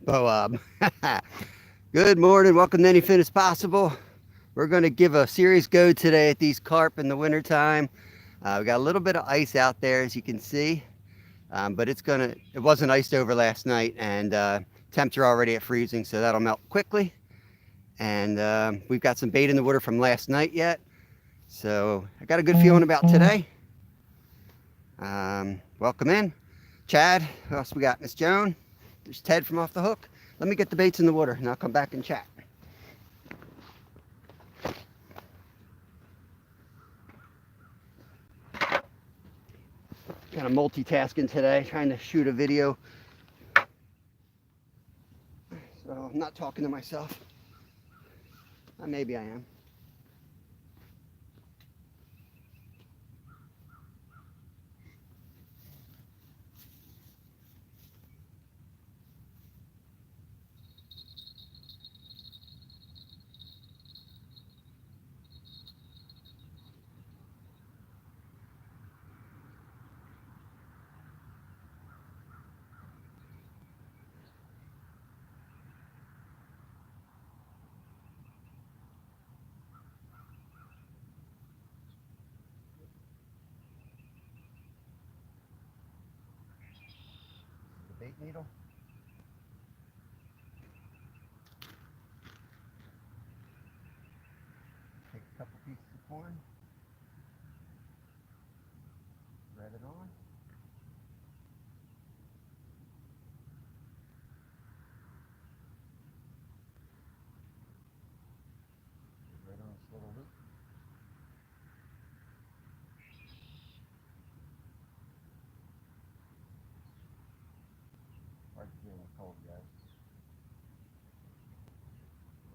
Boab. Good morning. Welcome to Anything is Possible. We're going to give a serious go today at these carp in the wintertime. We got a little bit of ice out there, as you can see, but it wasn't iced over last night, and temps are already at freezing, so that'll melt quickly. And we've got some bait in the water from last night yet, so I got a good feeling about today. Welcome in. Chad, who else we got? Miss Joan. There's Ted from Off the Hook. Let me get the baits in the water and I'll come back and chat. Kind of multitasking today, trying to shoot a video. So I'm not talking to myself. Maybe I am. The bait needle. Take a couple pieces of corn. Thread it on. Right on this little loop. Hard to feel in the cold, guys.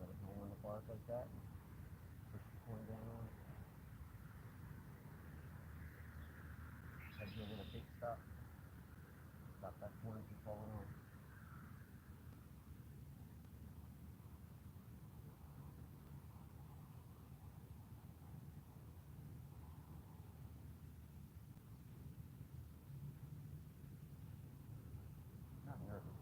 Let it roll in the bark like that. Push the corn down on it. Have your little bait stop. Stop that corn from falling on. Not nervous.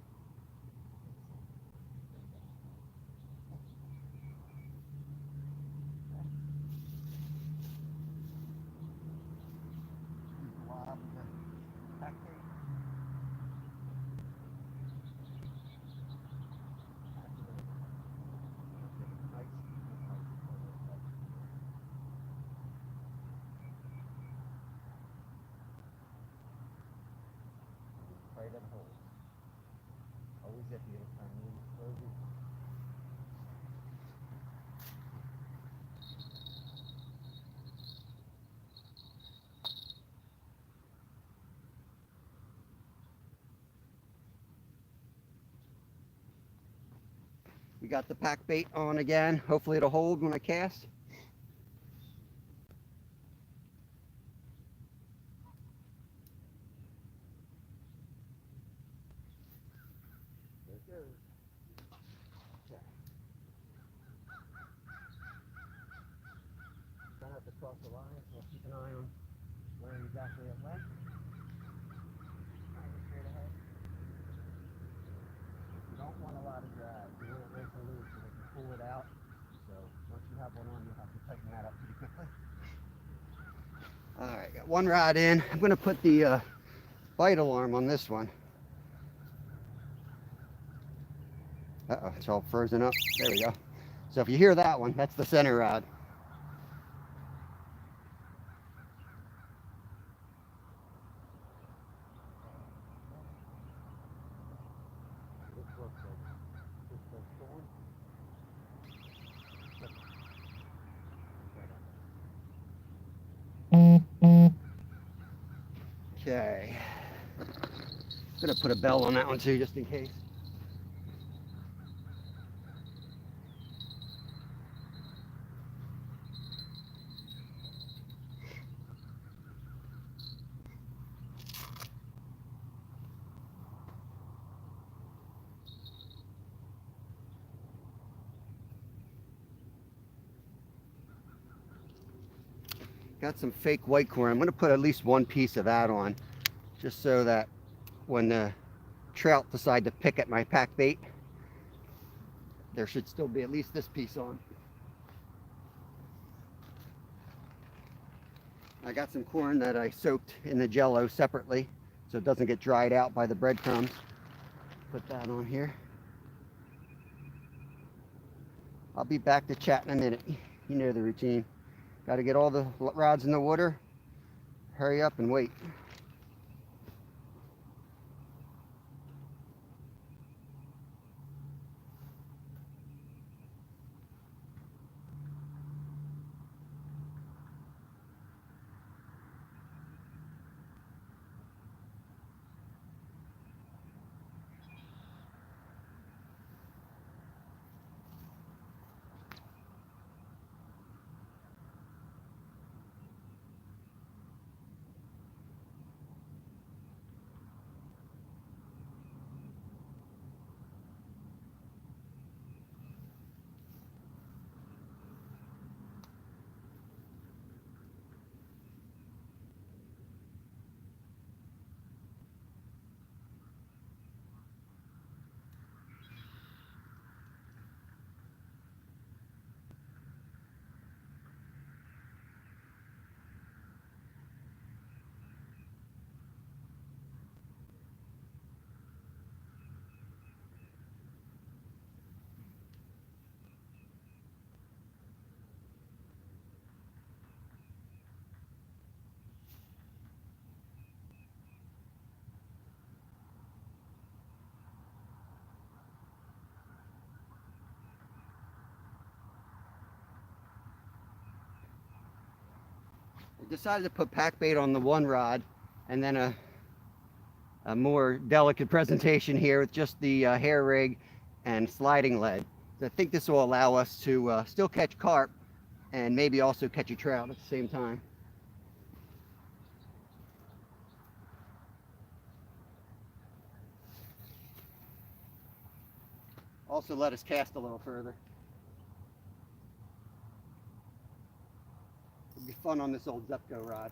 Right at home. Always at the end time. We got the pack bait on again. Hopefully it'll hold when I cast. There it goes. Okay. Don't have to cross the line, so keep an eye on where exactly it went. Straight ahead. You don't want a lot of drag. You want it nice and loose so they can pull it out. So once you have one on, you'll have to tighten that up pretty quickly. All right, got one rod in. I'm going to put the bite alarm on this one. Uh-oh, it's all frozen up. There we go. So if you hear that one, that's the center rod. Okay. I'm gonna put a bell on that one too, just in case. Got some fake white corn. I'm going to put at least one piece of that on, just so that when the trout decide to pick at my pack bait, there should still be at least this piece on. I got some corn that I soaked in the Jello separately so it doesn't get dried out by the breadcrumbs. Put that on here. I'll be back to chat in a minute. You know the routine. Got to get all the rods in the water, hurry up and wait. I decided to put pack bait on the one rod and then a more delicate presentation here with just the hair rig and sliding lead. So I think this will allow us to still catch carp and maybe also catch a trout at the same time. Also let us cast a little further. It'll be fun on this old Zepco rod.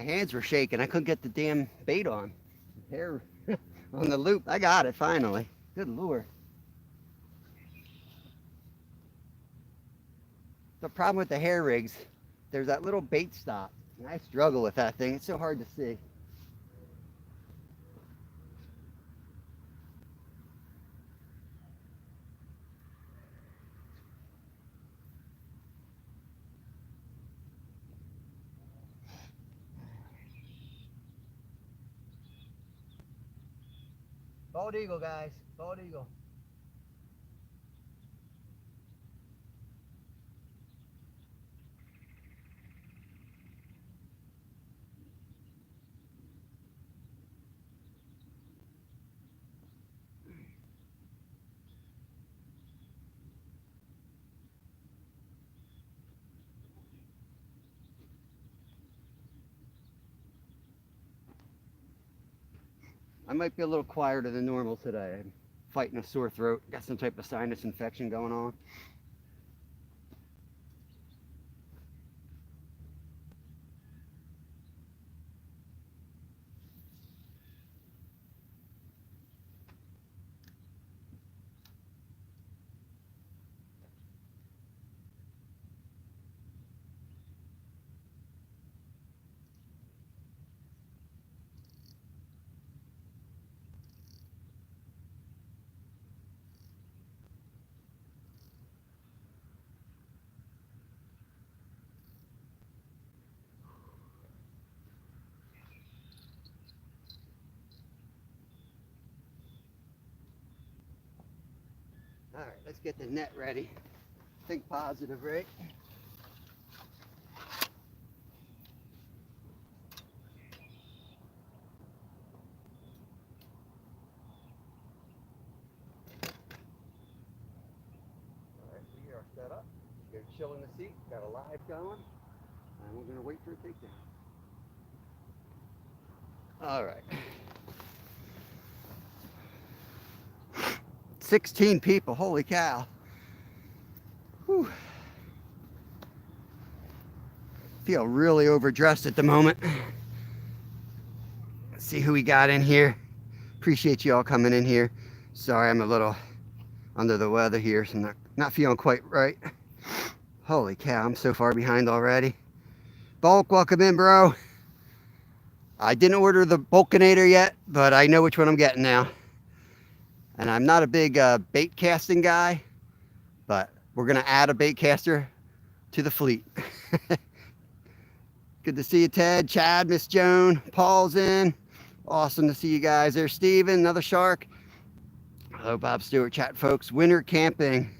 My hands were shaking. I couldn't get the damn bait on. Hair on the loop. I got it finally. Good Lord. The problem with the hair rigs, there's that little bait stop. And I struggle with that thing. It's so hard to see. Bald eagle, guys. Bald eagle. I might be a little quieter than normal today. I'm fighting a sore throat. Got some type of sinus infection going on. All right, let's get the net ready. Think positive, right? All right, we are set up. We're chill in the seat. Got a live going, and we're gonna wait for a takedown. All right. 16 people, holy cow. Whew. Feel really overdressed at the moment. Let's see who we got in here. Appreciate you all coming in here. Sorry, I'm a little under the weather here, so I'm not feeling quite right. Holy cow, I'm so far behind already. Bulk, welcome in, bro. I didn't order the Bulkinator yet, but I know which one I'm getting now. And I'm not a big bait casting guy, but we're gonna add a bait caster to the fleet. Good to see you, Ted, Chad, Miss Joan, Paul's in. Awesome to see you guys. There's Steven, another shark. Hello, Bob Stewart, chat folks. Winter camping.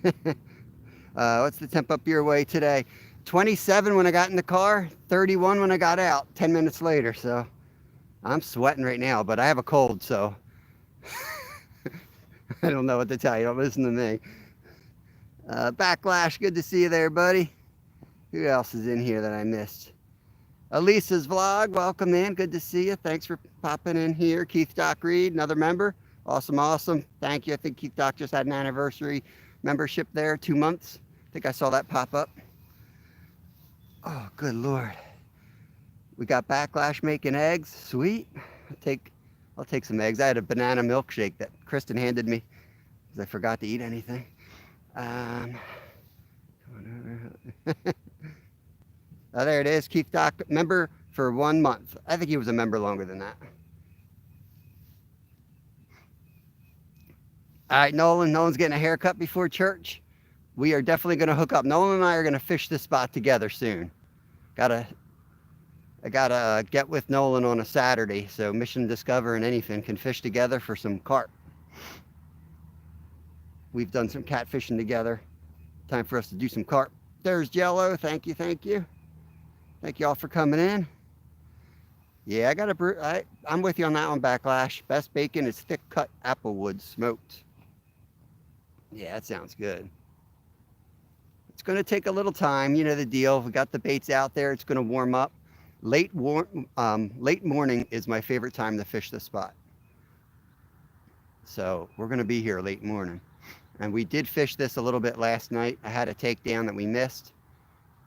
What's the temp up your way today? 27 when I got in the car, 31 when I got out, 10 minutes later. So I'm sweating right now, but I have a cold, so I don't know what to tell you. Don't listen to me. Backlash, good to see you there, buddy. Who else is in here that I missed? Elisa's vlog, welcome in. Good to see you. Thanks for popping in here. Keith Doc Reed, another member. Awesome, awesome. Thank you. I think Keith Doc just had an anniversary membership there, 2 months. I think I saw that pop up. Oh, good Lord. We got Backlash making eggs. Sweet. I'll take some eggs. I had a banana milkshake that Kristen handed me because I forgot to eat anything. Come on over. Oh, there it is. Keith Doc, member for 1 month. I think he was a member longer than that. All right, Nolan. Nolan's getting a haircut before church. We are definitely going to hook up. Nolan and I are going to fish this spot together soon. I gotta get with Nolan on a Saturday, so Mission Discover and anything can fish together for some carp. We've done some catfishing together. Time for us to do some carp. There's Jello. Thank you, thank you. Thank you all for coming in. Yeah, I'm with you on that one, Backlash. Best bacon is thick cut applewood smoked. Yeah, that sounds good. It's going to take a little time. You know the deal. We got the baits out there. It's going to warm up. Late morning is my favorite time to fish this spot. So we're going to be here late morning. And we did fish this a little bit last night. I had a takedown that we missed,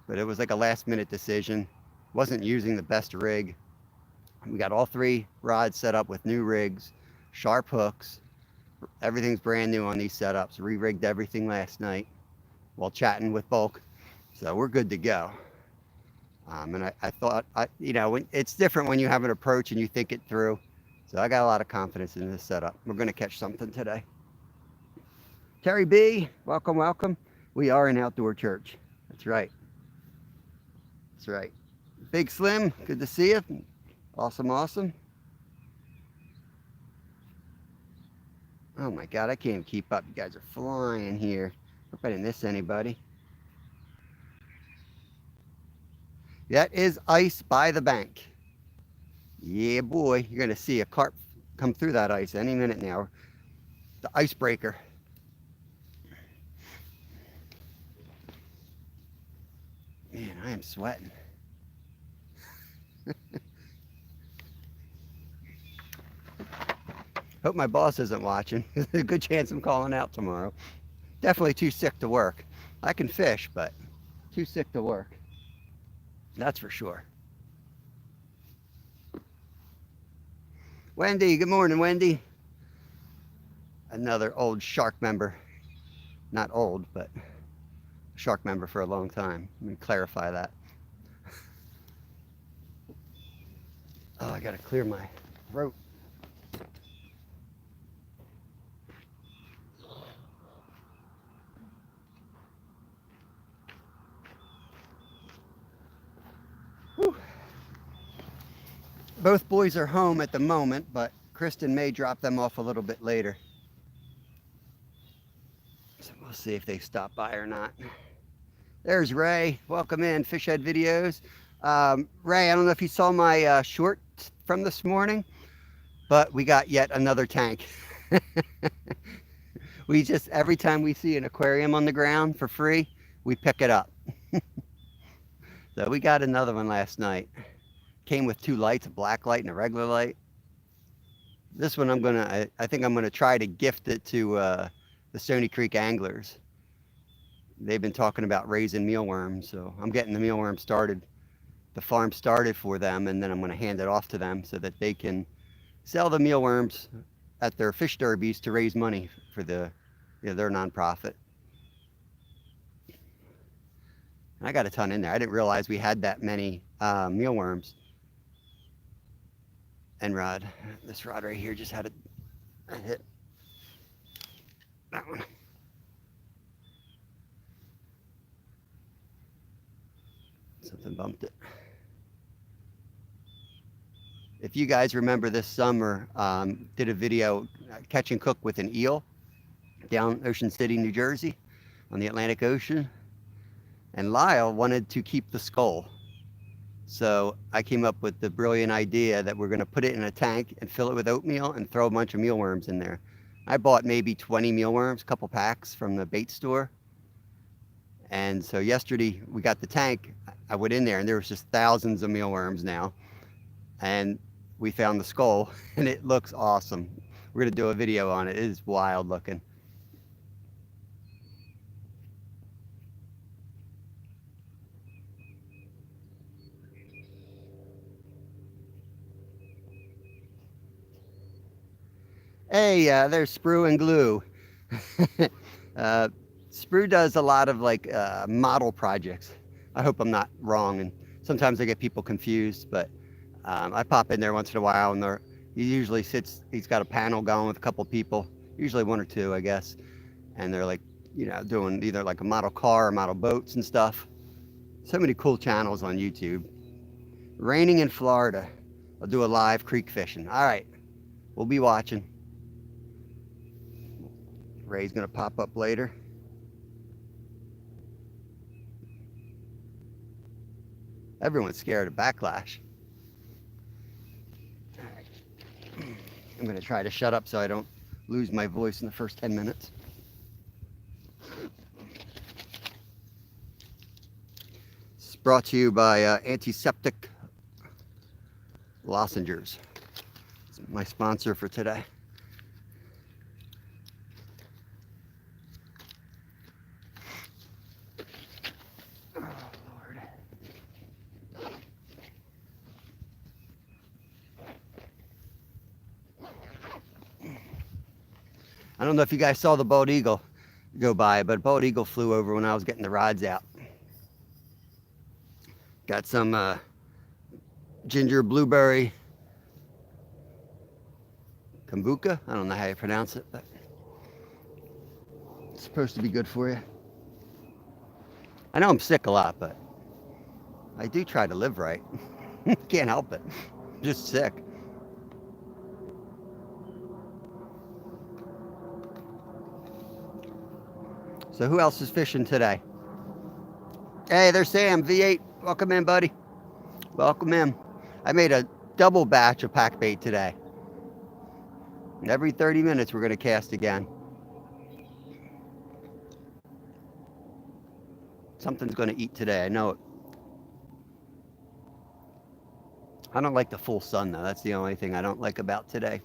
but it was like a last minute decision. Wasn't using the best rig. We got all 3 rods set up with new rigs, sharp hooks. Everything's brand new on these setups. Re-rigged everything last night while chatting with Bulk. So we're good to go. And I thought, it's different when you have an approach and you think it through. So I got a lot of confidence in this setup. We're going to catch something today. Terry B, welcome, welcome. We are an outdoor church. That's right. That's right. Big Slim, good to see you. Awesome, awesome. Oh my God, I can't even keep up. You guys are flying here. Hope I didn't miss anybody. That is ice by the bank. Yeah, boy, you're gonna see a carp come through that ice any minute now. The icebreaker. Man, I am sweating. Hope my boss isn't watching. There's a good chance I'm calling out tomorrow. Definitely too sick to work. I can fish, but too sick to work. That's for sure. Wendy, good morning, Wendy. Another old shark member. Not old, but shark member for a long time. Let me clarify that. Oh, I gotta clear my throat. Whew. Both boys are home at the moment, but Kristen may drop them off a little bit later. So we'll see if they stop by or not. There's Ray. Welcome in, Fish Head Videos. Ray, I don't know if you saw my short from this morning, but we got yet another tank. We just, every time we see an aquarium on the ground for free, we pick it up. So we got another one last night. Came with 2 lights, a black light and a regular light. This one I think I'm gonna try to gift it to the Stony Creek anglers. They've been talking about raising mealworms, so I'm getting the mealworm started, the farm started for them, and then I'm gonna hand it off to them so that they can sell the mealworms at their fish derbies to raise money for their nonprofit. And I got a ton in there. I didn't realize we had that many mealworms. And rod, this rod right here just had a hit. That one. Something bumped it. If you guys remember this summer, did a video catch and cook with an eel down Ocean City, New Jersey on the Atlantic Ocean. And Lyle wanted to keep the skull. So I came up with the brilliant idea that we're gonna put it in a tank and fill it with oatmeal and throw a bunch of mealworms in there. I bought maybe 20 mealworms, a couple packs from the bait store. And so yesterday we got the tank. I went in there and there was just thousands of mealworms now. And we found the skull and it looks awesome. We're gonna do a video on it. It is wild looking. Hey, there's Sprue and Glue. Sprue does a lot of like model projects. I hope I'm not wrong, and sometimes I get people confused, but I pop in there once in a while, and he usually sits, he's got a panel going with a couple people, usually 1 or 2, I guess, and they're like, doing either like a model car or model boats and stuff. So many cool channels on YouTube. Raining in Florida. I'll do a live creek fishing. All right, we'll be watching. Ray's gonna pop up later. Everyone's scared of backlash. All right. I'm gonna try to shut up so I don't lose my voice in the first 10 minutes. It's brought to you by Antiseptic Lozenges. It's my sponsor for today. I don't know if you guys saw the bald eagle go by, but a bald eagle flew over when I was getting the rods out. Got some ginger blueberry kombucha. I don't know how you pronounce it, but it's supposed to be good for you. I know I'm sick a lot, but I do try to live right. Can't help it. Just sick. So who else is fishing today? Hey, there's Sam, V8. Welcome in, buddy. Welcome in. I made a double batch of pack bait today. And every 30 minutes we're going to cast again. Something's going to eat today, I know it. I don't like the full sun though. That's the only thing I don't like about today.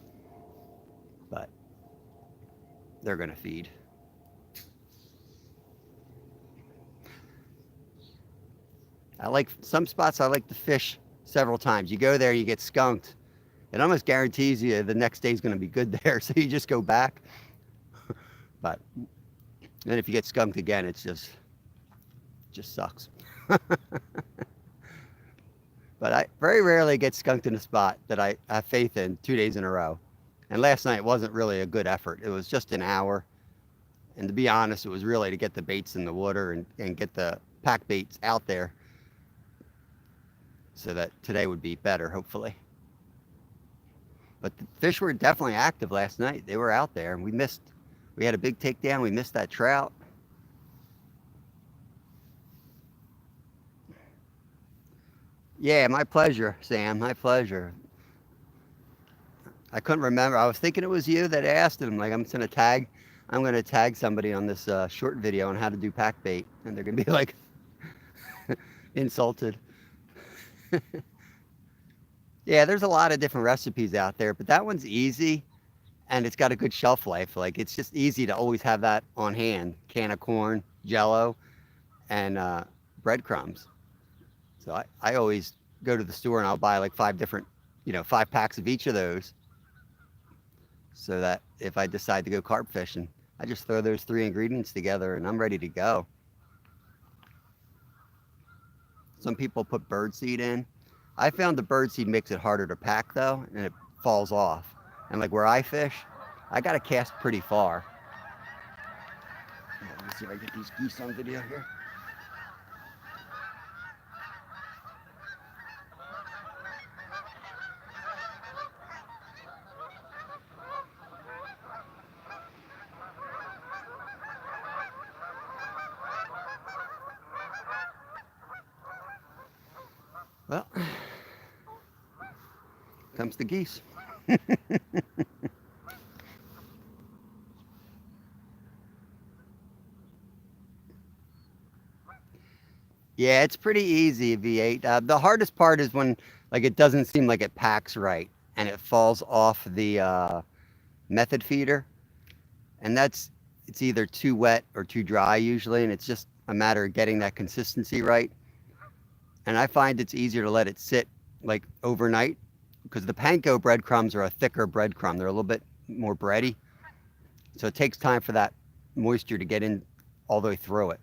But they're going to feed. I like some spots I like to fish several times. You go there, you get skunked. It almost guarantees you the next day is going to be good there, so you just go back. But then if you get skunked again, it's just sucks. But I very rarely get skunked in a spot that I have faith in 2 days in a row. And last night wasn't really a good effort. It was just an hour. And to be honest, it was really to get the baits in the water and get the pack baits out there so that today would be better, hopefully. But the fish were definitely active last night. They were out there, and we had a big takedown. We missed that trout. Yeah, my pleasure, Sam, my pleasure. I couldn't remember. I was thinking it was you that asked, and I'm like, I'm going to tag somebody on this short video on how to do pack bait, and they're going to be like insulted. Yeah, there's a lot of different recipes out there, but that one's easy and it's got a good shelf life. Like, it's just easy to always have that on hand. Can of corn, Jello, and breadcrumbs. So I always go to the store and I'll buy like 5 packs of each of those, so that if I decide to go carp fishing, I just throw those 3 ingredients together and I'm ready to go. Some people put birdseed in. I found the birdseed makes it harder to pack though, and it falls off. And like where I fish, I gotta cast pretty far. Let me see if I get these geese on video here. Well, comes the geese. Yeah, it's pretty easy, V8. The hardest part is when like it doesn't seem like it packs right and it falls off the method feeder. And it's either too wet or too dry usually, and it's just a matter of getting that consistency right. And I find it's easier to let it sit like overnight, because the panko breadcrumbs are a thicker breadcrumb. They're a little bit more bready. So it takes time for that moisture to get in all the way through it.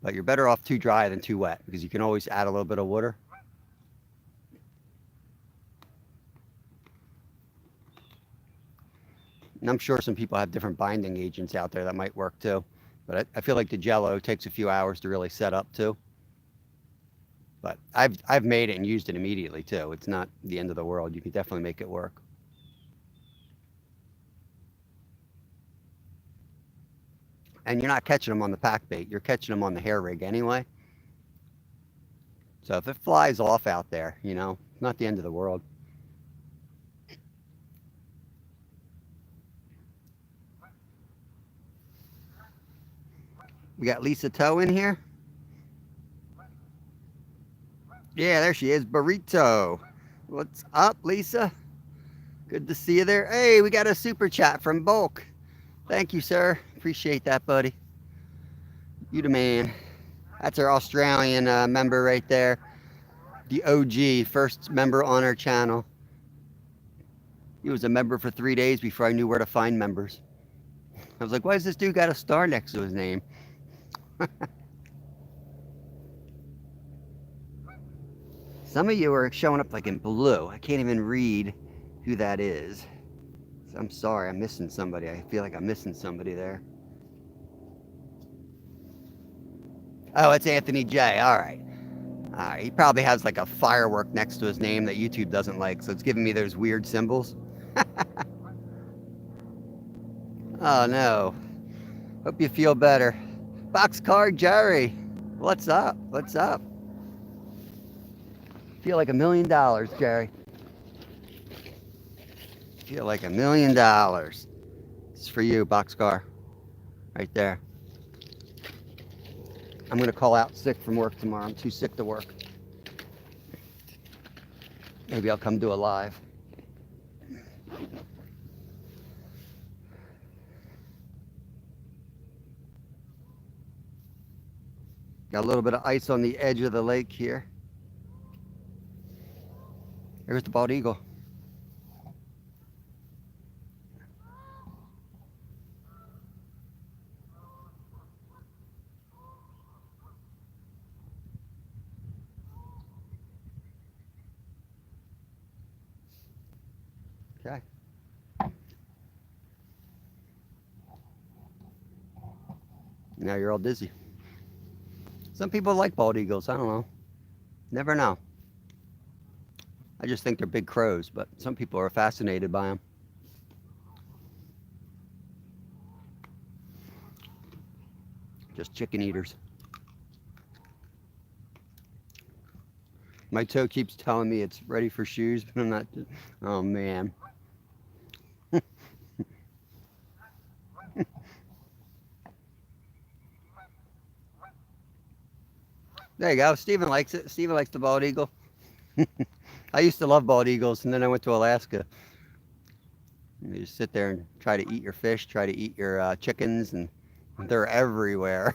But you're better off too dry than too wet, because you can always add a little bit of water. And I'm sure some people have different binding agents out there that might work too. But I feel like the Jello takes a few hours to really set up too. But I've made it and used it immediately too. It's not the end of the world. You can definitely make it work. And you're not catching them on the pack bait. You're catching them on the hair rig anyway. So if it flies off out there, it's not the end of the world. We got Lisa Toe in here. Yeah, there she is, Burrito. What's up, Lisa? Good to see you there. Hey, we got a super chat from Bulk. Thank you, sir. Appreciate that, buddy. You the man. That's our Australian member right there. The OG, first member on our channel. He was a member for 3 days before I knew where to find members. I was like, why does this dude got a star next to his name? Some of you are showing up like in blue. I can't even read who that is. I'm sorry, I'm missing somebody. I feel like I'm missing somebody there. Oh, it's Anthony J. All right. He probably has like a firework next to his name that YouTube doesn't like, so it's giving me those weird symbols. Oh no. Hope you feel better. Boxcar Jerry, what's up? What's up? Feel like $1 million, Jerry. Feel like $1 million. It's for you, Boxcar. Right there. I'm gonna call out sick from work tomorrow. I'm too sick to work. Maybe I'll come do a live. Got a little bit of ice on the edge of the lake here. There's the bald eagle. Okay. Now you're all dizzy. Some people like bald eagles. I don't know. Never know. I just think they're big crows, but some people are fascinated by them. Just chicken eaters. My toe keeps telling me it's ready for shoes, but I'm not. Oh man. There you go. Steven likes it. Steven likes the bald eagle. I used to love bald eagles, and then I went to Alaska. You just sit there and try to eat your fish, try to eat your chickens, and they're everywhere.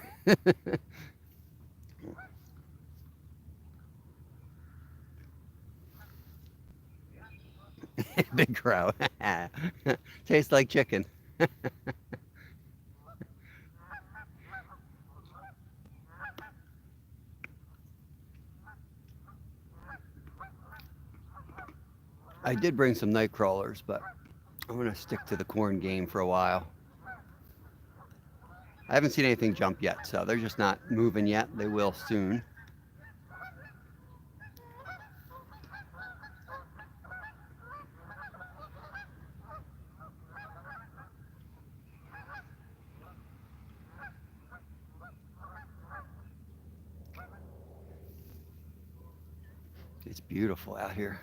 Big crow. Tastes like chicken. I did bring some night crawlers, but I'm going to stick to the corn game for a while. I haven't seen anything jump yet, so they're just not moving yet. They will soon. It's beautiful out here.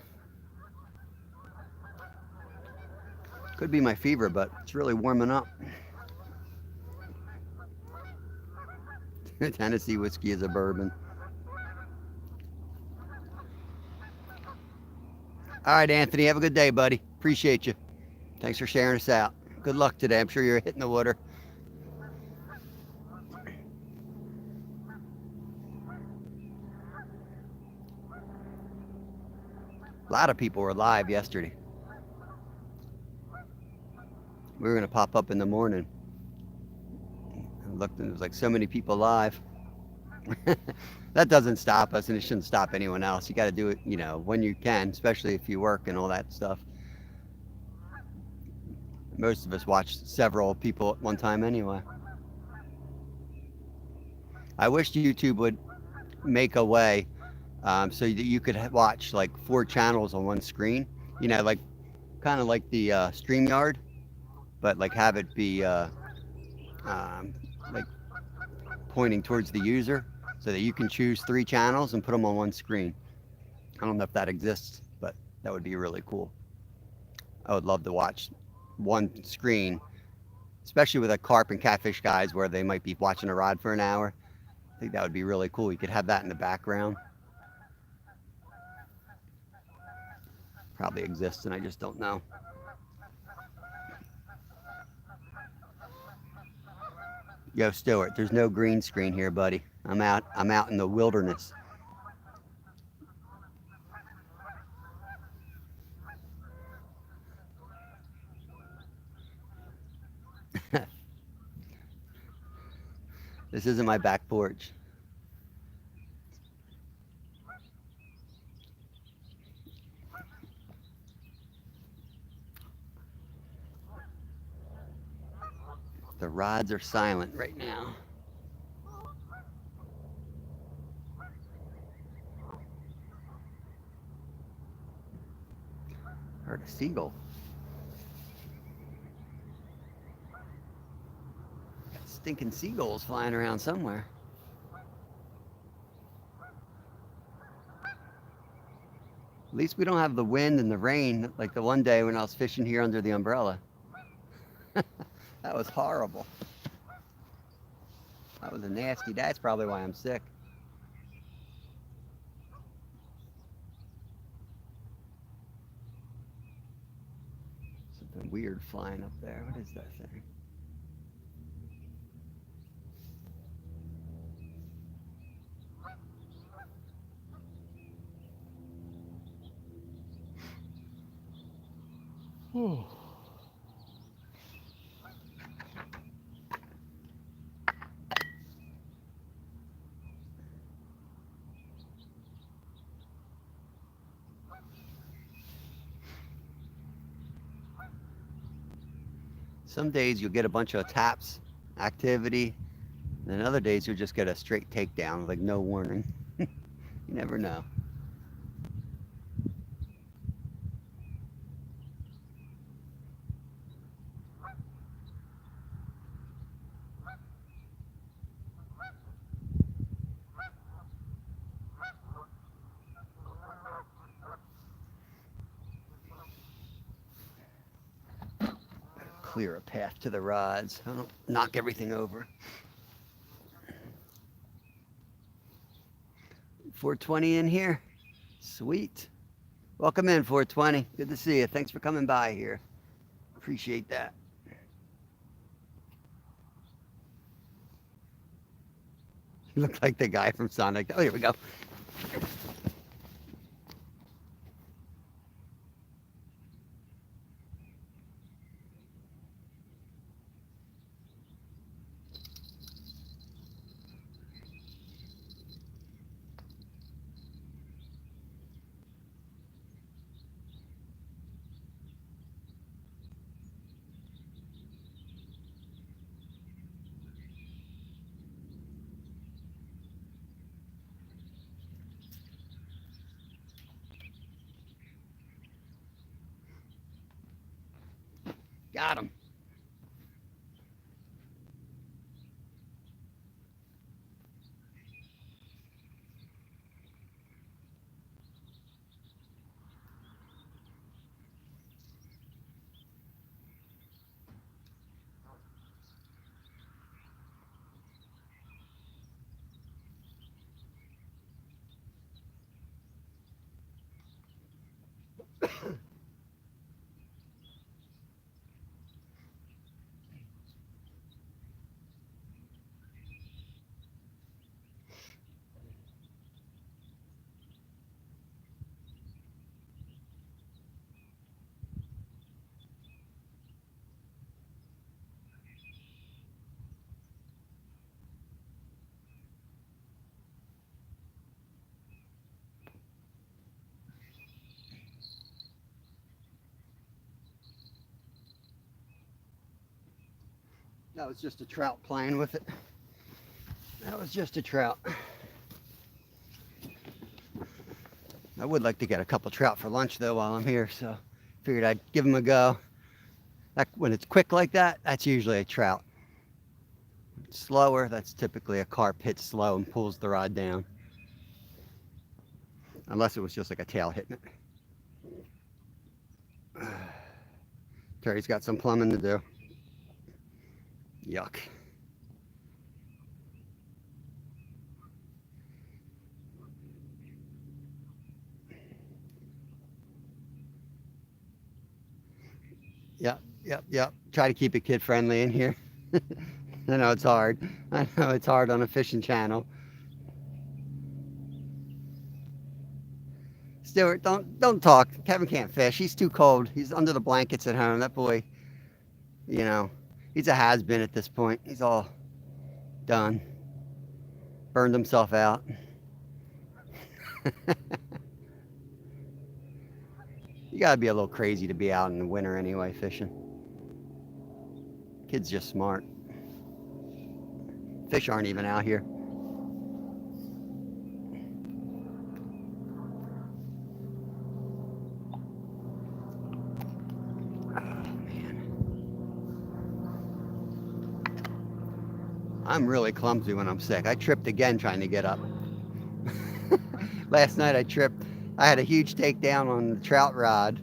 Could be my fever, but it's really warming up. Tennessee whiskey is a bourbon. All right, Anthony, have a good day, buddy. Appreciate you. Thanks for sharing us out. Good luck today. I'm sure you're hitting the water. A lot of people were live yesterday. We were going to pop up in the morning. I looked and there was like so many people live. That doesn't stop us, and it shouldn't stop anyone else. You got to do it, you know, when you can, especially if you work and all that stuff. Most of us watch several people at one time anyway. I wish YouTube would make a way so that you could watch like 4 channels on one screen. You know, like kind of like the StreamYard, but like have it be like pointing towards the user, so that you can choose 3 channels and put them on one screen. I don't know if that exists, but that would be really cool. I would love to watch one screen, especially with a carp and catfish guys where they might be watching a rod for an hour. I think that would be really cool. You could have that in the background. Probably exists and I just don't know. Yo, Stuart, there's no green screen here, buddy. I'm out in the wilderness. This isn't my back porch. The rods are silent right now. Heard a seagull. Got stinking seagulls flying around somewhere. At least we don't have the wind and the rain like the one day when I was fishing here under the umbrella. That was horrible. That was a nasty. That's probably why I'm sick. Something weird flying up there. What is that thing? Some days you'll get a bunch of taps, activity, and then other days you'll just get a straight takedown, like no warning. You never know. Clear a path to the rods. I don't knock everything over. 420 in here. Sweet. Welcome in, 420. Good to see you. Thanks for coming by here. Appreciate that. You look like the guy from Sonic. Oh, here we go. Got him. That was just a trout playing with it. That was just a trout. I would like to get a couple trout for lunch though while I'm here, so figured I'd give them a go. When it's quick like that, that's usually a trout. When it's slower, that's typically a carp hits slow and pulls the rod down. Unless it was just like a tail hitting it. Terry's got some plumbing to do. Yuck. Yep. Try to keep it kid friendly in here. I know it's hard. I know it's hard on a fishing channel. Stuart, don't talk. Kevin can't fish. He's too cold. He's under the blankets at home. That boy, you know, he's a has-been at this point. He's all done. Burned himself out. You gotta be a little crazy to be out in the winter anyway, fishing. Kid's just smart. Fish aren't even out here. I'm really clumsy when I'm sick. I tripped again trying to get up. Last night I tripped. I had a huge takedown on the trout rod.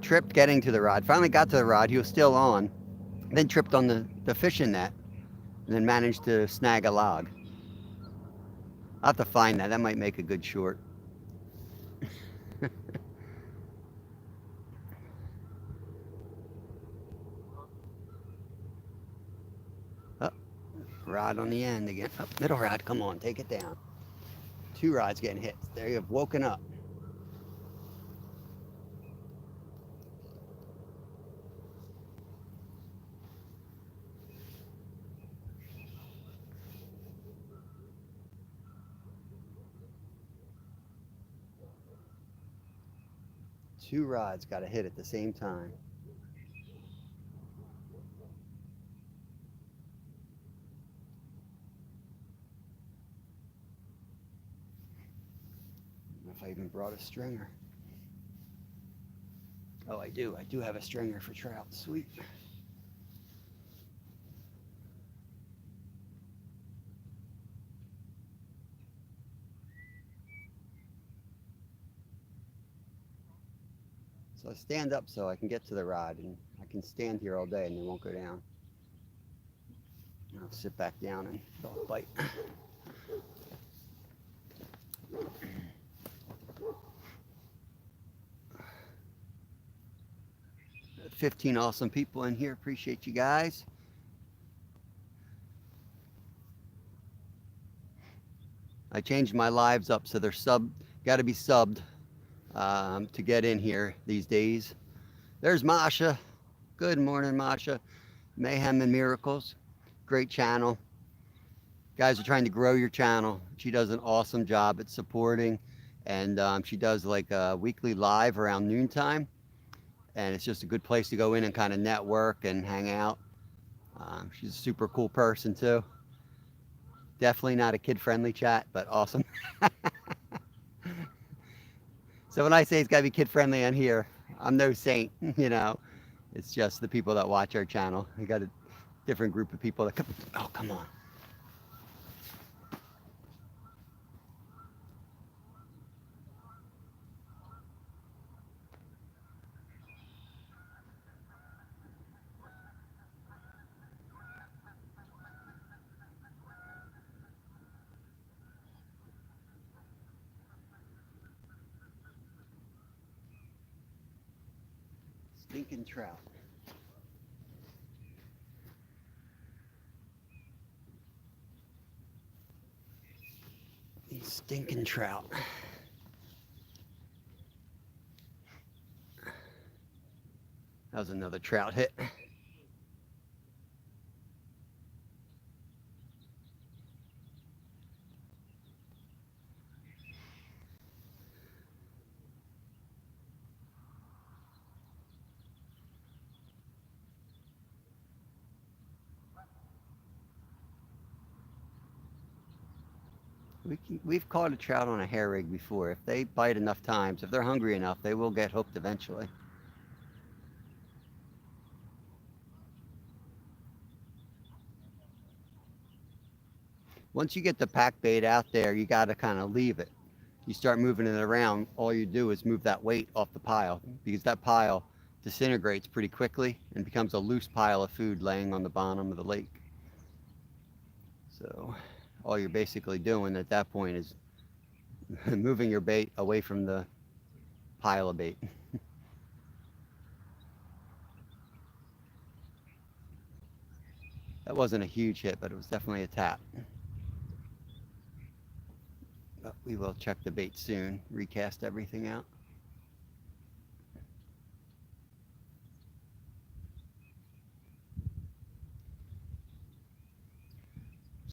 Tripped getting to the rod. Finally got to the rod. He was still on. Then tripped on the fishing net. And then managed to snag a log. I'll have to find that. That might make a good short. Oh, rod on the end again. Oh, middle rod. Come on, take it down. 2 rods getting hit. There you've woken up. Two rods got to hit at the same time. I don't know if I even brought a stringer. Oh, I do. I do have a stringer for trout. Sweet. So I stand up so I can get to the rod, and I can stand here all day and they won't go down. I'll sit back down and they'll bite. 15 awesome people in here. Appreciate you guys. I changed my lives up so they're got to be subbed to get in here these days. There's Masha. Good morning, Masha. Mayhem and Miracles. Great channel. Guys are trying to grow your channel. She does an awesome job at supporting, and she does like a weekly live around noontime, and it's just a good place to go in and kind of network and hang out. She's a super cool person too. Definitely not a kid-friendly chat, but awesome. So when I say it's got to be kid-friendly on here, I'm no saint, you know. It's just the people that watch our channel. We got a different group of people that come. Oh, come on. Stinking trout. These stinking trout. That was another trout hit. We've caught a trout on a hair rig before. If they bite enough times, if they're hungry enough, they will get hooked eventually. Once you get the pack bait out there, you got to kind of leave it. You start moving it around, all you do is move that weight off the pile, because that pile disintegrates pretty quickly and becomes a loose pile of food laying on the bottom of the lake. So all you're basically doing at that point is moving your bait away from the pile of bait. That wasn't a huge hit, but it was definitely a tap. But we will check the bait soon, recast everything out.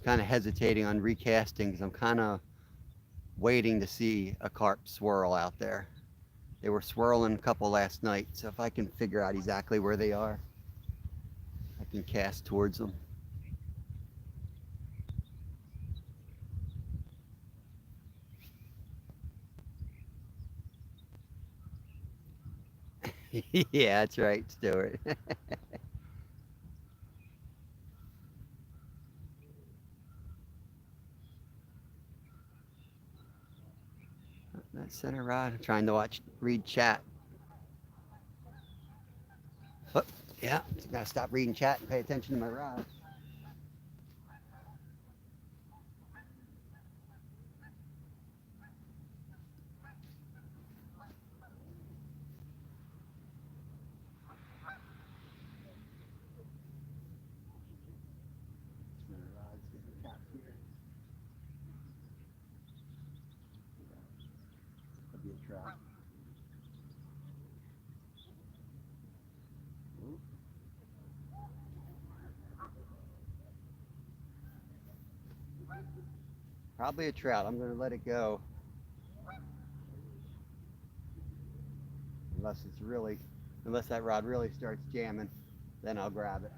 kind of hesitating on recasting because I'm kind of waiting to see a carp swirl out there. They were swirling a couple last night, so if I can figure out exactly where they are, I can cast towards them. Yeah, that's right, Stuart. That center rod. I'm trying to read chat. Oh, yeah, gotta stop reading chat and pay attention to my rod. Center rod's getting tapped here. Could be a trout. Ooh. Probably a trout. I'm gonna let it go unless that rod really starts jamming, then I'll grab it.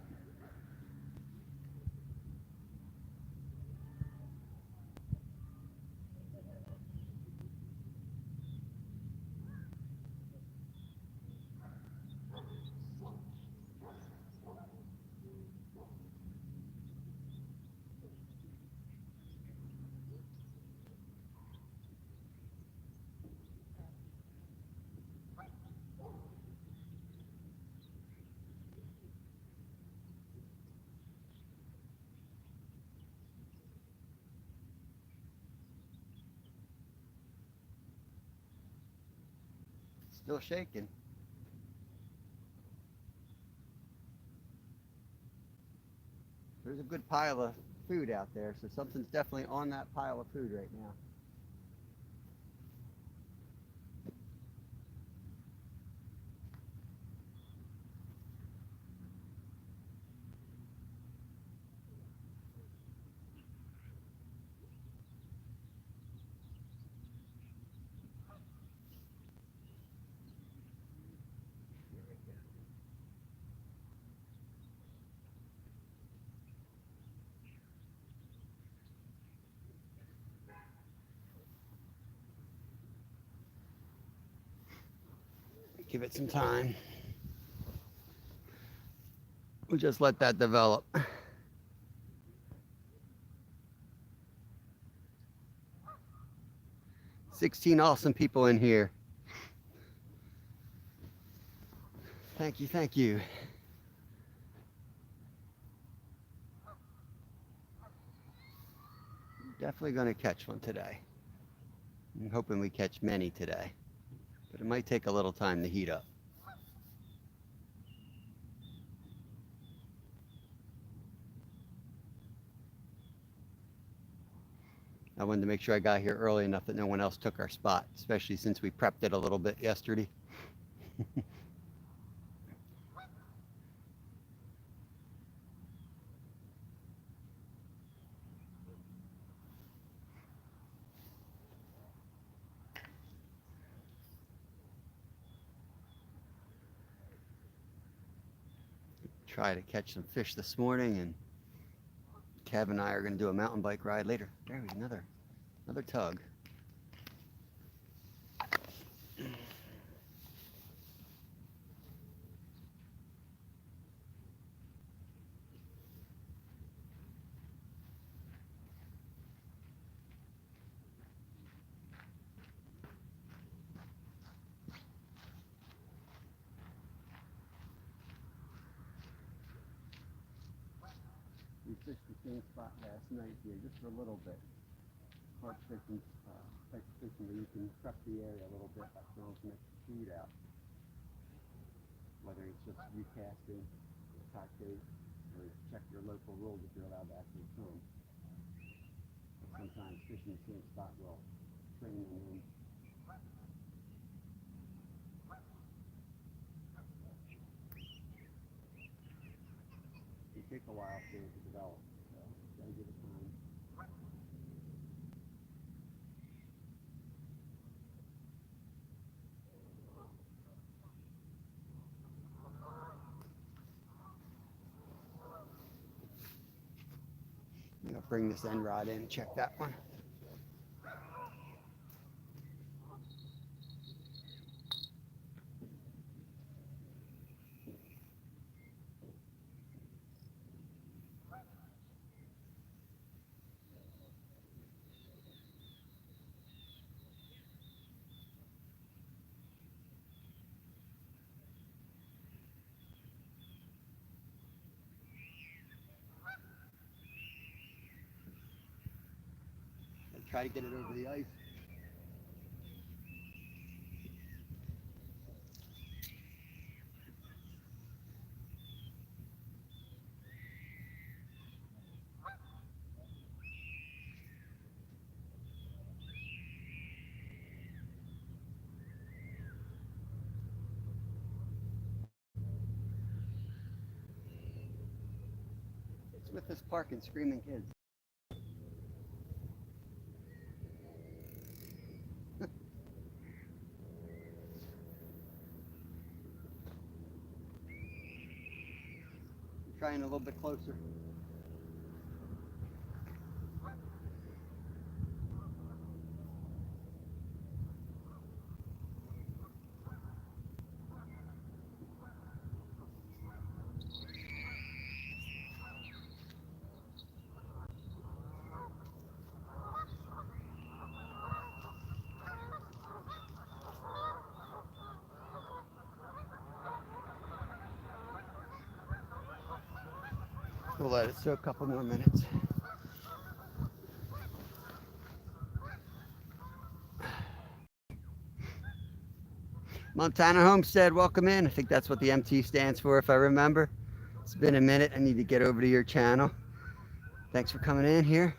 Still shaking. There's a good pile of food out there, so something's definitely on that pile of food right now. Give it some time. We'll just let that develop. 16 awesome people in here. Thank you, thank you. Definitely gonna catch one today. I'm hoping we catch many today, but it might take a little time to heat up. I wanted to make sure I got here early enough that no one else took our spot, especially since we prepped it a little bit yesterday. Try to catch some fish this morning, and Kev and I are going to do a mountain bike ride later. There we go, another tug. We fished the same spot last night here, just for a little bit. Carp fishing, type of fishing where you can prep the area a little bit by throwing some extra food out. Whether it's just recasting, tie bait, or check your local rules if you're allowed to actually swim. But sometimes fishing the same spot will train them in. It takes a while for it to develop, so gotta give it time. bring this end rod in and check that one. Try to get it over the ice. It's with this park and screaming kids. Trying a little bit closer. We'll let it soak a couple more minutes. Montana Homestead, welcome in. I think that's what the MT stands for, if I remember. It's been a minute. I need to get over to your channel. Thanks for coming in here.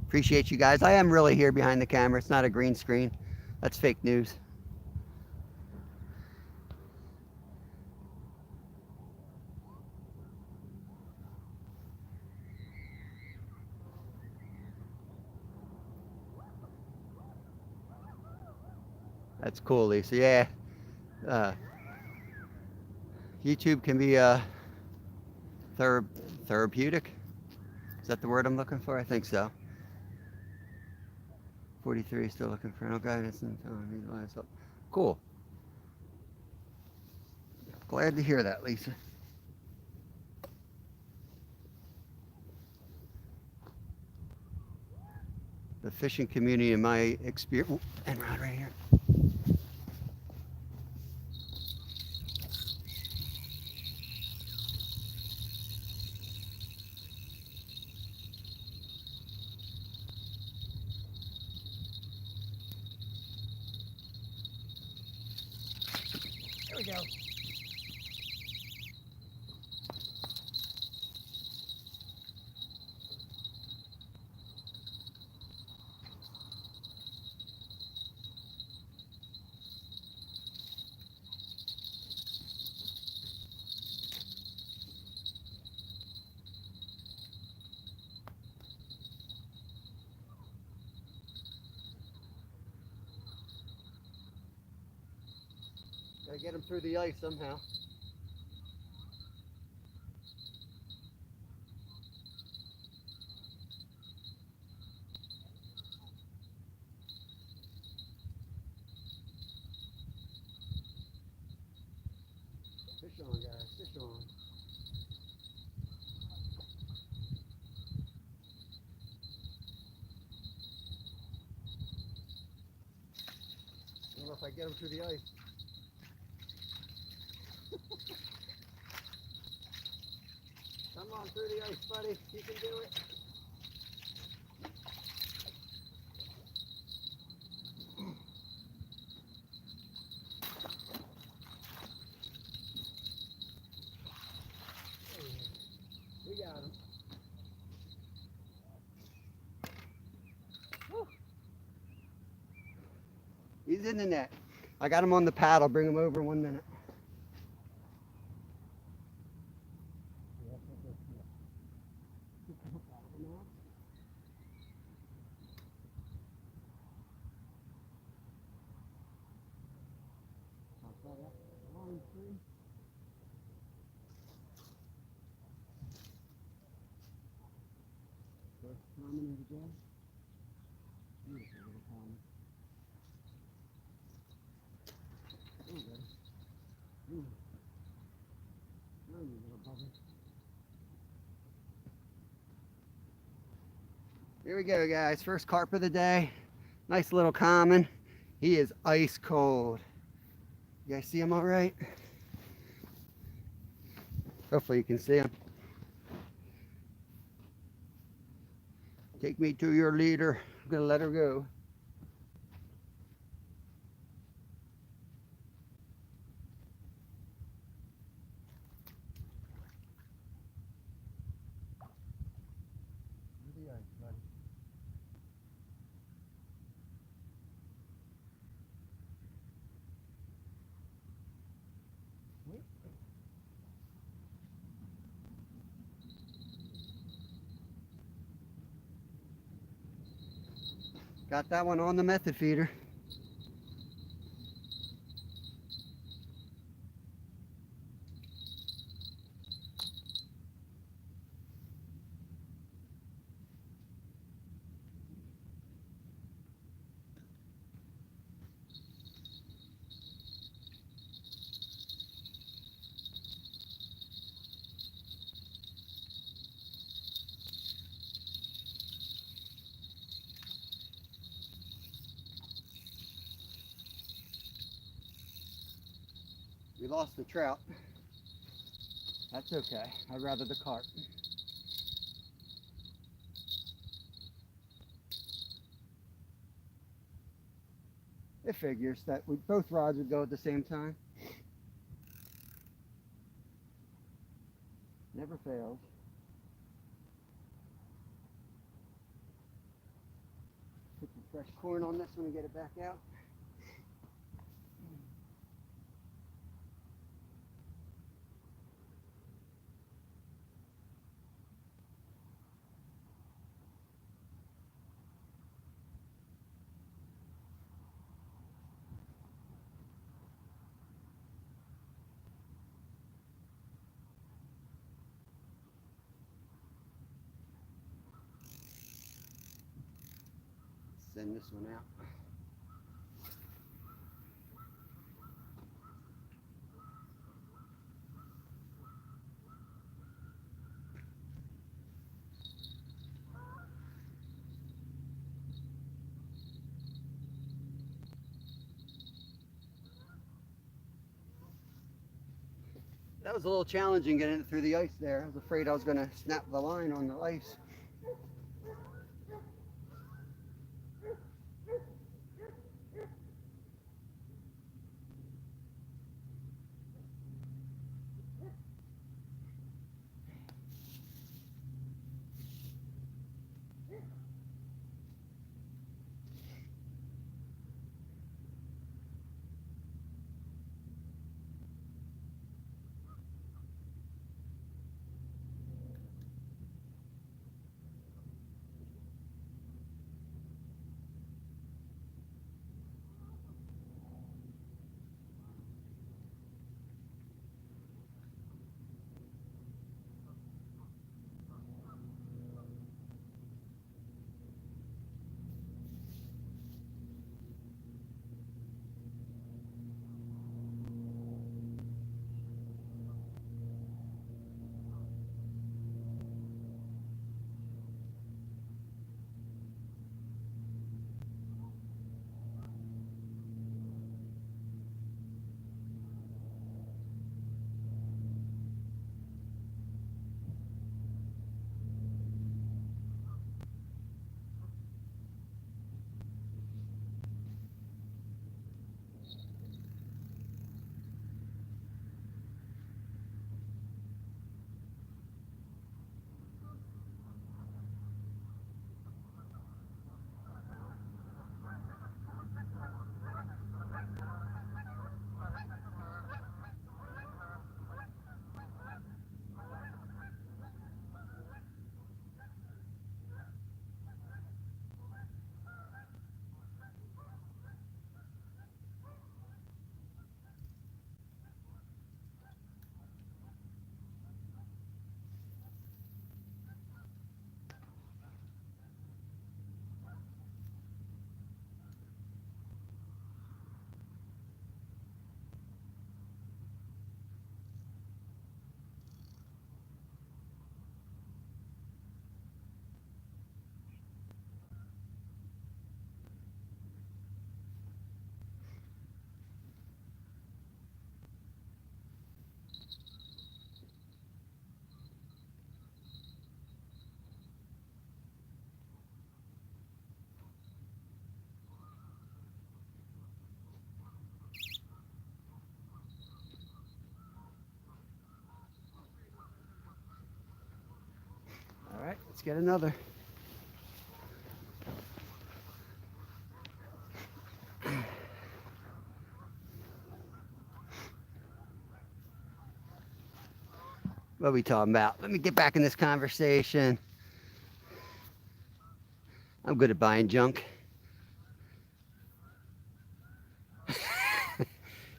Appreciate you guys. I am really here behind the camera. It's not a green screen. That's fake news. That's cool, Lisa. Yeah. YouTube can be therapeutic. Is that the word I'm looking for? I think so. 43, still looking for no guidance. Cool. Glad to hear that, Lisa. The fishing community, in my experience, and Rod right here. There we go. Gotta get them through the ice somehow. Fish on, guys, fish on. I don't know if I get them through the ice. Come on through the ice, buddy. You can do it. We got him. Woo. He's in the net. I got him on the pad. I'll bring him over in 1 minute. free. First common of the day. Beautiful little common. Oh, buddy. Oh, you little bugger. Here we go, guys. First carp of the day. Nice little common. He is ice cold. You guys see him all right? Hopefully you can see him. Take me to your leader. I'm gonna let her go. Where's the ice, buddy? Wait. Got that one on the method feeder. We lost the trout. That's okay. I'd rather the carp. It figures that both rods would go at the same time. Never fails. Put some fresh corn on this one and get it back out. Send this one out. That was a little challenging getting it through the ice there. I was afraid I was going to snap the line on the ice. All right, let's get another. What are we talking about? Let me get back in this conversation. I'm good at buying junk.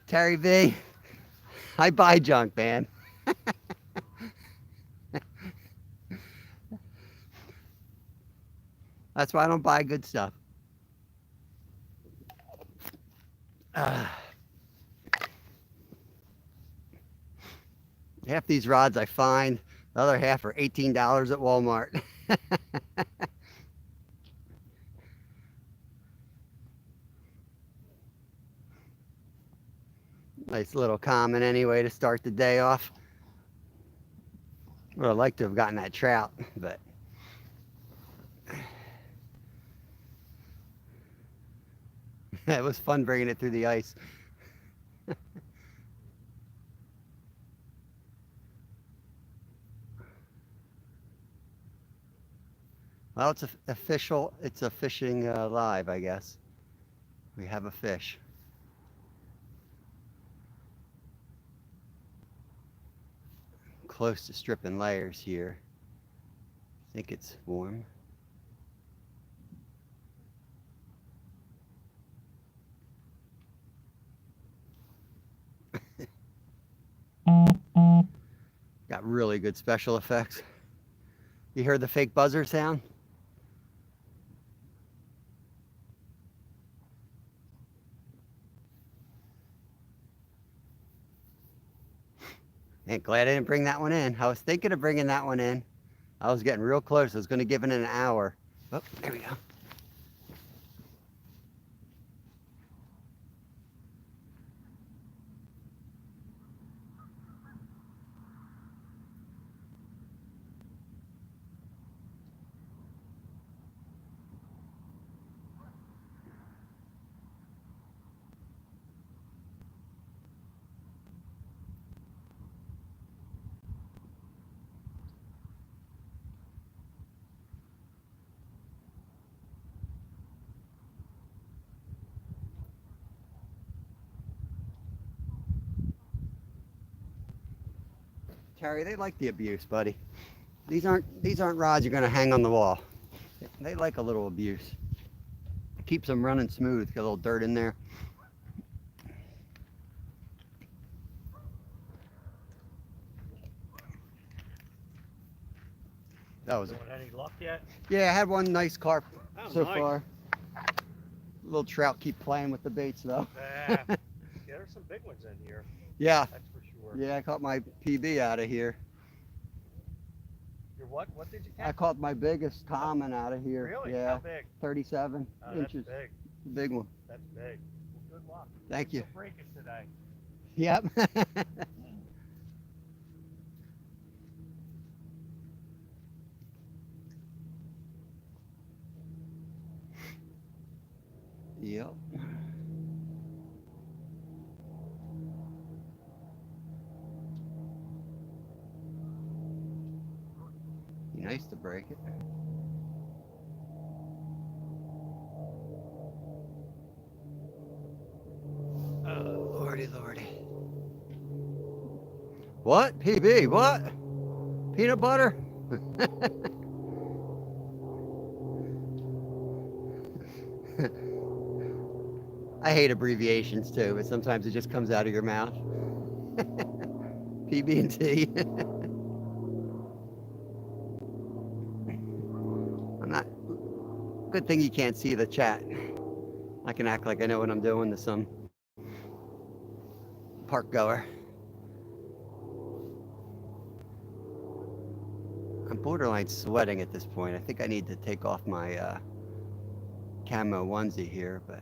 Terry V, I buy junk, man. That's why I don't buy good stuff. Half these rods I find, the other half are $18 at Walmart. Nice little comment anyway to start the day off. Would have liked to have gotten that trout, but it was fun bringing it through the ice. Well, it's official. It's a fishing live, I guess. We have a fish. Close to stripping layers here. I think it's warm. Got really good special effects. You heard the fake buzzer sound? Ain't glad I didn't bring that one in. I was thinking of bringing that one in. I was getting real close. I was going to give it an hour. Oh, there we go. Terry, they like the abuse, buddy. These aren't rods you're gonna hang on the wall. They like a little abuse. Keeps them running smooth. Got a little dirt in there. That was. Any luck yet? Yeah, I had one nice carp so nice. far. Little trout keep playing with the baits though. Yeah, there's some big ones in here. Yeah. That's for sure. Yeah, I caught my PB out of here. Your what? What did you catch? I caught my biggest common out of here. Really? Yeah. How big? 37 inches. That's big. The big one. That's big. Well, good luck. Thank you. Break it today. Yep. Yep. Be nice to break it. Lordy, lordy. What? PB, what? Peanut butter? I hate abbreviations too, but sometimes it just comes out of your mouth. PB&T. I'm not. Good thing you can't see the chat. I can act like I know what I'm doing to some park goer. I'm borderline sweating at this point. I think I need to take off my camo onesie here, but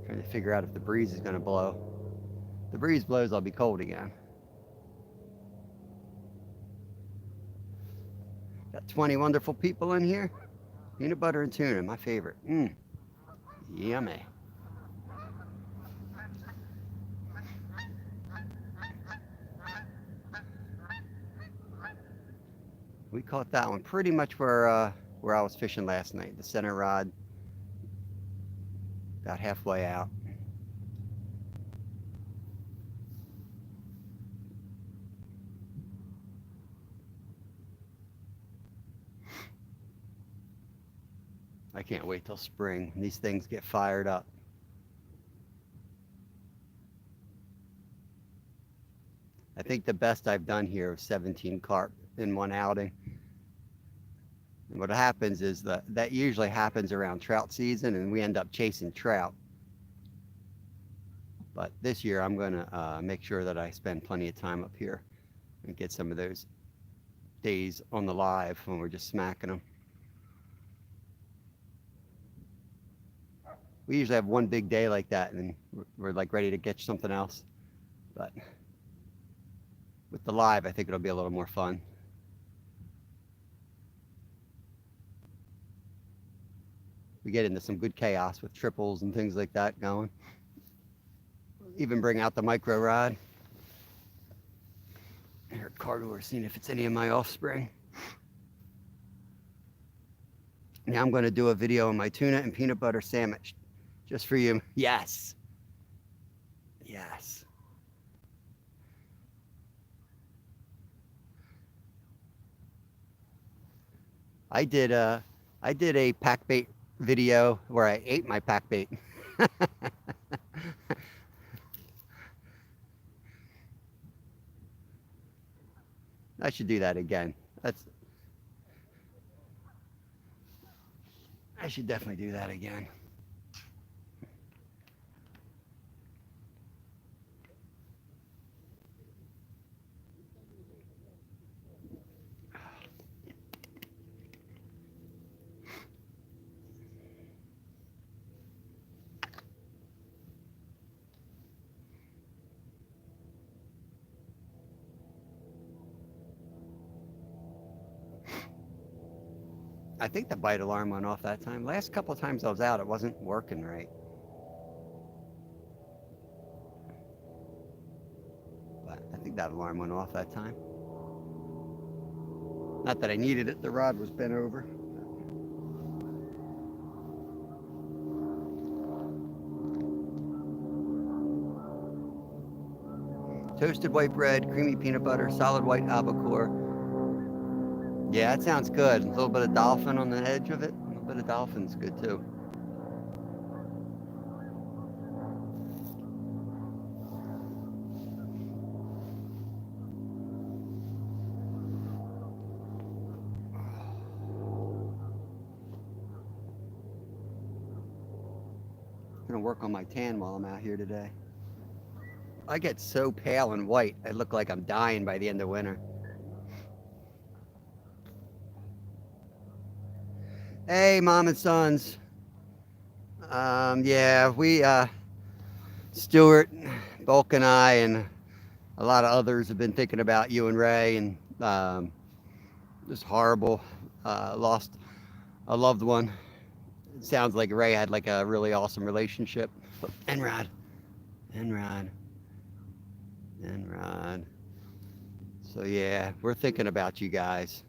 trying to figure out if the breeze is going to blow. The breeze blows, I'll be cold again. Got 20 wonderful people in here. Peanut butter and tuna, my favorite. Yummy. We caught that one pretty much where I was fishing last night. The center rod, about halfway out. I can't wait till spring. These things get fired up. I think the best I've done here was 17 carp in one outing. And what happens is that usually happens around trout season, and we end up chasing trout. But this year I'm going to make sure that I spend plenty of time up here and get some of those days on the live when we're just smacking them. We usually have one big day like that, and we're like ready to catch something else. But with the live, I think it'll be a little more fun. We get into some good chaos with triples and things like that going. Even bring out the micro rod. Here at Cardor, seeing if it's any of my offspring. Now I'm going to do a video on my tuna and peanut butter sandwich, just for you. Yes. Yes. I did a pack bait video where I ate my pack bait. I should do that again. I should definitely do that again. I think the bite alarm went off that time. Last couple of times I was out, it wasn't working right. But I think that alarm went off that time. Not that I needed it, the rod was bent over. Toasted white bread, creamy peanut butter, solid white albacore. Yeah, that sounds good. A little bit of dolphin on the edge of it. A little bit of dolphin's good too. I'm gonna work on my tan while I'm out here today. I get so pale and white, I look like I'm dying by the end of winter. Hey, mom and sons. Yeah, Stuart, Bulk, and I, and a lot of others have been thinking about you and Ray, and just horrible. Lost a loved one. It sounds like Ray had like a really awesome relationship. Enrod. So yeah, we're thinking about you guys.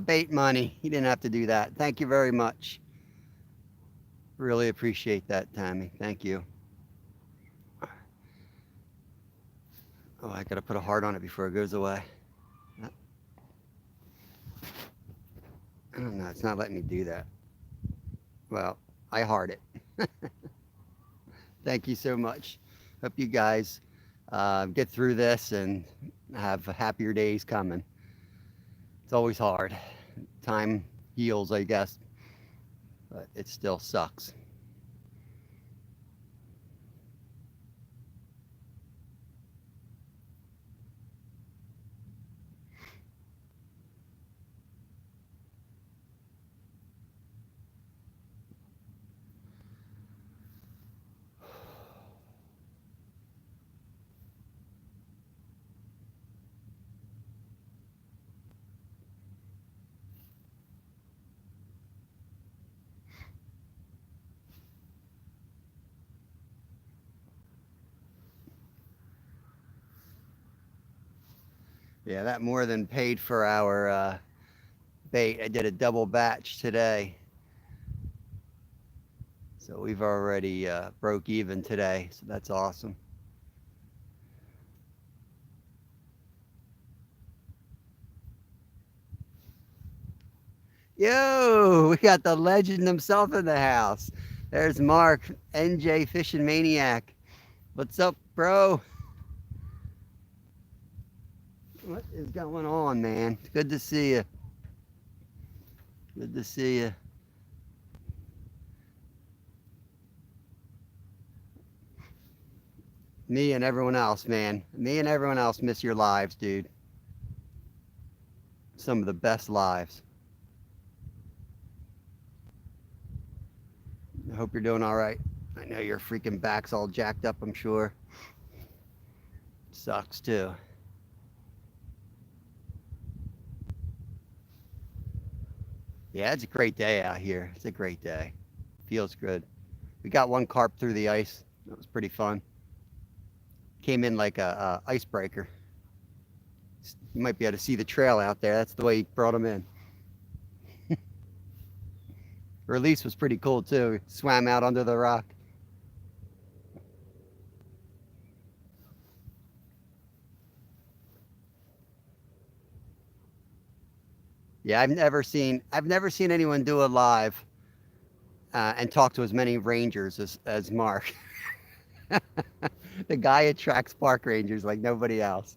Bait money. You didn't have to do that. Thank you very much. Really appreciate that, Tammy. Thank you. Oh, I gotta put a heart on it before it goes away. I don't know, it's not letting me do that. Well, I heart it. Thank you so much. Hope you guys get through this and have happier days coming. It's always hard. Time heals, I guess, but it still sucks. Yeah, that more than paid for our bait. I did a double batch today. So we've already broke even today. So that's awesome. Yo, we got the legend himself in the house. There's Mark, NJ Fishing Maniac. What's up, bro? What is going on, man? Good to see you. Good to see you. Me and everyone else, man. Me and everyone else miss your lives, dude. Some of the best lives. I hope you're doing all right. I know your freaking back's all jacked up, I'm sure. Sucks too. Yeah, it's a great day out here. It's a great day. Feels good. We got one carp through the ice. That was pretty fun. Came in like a icebreaker. You might be able to see the trail out there. That's the way he brought him in. Release was pretty cool too. He swam out under the rock. Yeah, I've never seen anyone do a live and talk to as many rangers as Mark. The guy attracts park rangers like nobody else.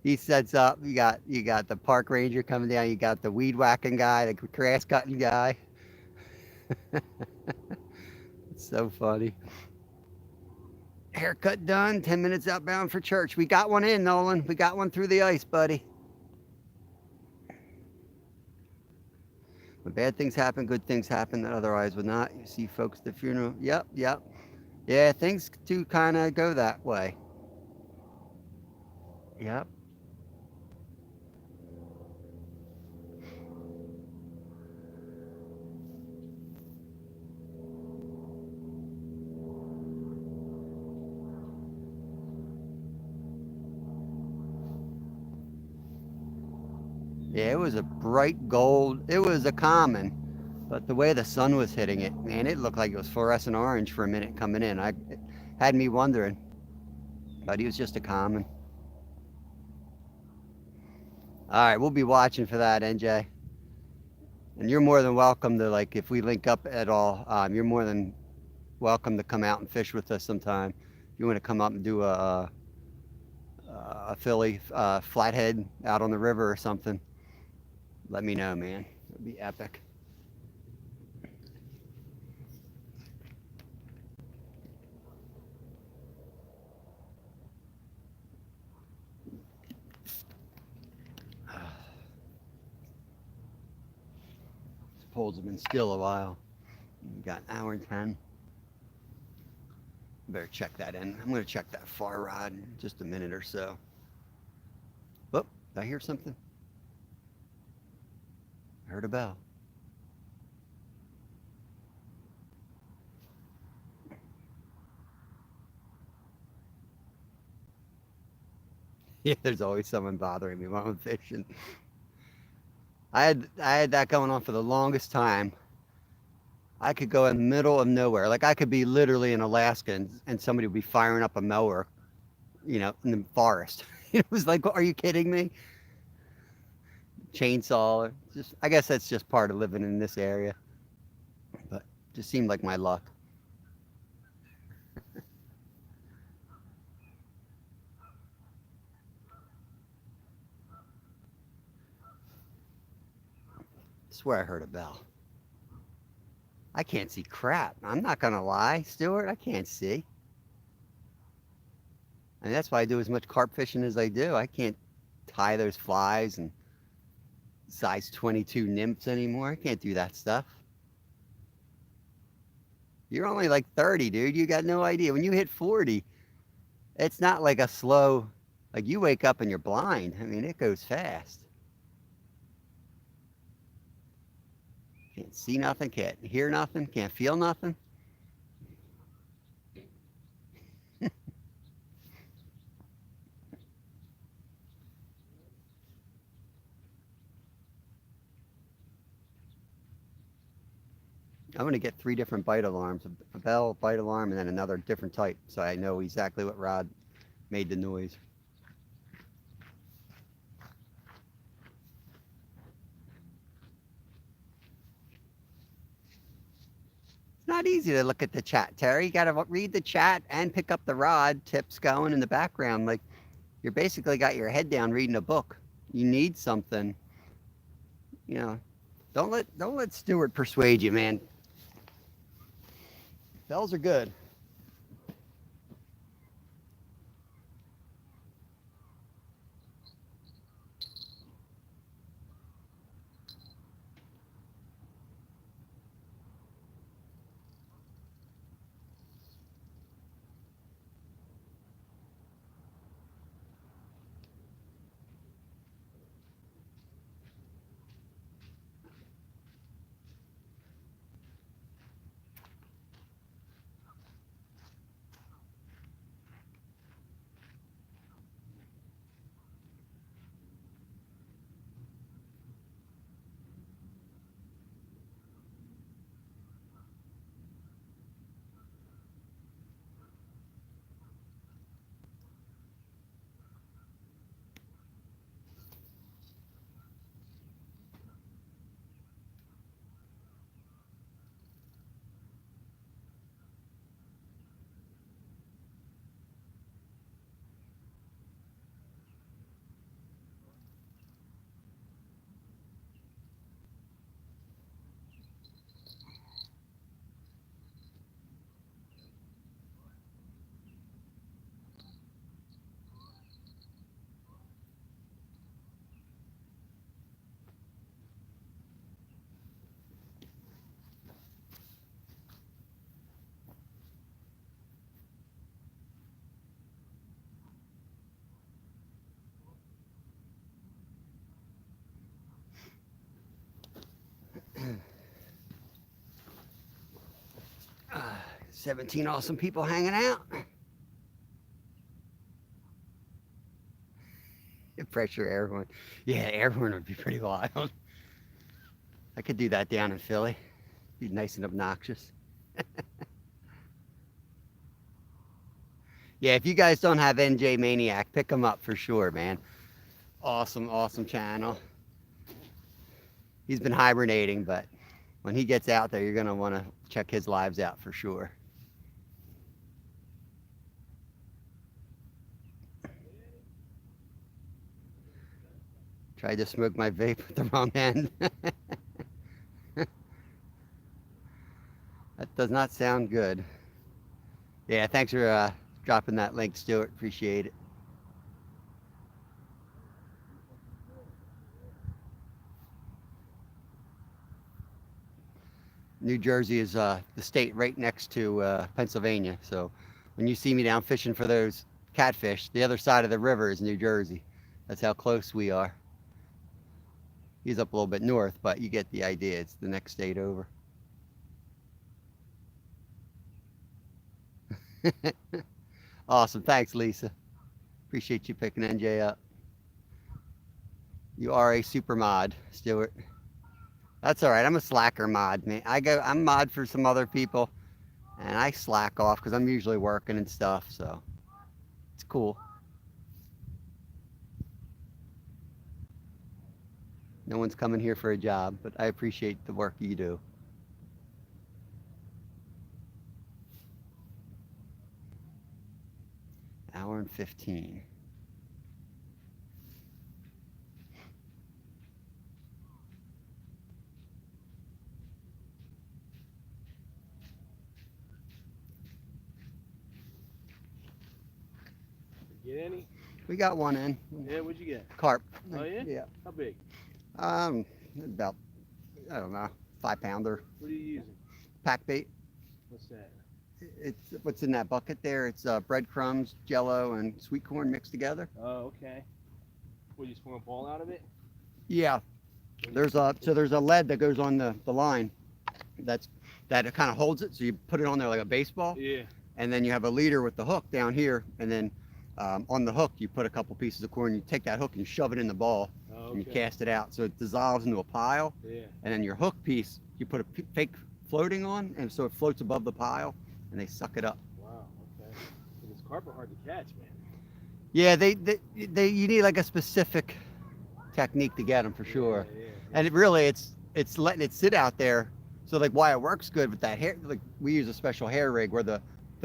He sets up. You got the park ranger coming down. You got the weed whacking guy, the grass cutting guy. It's so funny. Haircut done. 10 minutes outbound for church. We got one in, Nolan. We got one through the ice, buddy. When bad things happen, good things happen that otherwise would not. You see folks at the funeral. Yep, yep. Yeah, things do kind of go that way. Yep. Yeah, it was a bright gold. It was a common, but the way the sun was hitting it, man, it looked like it was fluorescent orange for a minute coming in. It had me wondering, but he was just a common. All right, we'll be watching for that, NJ. And you're more than welcome to, like, if we link up at all, you're more than welcome to come out and fish with us sometime. If you want to come up and do a Philly flathead out on the river or something, let me know, man. It'd be epic. These poles have been still a while. We got an hour and 10. Better check that in. I'm going to check that far rod in just a minute or so. Oh, did I hear something? I heard a bell. Yeah, there's always someone bothering me while I'm fishing. I had that going on for the longest time. I could go in the middle of nowhere. Like I could be literally in Alaska and somebody would be firing up a mower, in the forest. It was like, are you kidding me? Chainsaw. Just I guess that's just part of living in this area. But just seemed like my luck. I swear I heard a bell. I can't see crap. I'm not gonna lie, Stuart. I can't see. And that's why I do as much carp fishing as I do. I can't tie those flies and size 22 nymphs anymore. I can't do that stuff. You're only like 30, dude. You got no idea. When you hit 40, it's not like a slow, like you wake up and you're blind. I mean, it goes fast. Can't see nothing, can't hear nothing, can't feel nothing. I'm going to get 3 different bite alarms, a bell, bite alarm, and then another different type, so I know exactly what rod made the noise. It's not easy to look at the chat, Terry. You got to read the chat and pick up the rod tips going in the background. Like, you're basically got your head down reading a book. You need something, you know. Don't let Stuart persuade you, man. Bells are good. Uh, 17 awesome people hanging out. Pressure airhorn. Yeah, airhorn would be pretty wild. I could do that down in Philly. Be nice and obnoxious. Yeah, if you guys don't have NJ Maniac, pick him up for sure, man. Awesome, awesome channel. He's been hibernating, but when he gets out there, you're going to want to check his lives out for sure. Tried to smoke my vape with the wrong end. That does not sound good. Yeah, thanks for dropping that link, Stuart. Appreciate it. New Jersey is the state right next to Pennsylvania. So when you see me down fishing for those catfish, the other side of the river is New Jersey. That's how close we are. He's up a little bit north, but you get the idea. It's the next state over. Awesome. Thanks, Lisa. Appreciate you picking NJ up. You are a super mod, Stuart. That's all right. I'm a slacker mod, man. I'm mod for some other people, and I slack off because I'm usually working and stuff. So it's cool. No one's coming here for a job, but I appreciate the work you do. Hour and 15. Get any? We got one in. Yeah, what'd you get? Carp. Oh, yeah? Yeah. How big? About, I don't know, 5-pounder. What are you using? Pack bait. What's that? It's what's in that bucket there. It's breadcrumbs, Jello, and sweet corn mixed together. Oh, okay. What, you just want a ball out of it? Yeah. There's a lead that goes on the line. That it kind of holds it. So you put it on there like a baseball. Yeah. And then you have a leader with the hook down here, and then on the hook you put a couple pieces of corn. You take that hook and you shove it in the ball, Oh, and you okay. cast it out, so it dissolves into a pile. Yeah. And then your hook piece, you put a fake floating on, and so it floats above the pile, and they suck it up. Wow. Okay. Because carp are hard to catch, man. Yeah, you need like a specific technique to get them for sure. Yeah. And it really, it's letting it sit out there. So like why it works good with that hair, like we use a special hair rig where the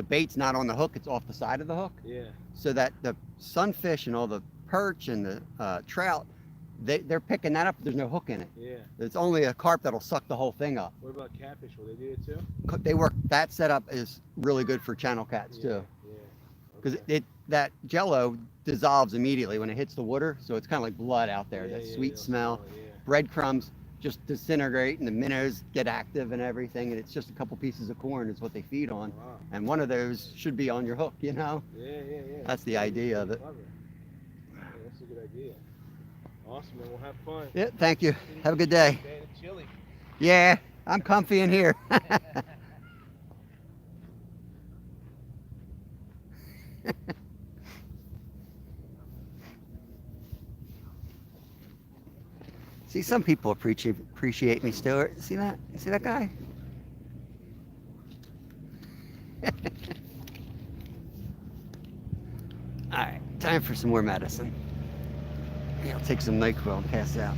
bait's not on the hook, it's off the side of the hook. Yeah. So that the sunfish and all the perch and the trout, they're picking that up. There's no hook in it. Yeah. It's only a carp that'll suck the whole thing up. What about catfish? Will they do it too? They work. That setup is really good for channel cats too, Yeah. because Okay. that jello dissolves immediately when it hits the water. So it's kind of like blood out there. Yeah, That yeah, sweet they'll smell. it, yeah. Breadcrumbs just disintegrate and the minnows get active and everything, and it's just a couple pieces of corn is what they feed on. Wow. And one of those should be on your hook, you know. Yeah. That's the idea of it. Clever. Yeah, that's a good idea. Awesome, man. We'll have fun. Yeah, thank you. Have a good day. Man, it's chilly. Yeah, I'm comfy in here. See, some people appreciate me, Stuart. See that? You see that guy? All right, time for some more medicine. Yeah, I'll take some NyQuil and pass out.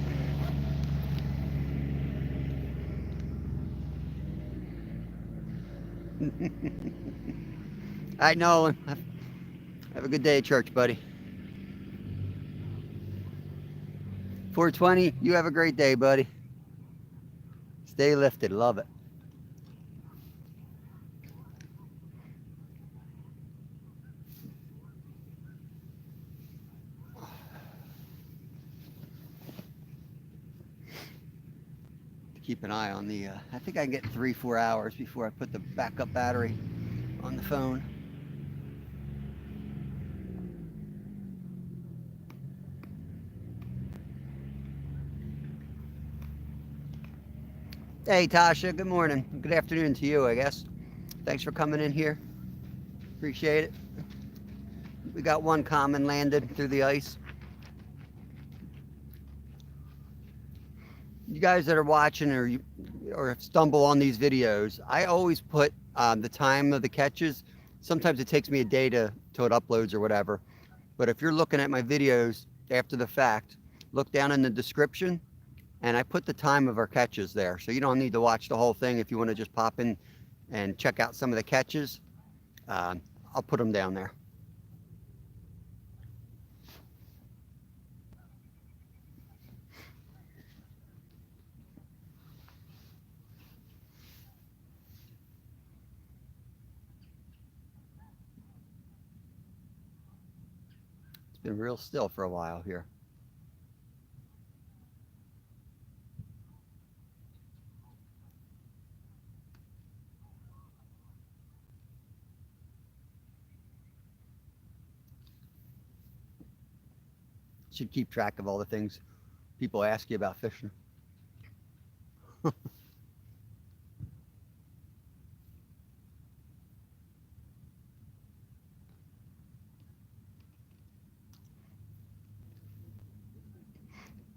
All right, Nolan. Have a good day at church, buddy. 420, you have a great day, buddy. Stay lifted. Love it. Keep an eye on the, I think I can get 3-4 hours before I put the backup battery on the phone. Hey, Tasha, good morning. Good afternoon to you, I guess. Thanks for coming in here. Appreciate it. We got one common landed through the ice. You guys that are watching or stumble on these videos, I always put the time of the catches. Sometimes it takes me a day till it uploads or whatever. But if you're looking at my videos after the fact, look down in the description, and I put the time of our catches there. So you don't need to watch the whole thing. If you want to just pop in and check out some of the catches, I'll put them down there. It's been real still for a while here. Should keep track of all the things people ask you about fishing.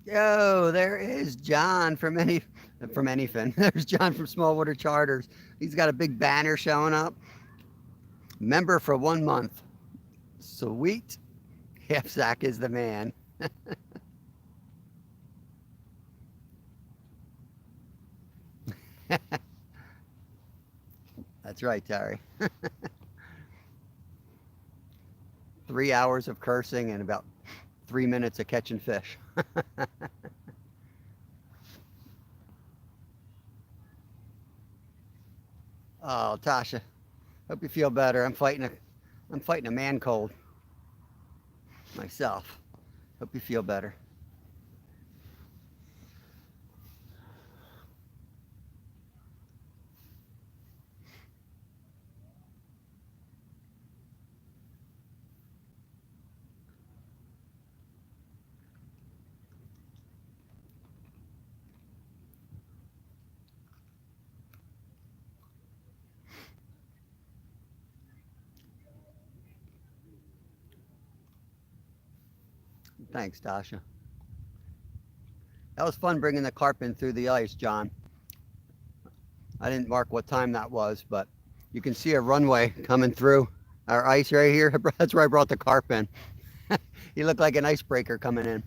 Yo, there is John from anything. There's John from Smallwater Charters. He's got a big banner showing up. Member for 1 month. Sweet. Half Sack is the man. That's right, Terry. 3 hours of cursing and about 3 minutes of catching fish. Oh, Tasha, hope you feel better. I'm fighting a man cold myself. Hope you feel better. Thanks, Tasha. That was fun bringing the carp in through the ice, John. I didn't mark what time that was, but you can see a runway coming through our ice right here. That's where I brought the carp in. He looked like an icebreaker coming in.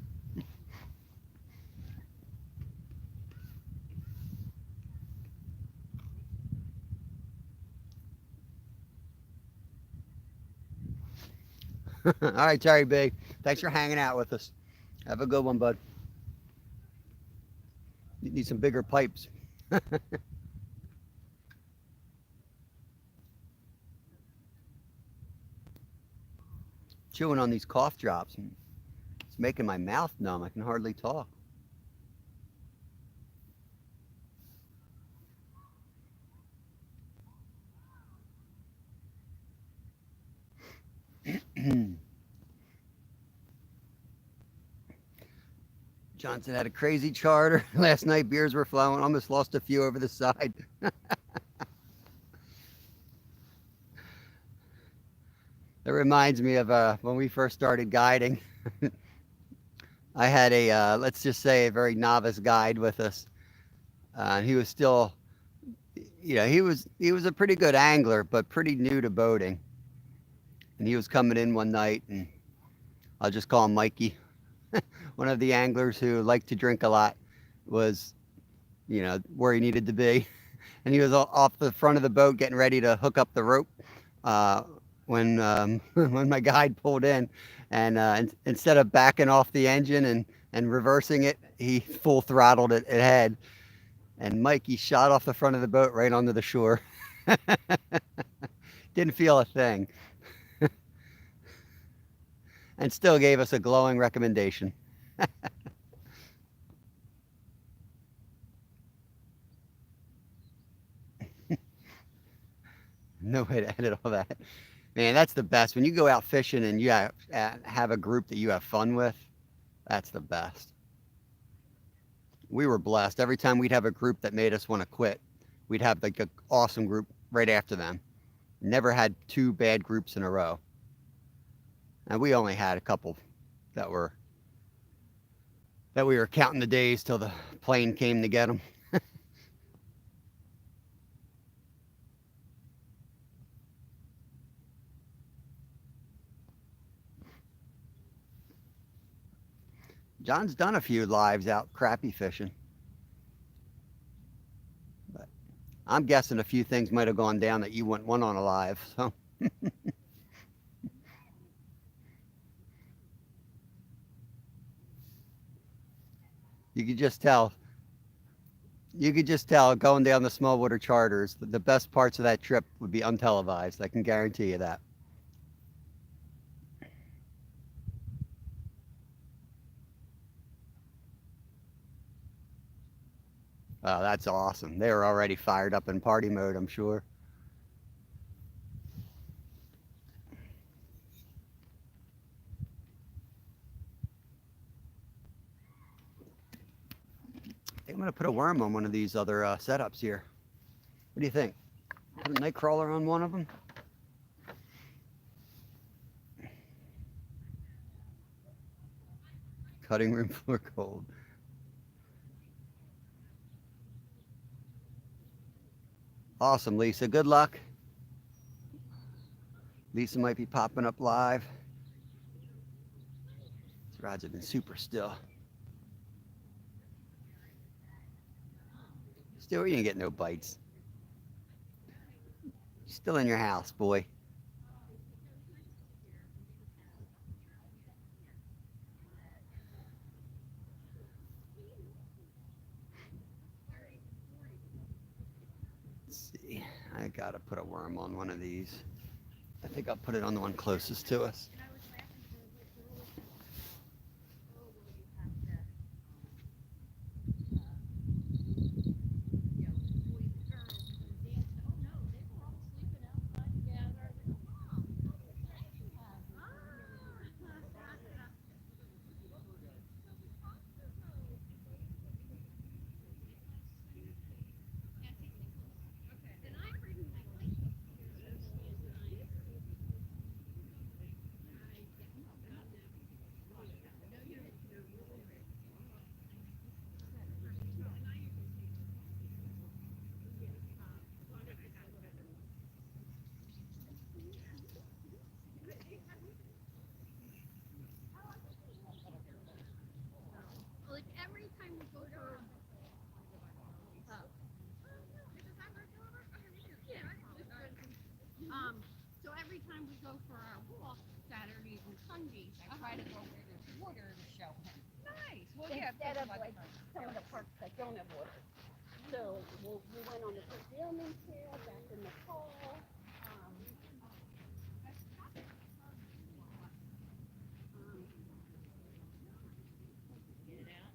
All right, Terry B. Thanks for hanging out with us. Have a good one, bud. You need some bigger pipes. Chewing on these cough drops. It's making my mouth numb. I can hardly talk. Johnson had a crazy charter last night. Beers were flowing. Almost lost a few over the side. That reminds me of when we first started guiding. I had let's just say, a very novice guide with us. He was still, he was a pretty good angler, but pretty new to boating. And he was coming in one night, and I'll just call him Mikey. One of the anglers who liked to drink a lot was, where he needed to be. And he was off the front of the boat getting ready to hook up the rope when when my guide pulled in, and instead of backing off the engine and reversing it, he full throttled it ahead, and Mikey shot off the front of the boat right onto the shore. Didn't feel a thing, and still gave us a glowing recommendation. No way to edit all that. Man, that's the best. When you go out fishing and you have a group that you have fun with, that's the best. We were blessed. Every time we'd have a group that made us want to quit, we'd have like an awesome group right after them. Never had two bad groups in a row. And we only had a couple that we were counting the days till the plane came to get them. John's done a few lives out crappie fishing, but I'm guessing a few things might have gone down that you wouldn't want on a live. So you could just tell. You could just tell going down the small water charters, the best parts of that trip would be untelevised. I can guarantee you that. Oh, that's awesome. They were already fired up in party mode, I'm sure. I think I'm going to put a worm on one of these other setups here. What do you think? Put a night crawler on one of them? Cutting room floor cold. Awesome, Lisa. Good luck. Lisa might be popping up live. These rods have been super still. Still, you didn't get no bites. Still in your house, boy. Let's see. I gotta put a worm on one of these. I think I'll put it on the one closest to us. try to go where there's water to show him. Nice. Well, yeah, Instead of like some of the parks that don't have water. So we went on the first filming trail back in the fall. Get it out.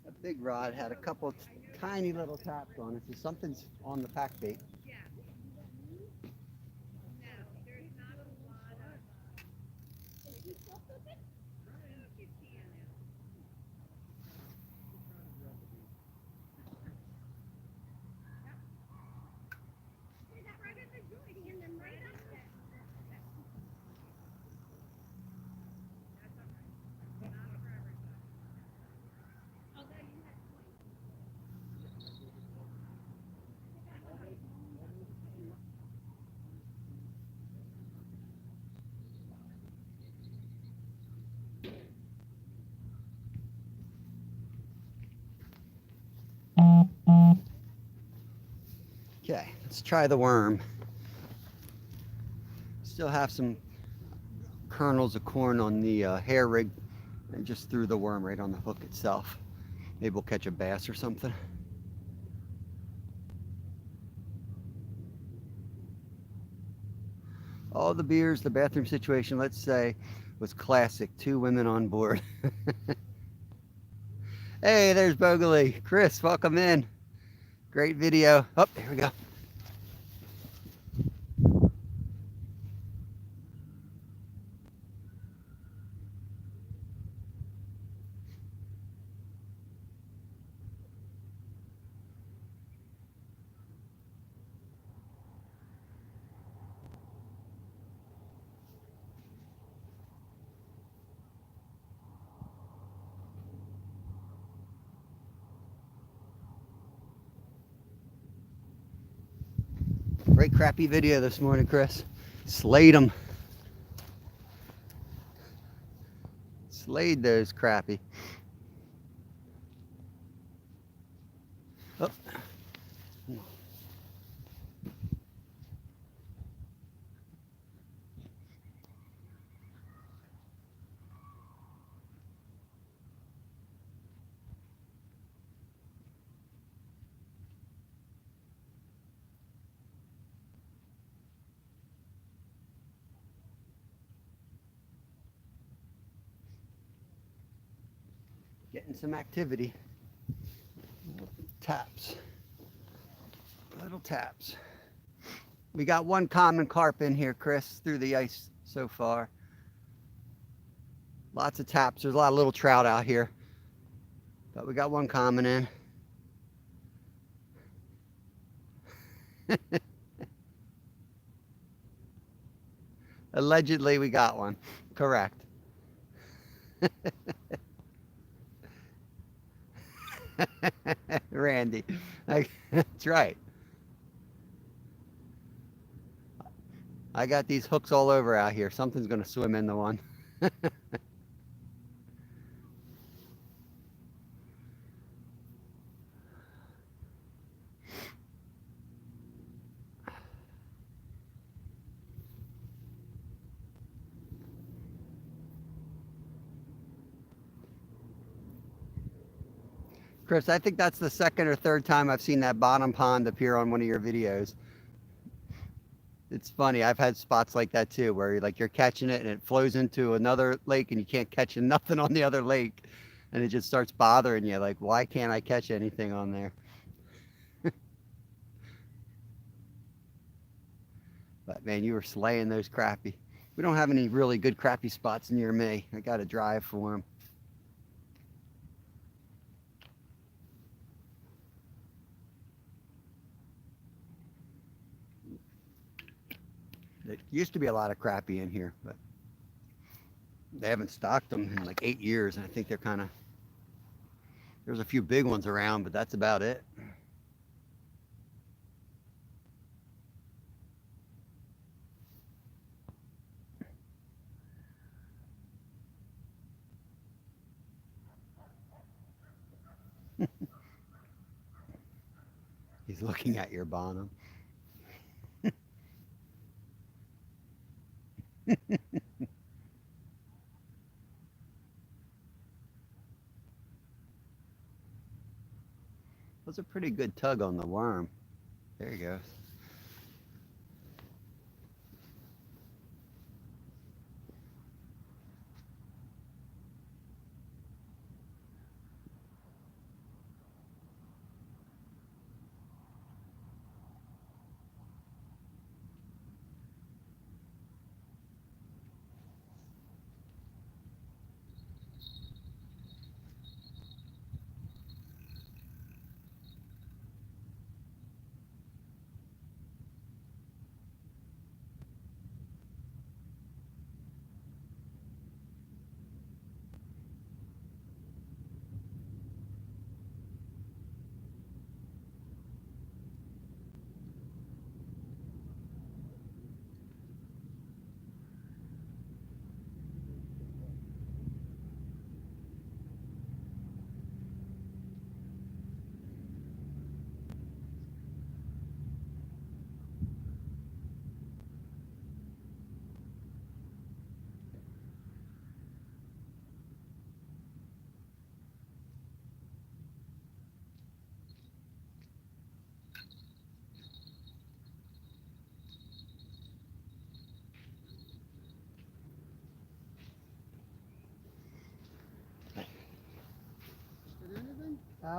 A big rod had a couple tiny little taps on it, so something's on the pack bait. Okay, let's try the worm. Still have some kernels of corn on the hair rig, and just threw the worm right on the hook itself. Maybe we'll catch a bass or something. All the beers, the bathroom situation, let's say, was classic. 2 women on board. Hey, there's Bogely. Chris, welcome in. Great video. Oh, here we go. Great crappie video this morning, Chris. Slayed them. Slayed those crappie. Oh. Getting some activity. Taps. Little taps. We got one common carp in here, Chris, through the ice so far. Lots of taps. There's a lot of little trout out here. But we got one common in. Allegedly, we got one. Correct. Randy. That's right. I got these hooks all over out here. Something's going to swim in the one. Chris, I think that's the second or third time I've seen that bottom pond appear on one of your videos. It's funny. I've had spots like that too, where you're catching it and it flows into another lake and you can't catch nothing on the other lake, and it just starts bothering you. Like, why can't I catch anything on there? But man, you were slaying those crappie. We don't have any really good crappie spots near me. I got to drive for them. There used to be a lot of crappie in here, but they haven't stocked them in like 8 years, and I think they're kind of, there's a few big ones around, but that's about it. He's looking at your bottom. That's a pretty good tug on the worm. There he goes.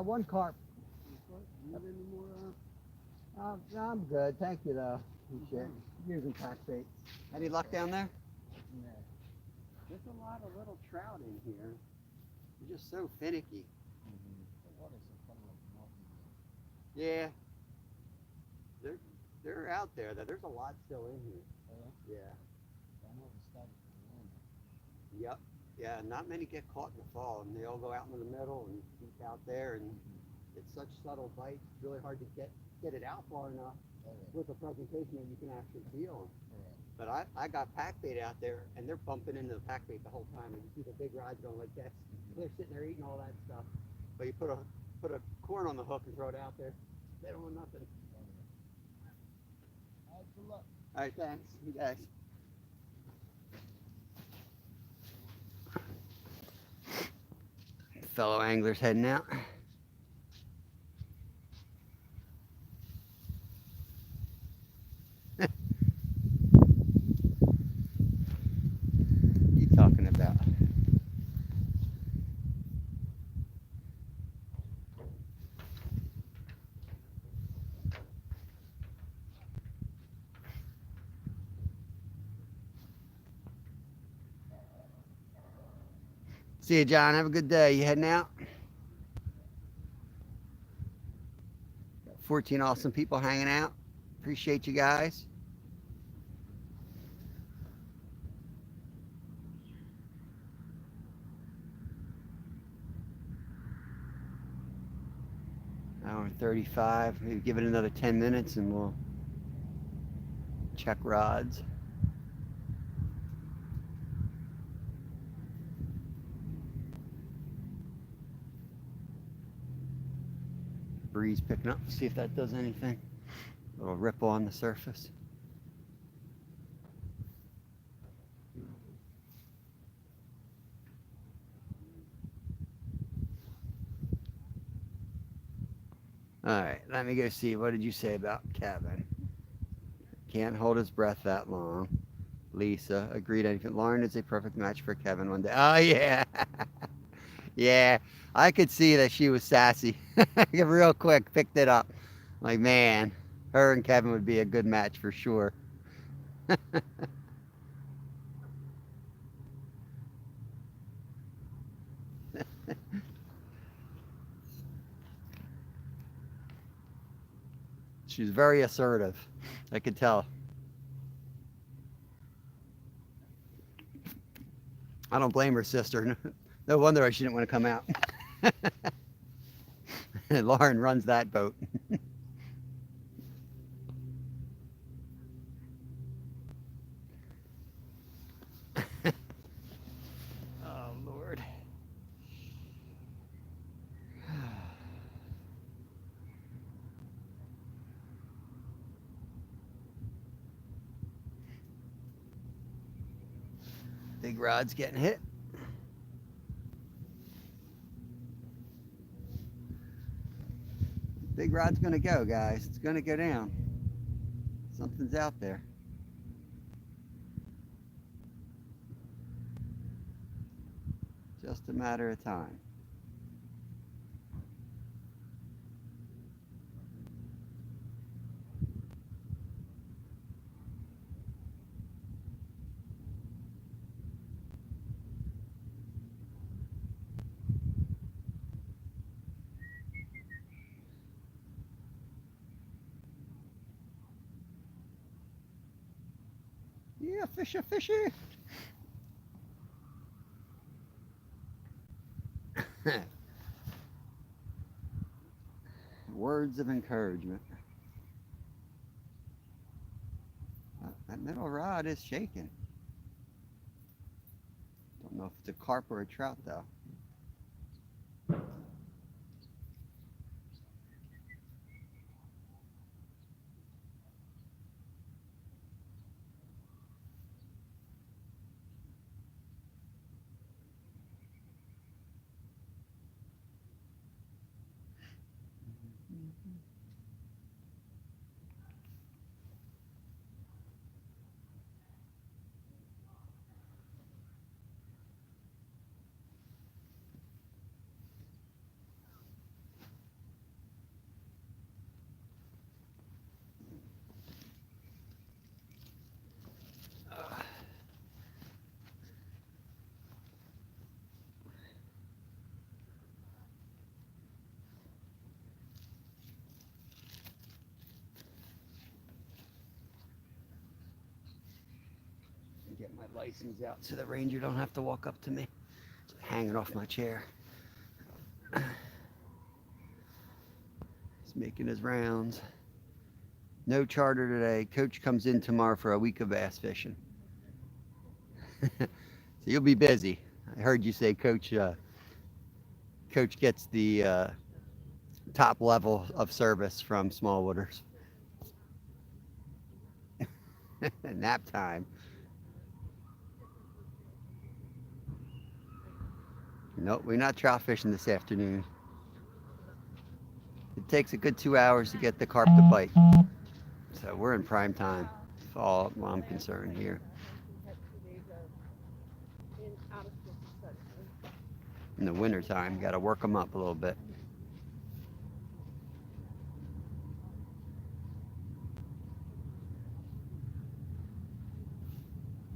One carp. Need any more? I'm good, thank you though. Appreciate using pack bait. Any luck down there? No. There's a lot of little trout in here. They're just so finicky. The water's so funny, like melting. Yeah. They're out there though. There's a lot still in here. Oh, Yeah. I know we started to warm. Yep. Yeah, not many get caught in the fall, and they all go out in the middle and eat out there, and it's such subtle bites. It's really hard to get it out far enough with a presentation that you can actually feel them. But I got pack bait out there, and they're bumping into the pack bait the whole time, and you see the big rods going like this. They're sitting there eating all that stuff. But you put a corn on the hook and throw it out there, they don't want nothing. All right, good luck. All right, thanks, you guys. Fellow anglers heading out. What are you talking about? See you, John. Have a good day. You heading out? 14 awesome people hanging out. Appreciate you guys. Hour 35. Maybe give it another 10 minutes and we'll check rods. Breeze picking up. See if that does anything. A little ripple on the surface. All right, let me go see. What did you say about Kevin? Can't hold his breath that long. Lisa agreed. Anything. Lauren is a perfect match for Kevin one day. Oh yeah, yeah. I could see that she was sassy. Real quick, picked it up. Like man, her and Kevin would be a good match for sure. She's very assertive. I could tell. I don't blame her, sister. No wonder she didn't want to come out. Lauren runs that boat. Oh, Lord. Big rod's getting hit. Big rod's gonna go, guys. It's gonna go down. Something's out there. Just a matter of time. Yeah, fishy, fishy. Words of encouragement. That middle rod is shaking. Don't know if it's a carp or a trout, though. Get my license out so the ranger don't have to walk up to me. It's hanging off my chair. He's making his rounds. No charter today. Coach comes in tomorrow for a week of bass fishing. So you'll be busy. I heard you say Coach gets the top level of service from smallwooders. Nap time. Nope, we're not trout fishing this afternoon. It takes a good 2 hours to get the carp to bite. So we're in prime time. That's all I'm concerned here. In the winter time, got to work them up a little bit.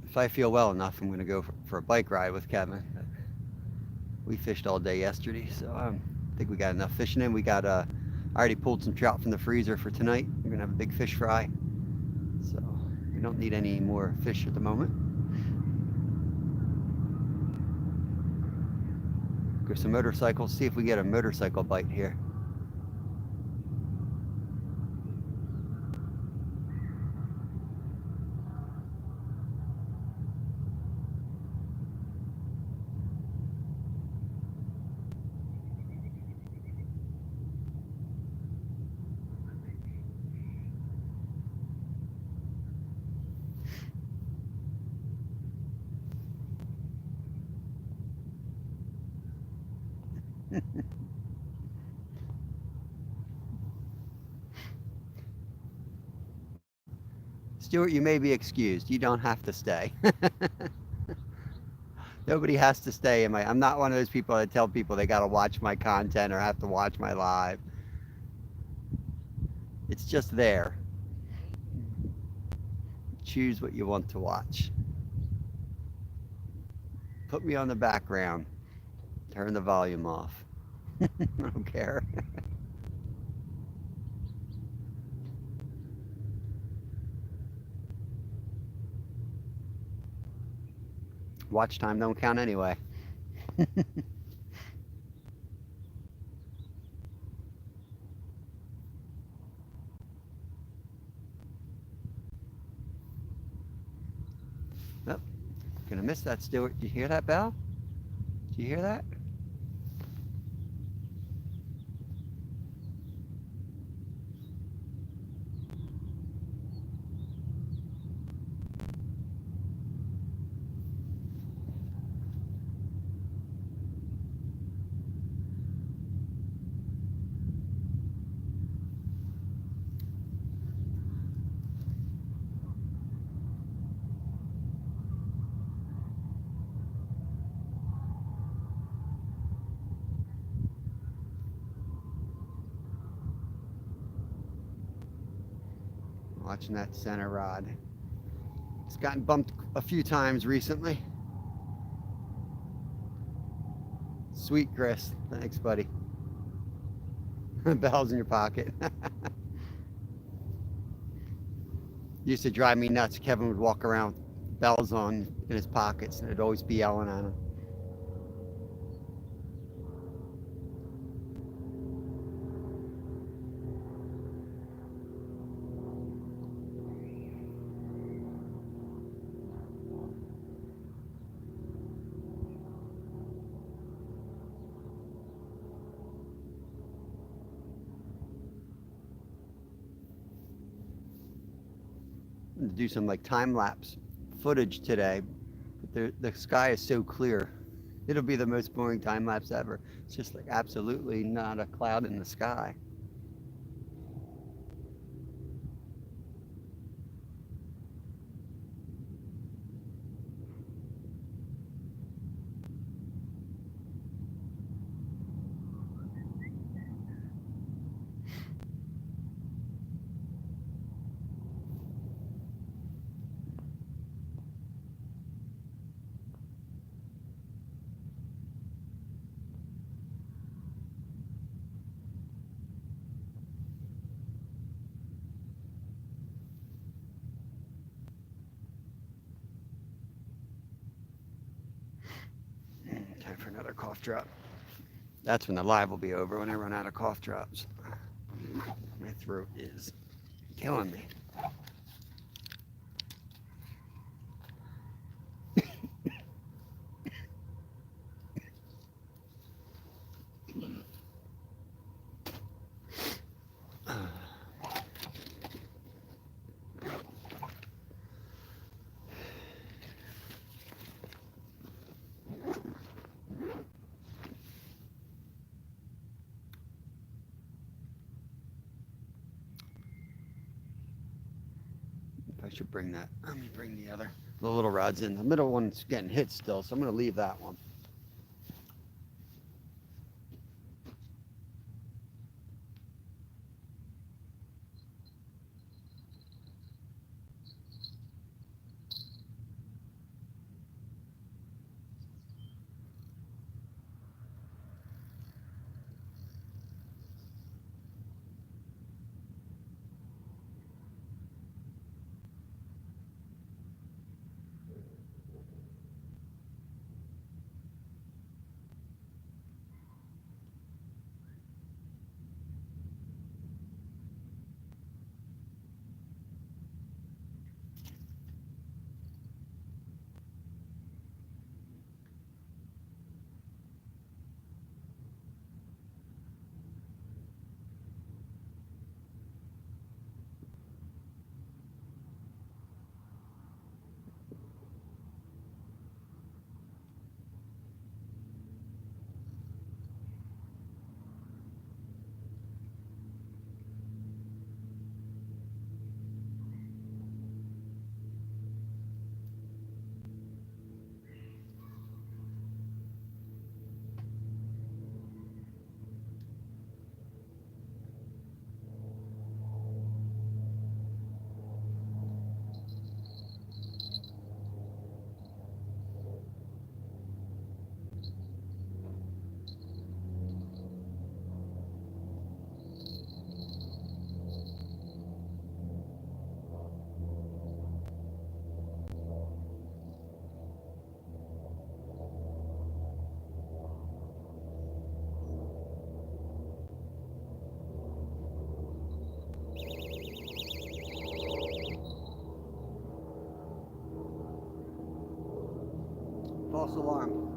If I feel well enough, I'm going to go for a bike ride with Kevin. We fished all day yesterday, so I think we got enough fishing in. I already pulled some trout from the freezer for tonight. We're going to have a big fish fry. So we don't need any more fish at the moment. Go some motorcycles, see if we get a motorcycle bite here. Stuart, you may be excused. You don't have to stay. Nobody has to stay in my. I'm not one of those people that tell people they got to watch my content or have to watch my live. It's just there. Choose what you want to watch. Put me on the background. Turn the volume off. I don't care. Watch time don't count anyway. Oh, gonna miss that, Stuart. Did you hear that bell? Did you hear that? Watching that center rod. It's gotten bumped a few times recently. Sweet, Chris. Thanks, buddy. Bell's in your pocket. Used to drive me nuts. Kevin would walk around with bells on in his pockets, and it'd always be yelling at him. To do some like time-lapse footage today, but the sky is so clear. It'll be the most boring time-lapse ever. It's just like absolutely not a cloud in the sky. Time for another cough drop. That's when the live will be over, when I run out of cough drops. My throat is killing me. I should bring that. Let me bring the little rods in. The middle one's getting hit still, so I'm going to leave that one. False alarm.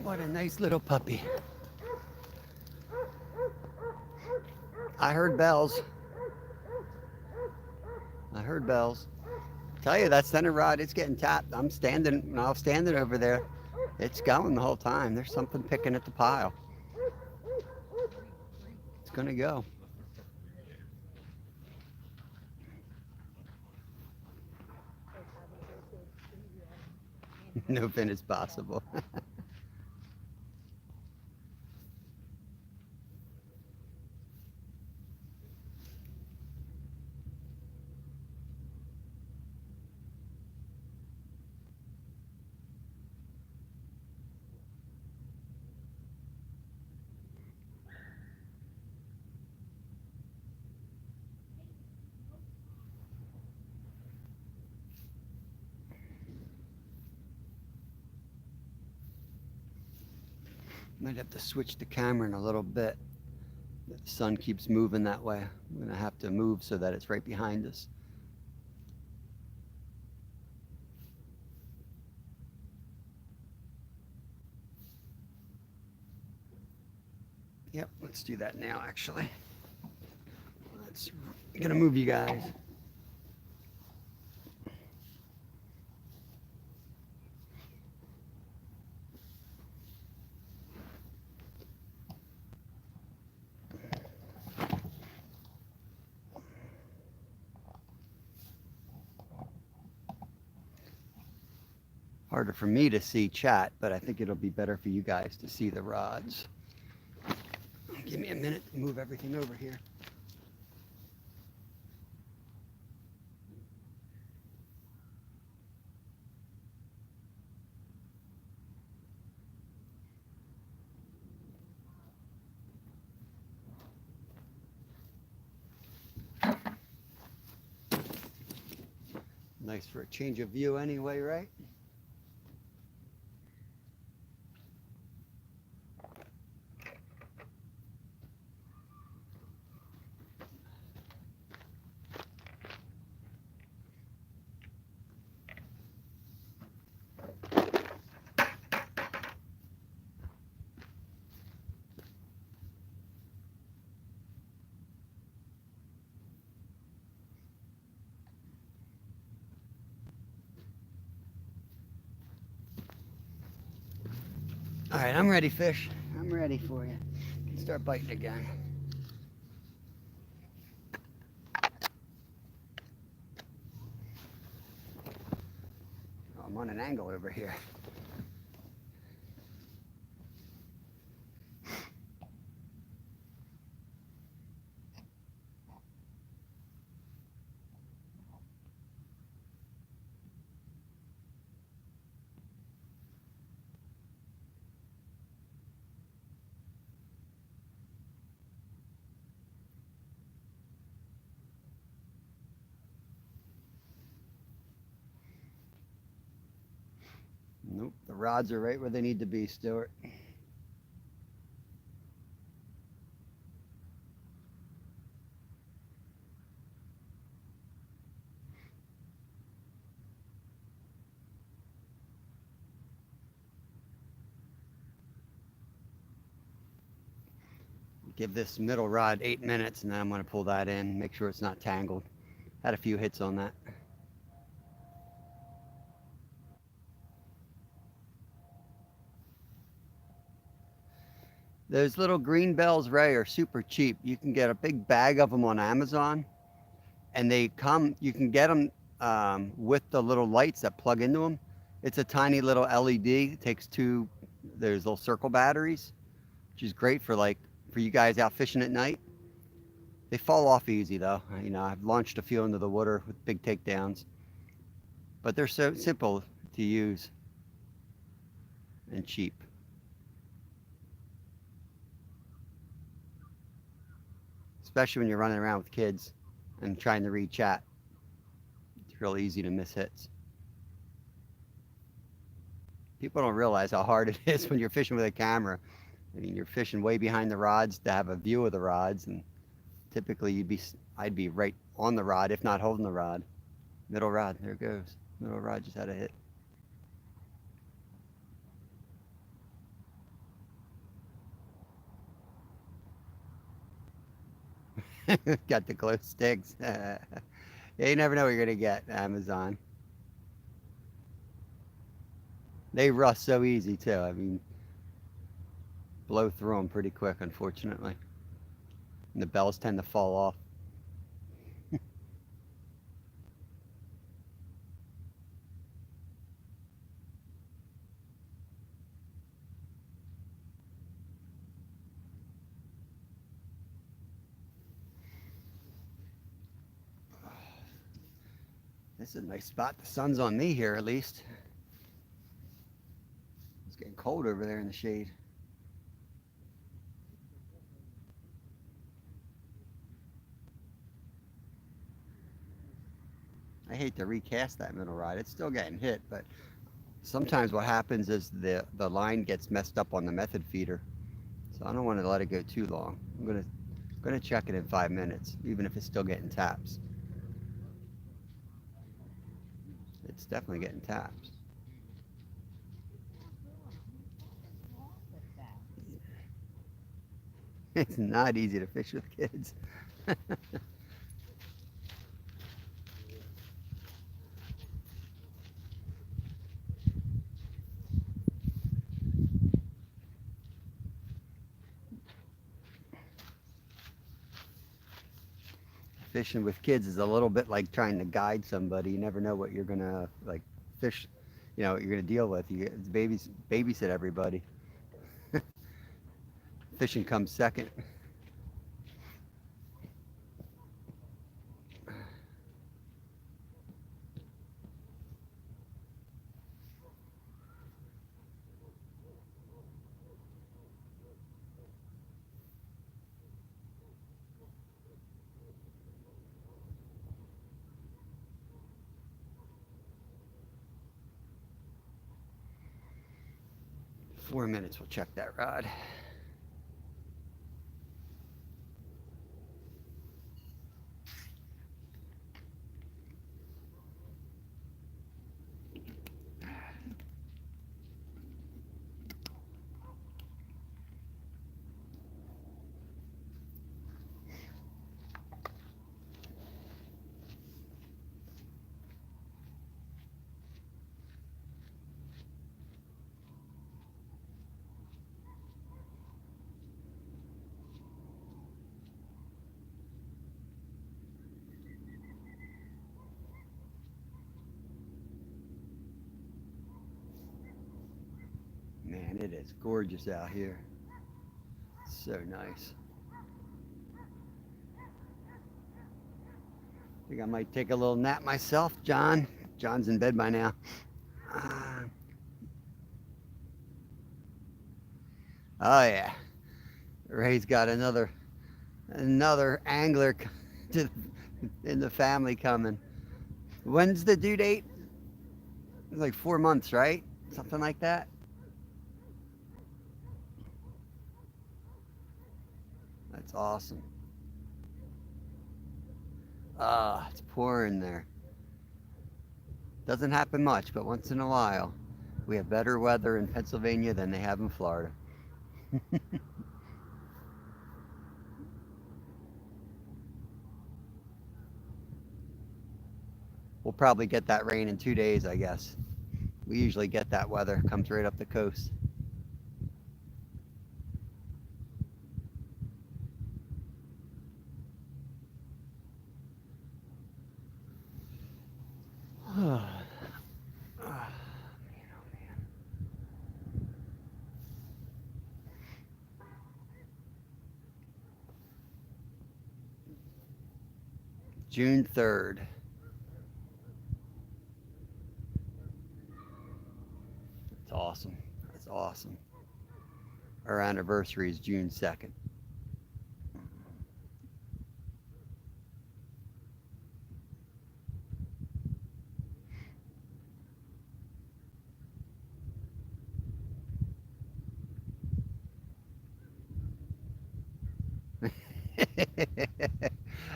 What a nice little puppy. I heard bells. I heard bells. Tell you, that center rod, it's getting tapped. I'm standing over there. It's going the whole time. There's something picking at the pile. It's gonna go. No pin is possible. Might have to switch the camera in a little bit. The sun keeps moving that way. I'm gonna have to move so that it's right behind us. Yep, let's do that now actually. I'm gonna move you guys. Harder for me to see chat, but I think it'll be better for you guys to see the rods. Give me a minute to move everything over here. Nice for a change of view anyway, right? All right, I'm ready, fish. I'm ready for you. You can start biting again. Oh, I'm on an angle over here. Nope, the rods are right where they need to be, Stuart. Give this middle rod 8 minutes and then I'm going to pull that in, make sure it's not tangled. Had a few hits on that. Those little green bells, Ray, are super cheap. You can get a big bag of them on Amazon, and they come. You can get them with the little lights that plug into them. It's a tiny little LED. It takes two. There's little circle batteries, which is great for for you guys out fishing at night. They fall off easy though. You know, I've launched a few into the water with big takedowns, but they're so simple to use and cheap. Especially when you're running around with kids and trying to read chat. It's real easy to miss hits. People don't realize how hard it is when you're fishing with a camera. I mean, you're fishing way behind the rods to have a view of the rods, and typically I'd be right on the rod, if not holding the rod. Middle rod, there it goes. Middle rod just had a hit. Got the close sticks. Yeah, you never know what you're gonna get. Amazon. They rust so easy too. I mean, blow through them pretty quick, unfortunately. And the bells tend to fall off. This is a nice spot. The sun's on me here at least. It's getting cold over there in the shade. I hate to recast that middle rod. It's still getting hit, but sometimes what happens is the line gets messed up on the method feeder. So I don't want to let it go too long. I'm gonna check it in 5 minutes, even if it's still getting taps. It's definitely getting taps. It's not easy to fish with kids. Fishing with kids is a little bit like trying to guide somebody. You never know what you're gonna fish. You know what you're gonna deal with. It's babysit everybody. Fishing comes second. 4 minutes, we'll check that rod. Man, it is gorgeous out here. So nice. I think I might take a little nap myself, John. John's in bed by now. Oh yeah, Ray's got another angler in the family coming. When's the due date? It's like 4 months, right? something like that. That's awesome. Ah, it's pouring there. Doesn't happen much, but once in a while. We have better weather in Pennsylvania than they have in Florida. We'll probably get that rain in 2 days, I guess. We usually get that weather, comes right up the coast. June 3rd. That's awesome. That's awesome. Our anniversary is June 2nd.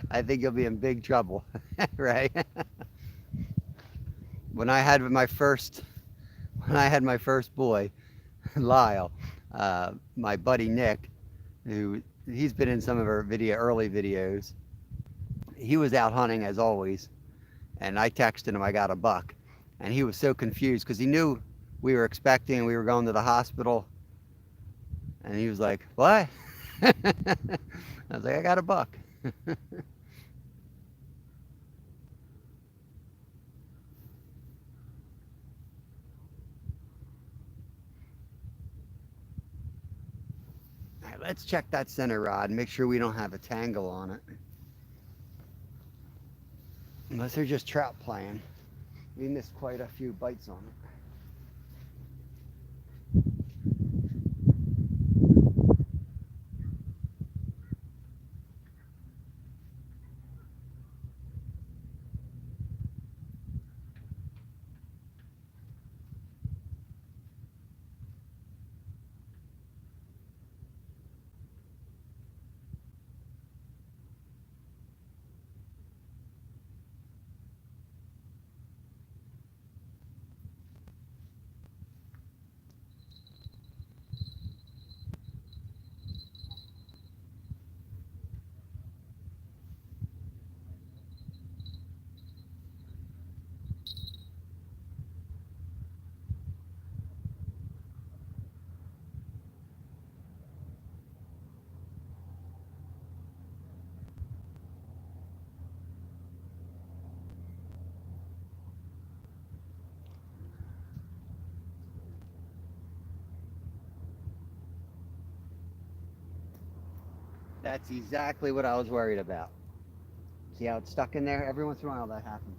I think you'll be in big trouble, right? When I had my first boy, Lyle, my buddy Nick, who he's been in some of our early videos, he was out hunting as always, and I texted him I got a buck, and he was so confused because he knew we were expecting, we were going to the hospital, and he was like, "What?" I was like, "I got a buck." All right, let's check that center rod and make sure we don't have a tangle on it. Unless they're just trout playing. We missed quite a few bites on it. That's exactly what I was worried about. See how it's stuck in there? Every once in a while that happens.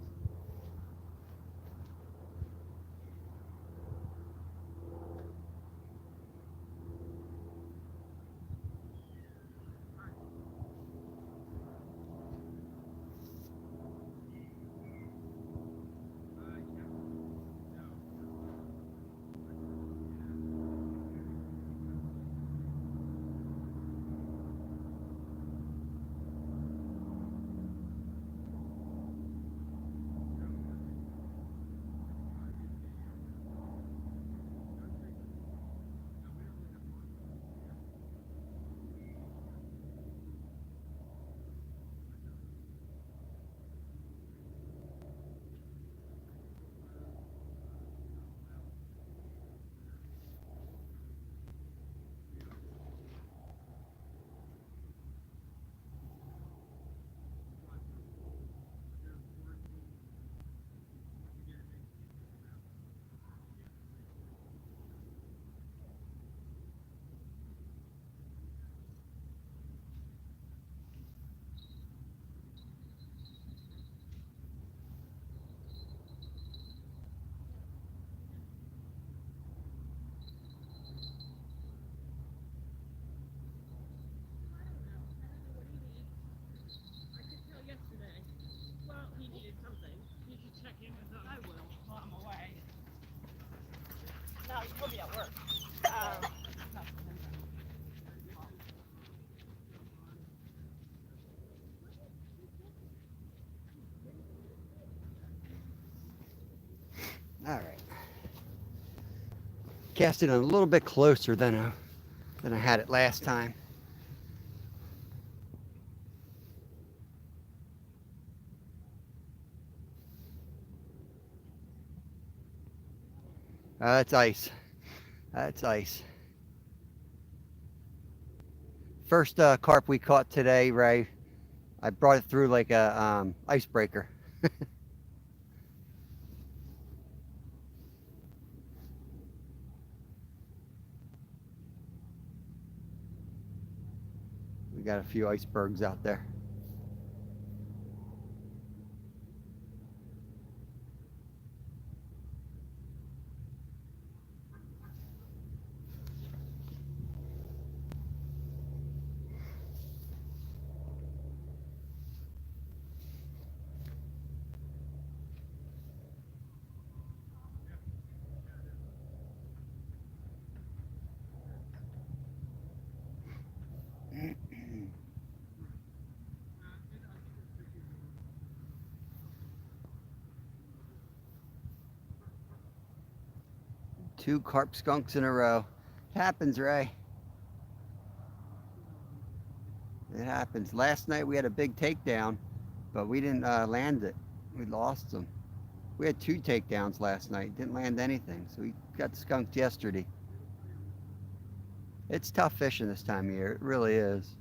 We'll be at work. All right. Cast it a little bit closer than I had it last time. That's ice. That's ice. First carp we caught today, Ray. I brought it through like a icebreaker. We got a few icebergs out there. Two carp skunks in a row. It happens, Ray. It happens. Last night we had a big takedown, but we didn't land it. We lost them. We had 2 takedowns last night. Didn't land anything. So we got skunked yesterday. It's tough fishing this time of year. It really is.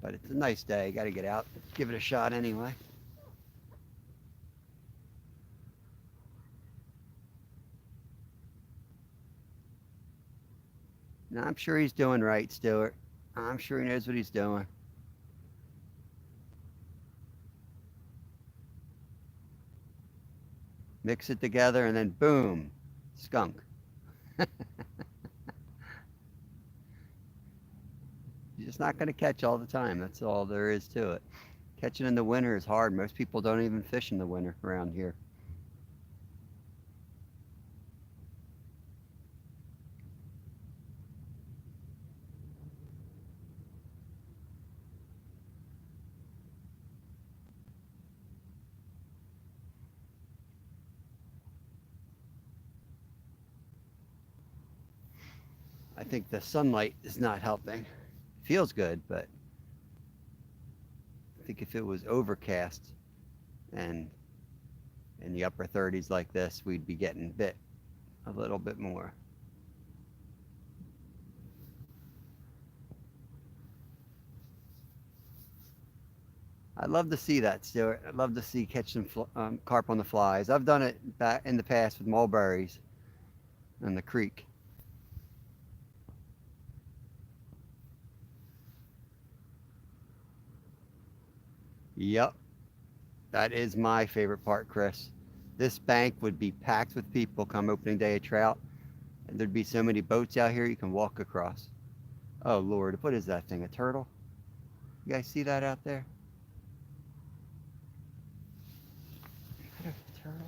But it's a nice day. Got to get out, give it a shot anyway. Now, I'm sure he's doing right, Stuart. I'm sure he knows what he's doing. Mix it together and then boom, skunk. You're just not going to catch all the time. That's all there is to it. Catching in the winter is hard. Most people don't even fish in the winter around here. I think the sunlight is not helping. Feels good, but I think if it was overcast and in the upper 30s like this, we'd be getting bit a little bit more. I'd love to see that, Stuart. I'd love to see catch some carp on the flies. I've done it back in the past with mulberries in the creek. Yep, that is my favorite part, Chris. This bank would be packed with people come opening day of trout, and there'd be so many boats out here you can walk across. Oh Lord, what is that thing? A turtle? You guys see that out there? Is that a turtle?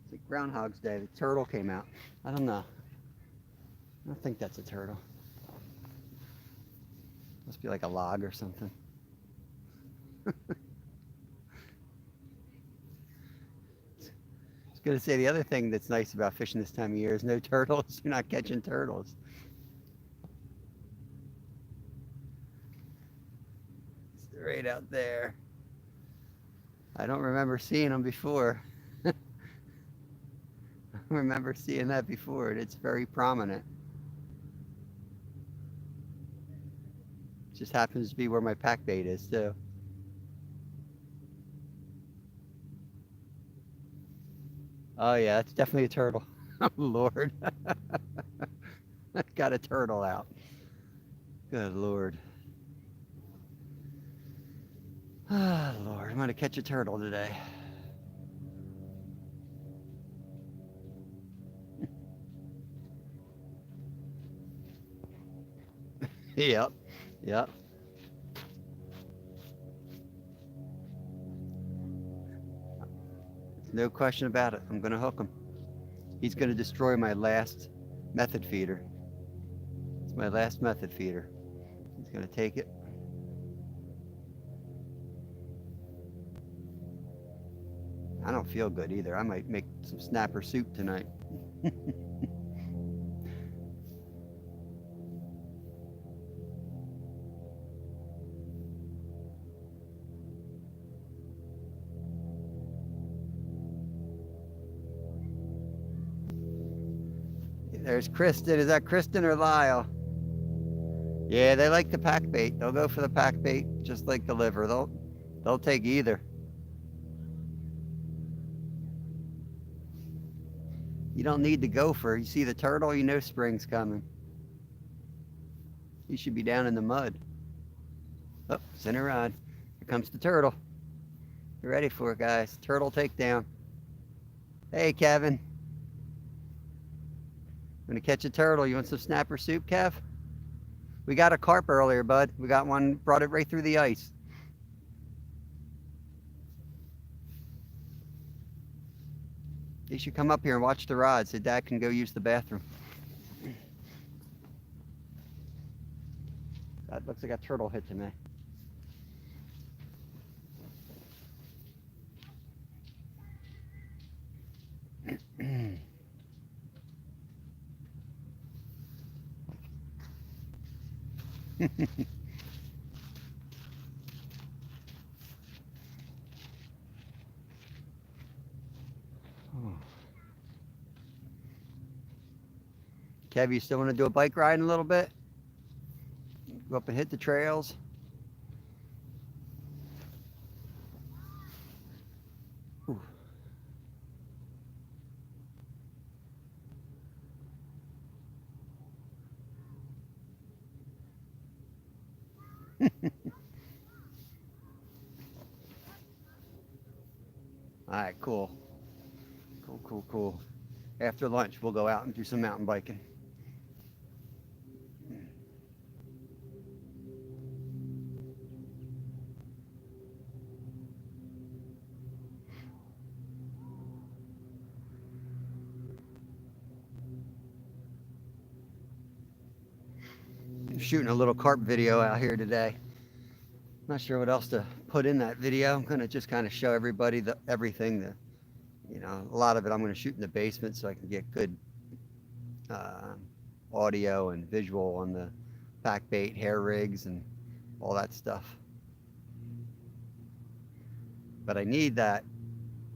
It's like Groundhog's Day. The turtle came out. I don't know. I don't think that's a turtle. Must be like a log or something. I was gonna say the other thing that's nice about fishing this time of year is no turtles. You're not catching turtles. It's right out there. I don't remember seeing them before. I don't remember seeing that before, and it's very prominent. It just happens to be where my pack bait is too. Oh yeah, it's definitely a turtle. Oh, Lord. Got a turtle out. Good Lord. Ah, Lord, I'm going to catch a turtle today. Yep. Yep. No question about it. I'm going to hook him. He's going to destroy my last method feeder. It's my last method feeder. He's going to take it. I don't feel good either. I might make some snapper soup tonight. There's Kristen. Is that Kristen or Lyle? Yeah, they like the pack bait. They'll go for the pack bait just like the liver. They'll take either. You don't need the gopher. You see the turtle, you know spring's coming. He should be down in the mud. Oh, center rod. Here comes the turtle. You ready for it, guys? Turtle takedown. Hey, Kevin. Gonna catch a turtle. You want some snapper soup, Kev? We got a carp earlier, bud. We got one, brought it right through the ice. You should come up here and watch the rod so Dad can go use the bathroom. That looks like a turtle hit to me. Kev, you still want to do a bike ride in a little bit? Go up and hit the trails. Ooh. All right, cool. Cool. After lunch, we'll go out and do some mountain biking. Shooting a little carp video out here today. Not sure what else to put in that video. I'm gonna just kind of show everybody everything. A lot of it I'm gonna shoot in the basement so I can get good audio and visual on the pack bait, hair rigs, and all that stuff. But I need that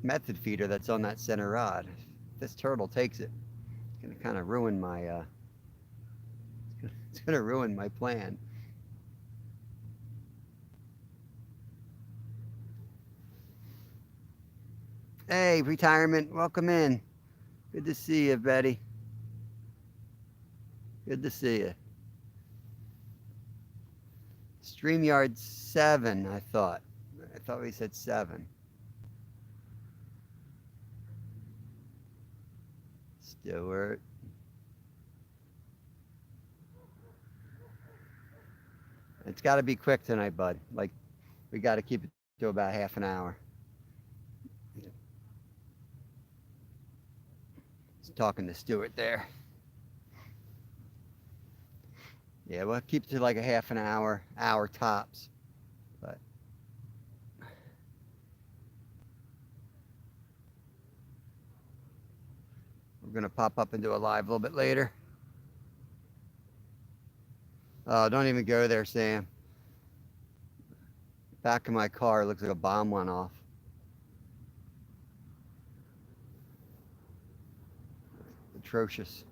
method feeder that's on that center rod. If this turtle takes it, it's gonna kind of ruin my it's gonna ruin my plan. Hey, retirement, welcome in. Good to see you, Betty. Good to see you. StreamYard 7, I thought. I thought we said 7. Stewart. It's got to be quick tonight, bud. Like, we got to keep it to about half an hour. Just talking to Stewart there. Yeah, we'll keep it to like a half an hour tops. But we're going to pop up and do a live a little bit later. Oh, don't even go there, Sam. Back of my car looks like a bomb went off. Atrocious.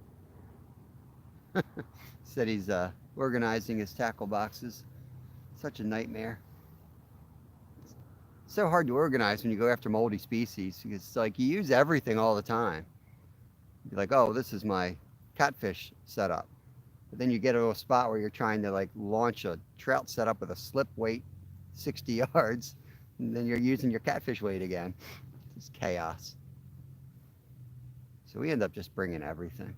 Said he's organizing his tackle boxes. Such a nightmare. It's so hard to organize when you go after moldy species because it's like you use everything all the time. You're like, oh, this is my catfish setup. But then you get to a spot where you're trying to like launch a trout setup with a slip weight 60 yards, and then you're using your catfish weight again. It's chaos. So we end up just bringing everything.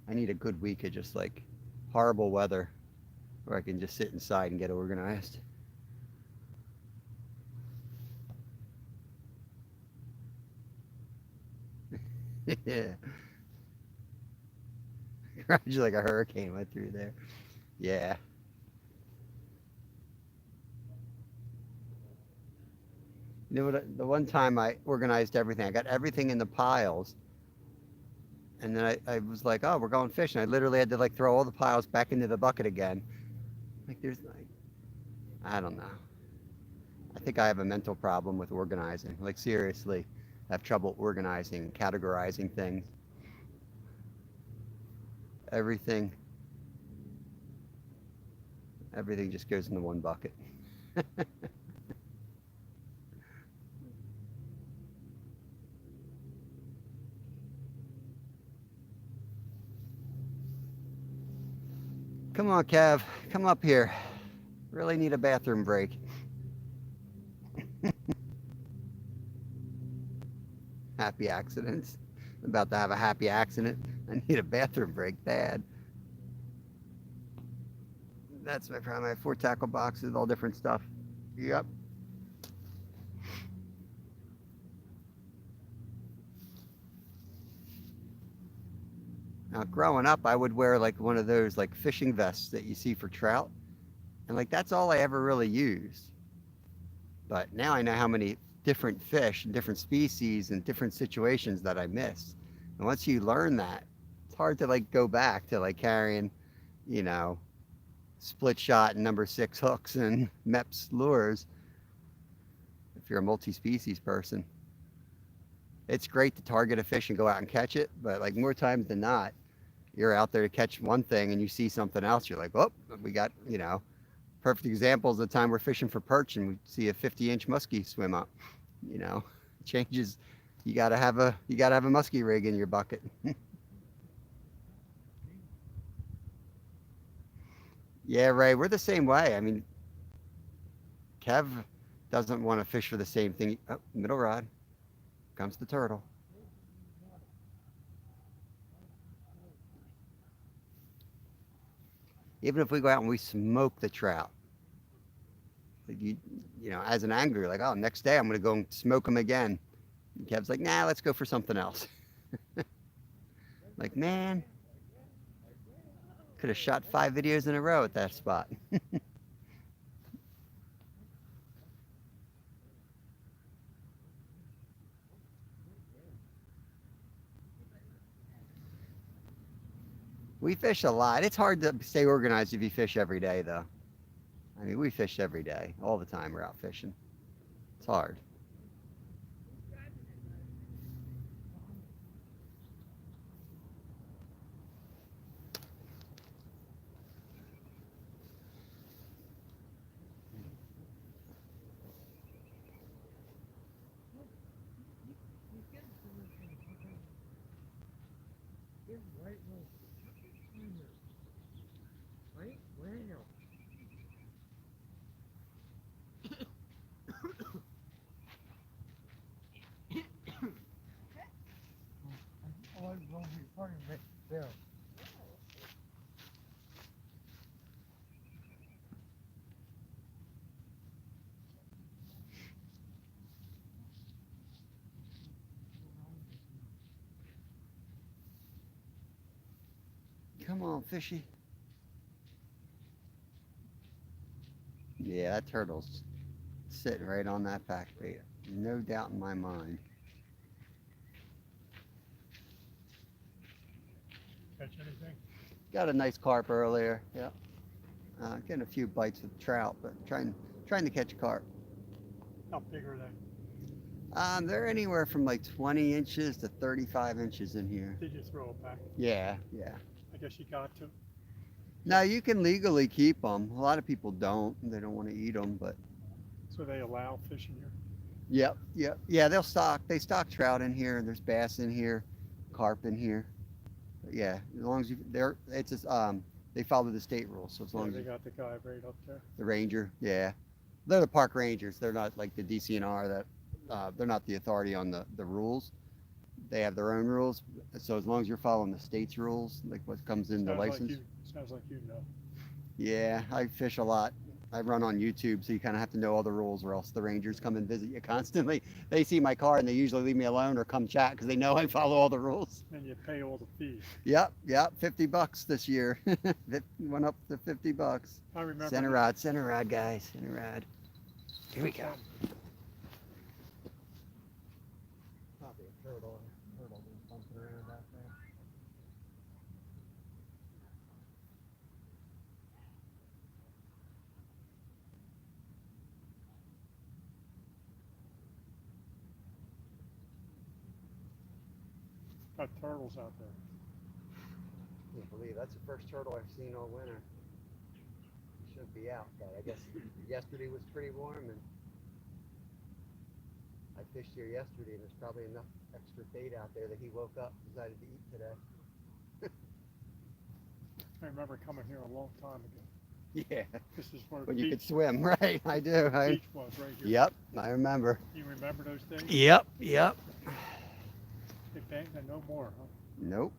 I need a good week of just like horrible weather where I can just sit inside and get organized. Yeah. Just like a hurricane went through there. Yeah. You know what? The one time I organized everything, I got everything in the piles, and then I was like, oh, we're going fishing. I literally had to like throw all the piles back into the bucket again. Like there's like, I don't know. I think I have a mental problem with organizing. Like seriously, I have trouble organizing, categorizing things. Everything, everything just goes into one bucket. Come on, Kev, come up here. Really need a bathroom break. Happy accidents. I'm about to have a happy accident. I need a bathroom break bad. That's my problem. I have 4 tackle boxes, all different stuff. Yep. Now, growing up, I would wear like one of those like fishing vests that you see for trout. And like that's all I ever really used. But now I know how many different fish and different species and different situations that I miss. And once you learn that, it's hard to like go back to like carrying, you know, split shot and number 6 hooks and MEPS lures if you're a multi-species person. It's great to target a fish and go out and catch it, but like more times than not, you're out there to catch one thing and you see something else. You're like, oh, we got, you know, perfect example is the time we're fishing for perch and we see a 50-inch muskie swim up. You know, it changes. You gotta have a muskie rig in your bucket. Yeah, Ray, we're the same way. I mean, Kev doesn't want to fish for the same thing. Oh, middle rod comes the turtle. Even if we go out and we smoke the trout, like you know, as an angler, like, oh, next day I'm gonna go and smoke them again. And Kev's like, nah, let's go for something else. Like, man, could have shot 5 videos in a row at that spot. We fish a lot. It's hard to stay organized if you fish every day, though. I mean, we fish every day, all the time. We're out fishing. It's hard. Come on, fishy. Yeah, that turtle's sitting right on that back bait. No doubt in my mind. Catch anything? Got a nice carp earlier. Yeah. Getting a few bites with trout, but trying to catch a carp. How big are they? They're anywhere from like 20 inches to 35 inches in here. Did you throw it back? Yeah, yeah. I guess you got to. Now you can legally keep them. A lot of people don't. They don't want to eat them, but So they allow fishing here? yep, yep, yeah. They stock trout in here. There's bass in here, carp in here. But yeah, as long as it's just, they follow the state rules. So as long Yeah, as they got the guy right up there. the ranger, yeah, they're the park rangers. They're not like the DCNR that they're not the authority on the rules. They have their own rules. So as long as you're following the state's rules, like what comes in the license. Sounds like you know. Yeah, I fish a lot. I run on YouTube, so you kind of have to know all the rules, or else the rangers come and visit you constantly. They see my car and they usually leave me alone or come chat because they know I follow all the rules. And you pay all the fees. Yep, yep, $50 this year. Went up to $50. I remember. Center rod, guys, center rod. Here we go. Probably a turtle being bumping around back there. Got turtles out there. Can't believe that's the first turtle I've seen all winter. Should be out, but I guess yesterday was pretty warm, and I fished here yesterday, and there's probably enough extra bait out there that he woke up and decided to eat today. I remember coming here a long time ago. Yeah, This is where when the you could beach, swim, right? I do. beach was right here. Yep, I remember. You remember those days? Yep, yep. They banked and no more, huh? Nope.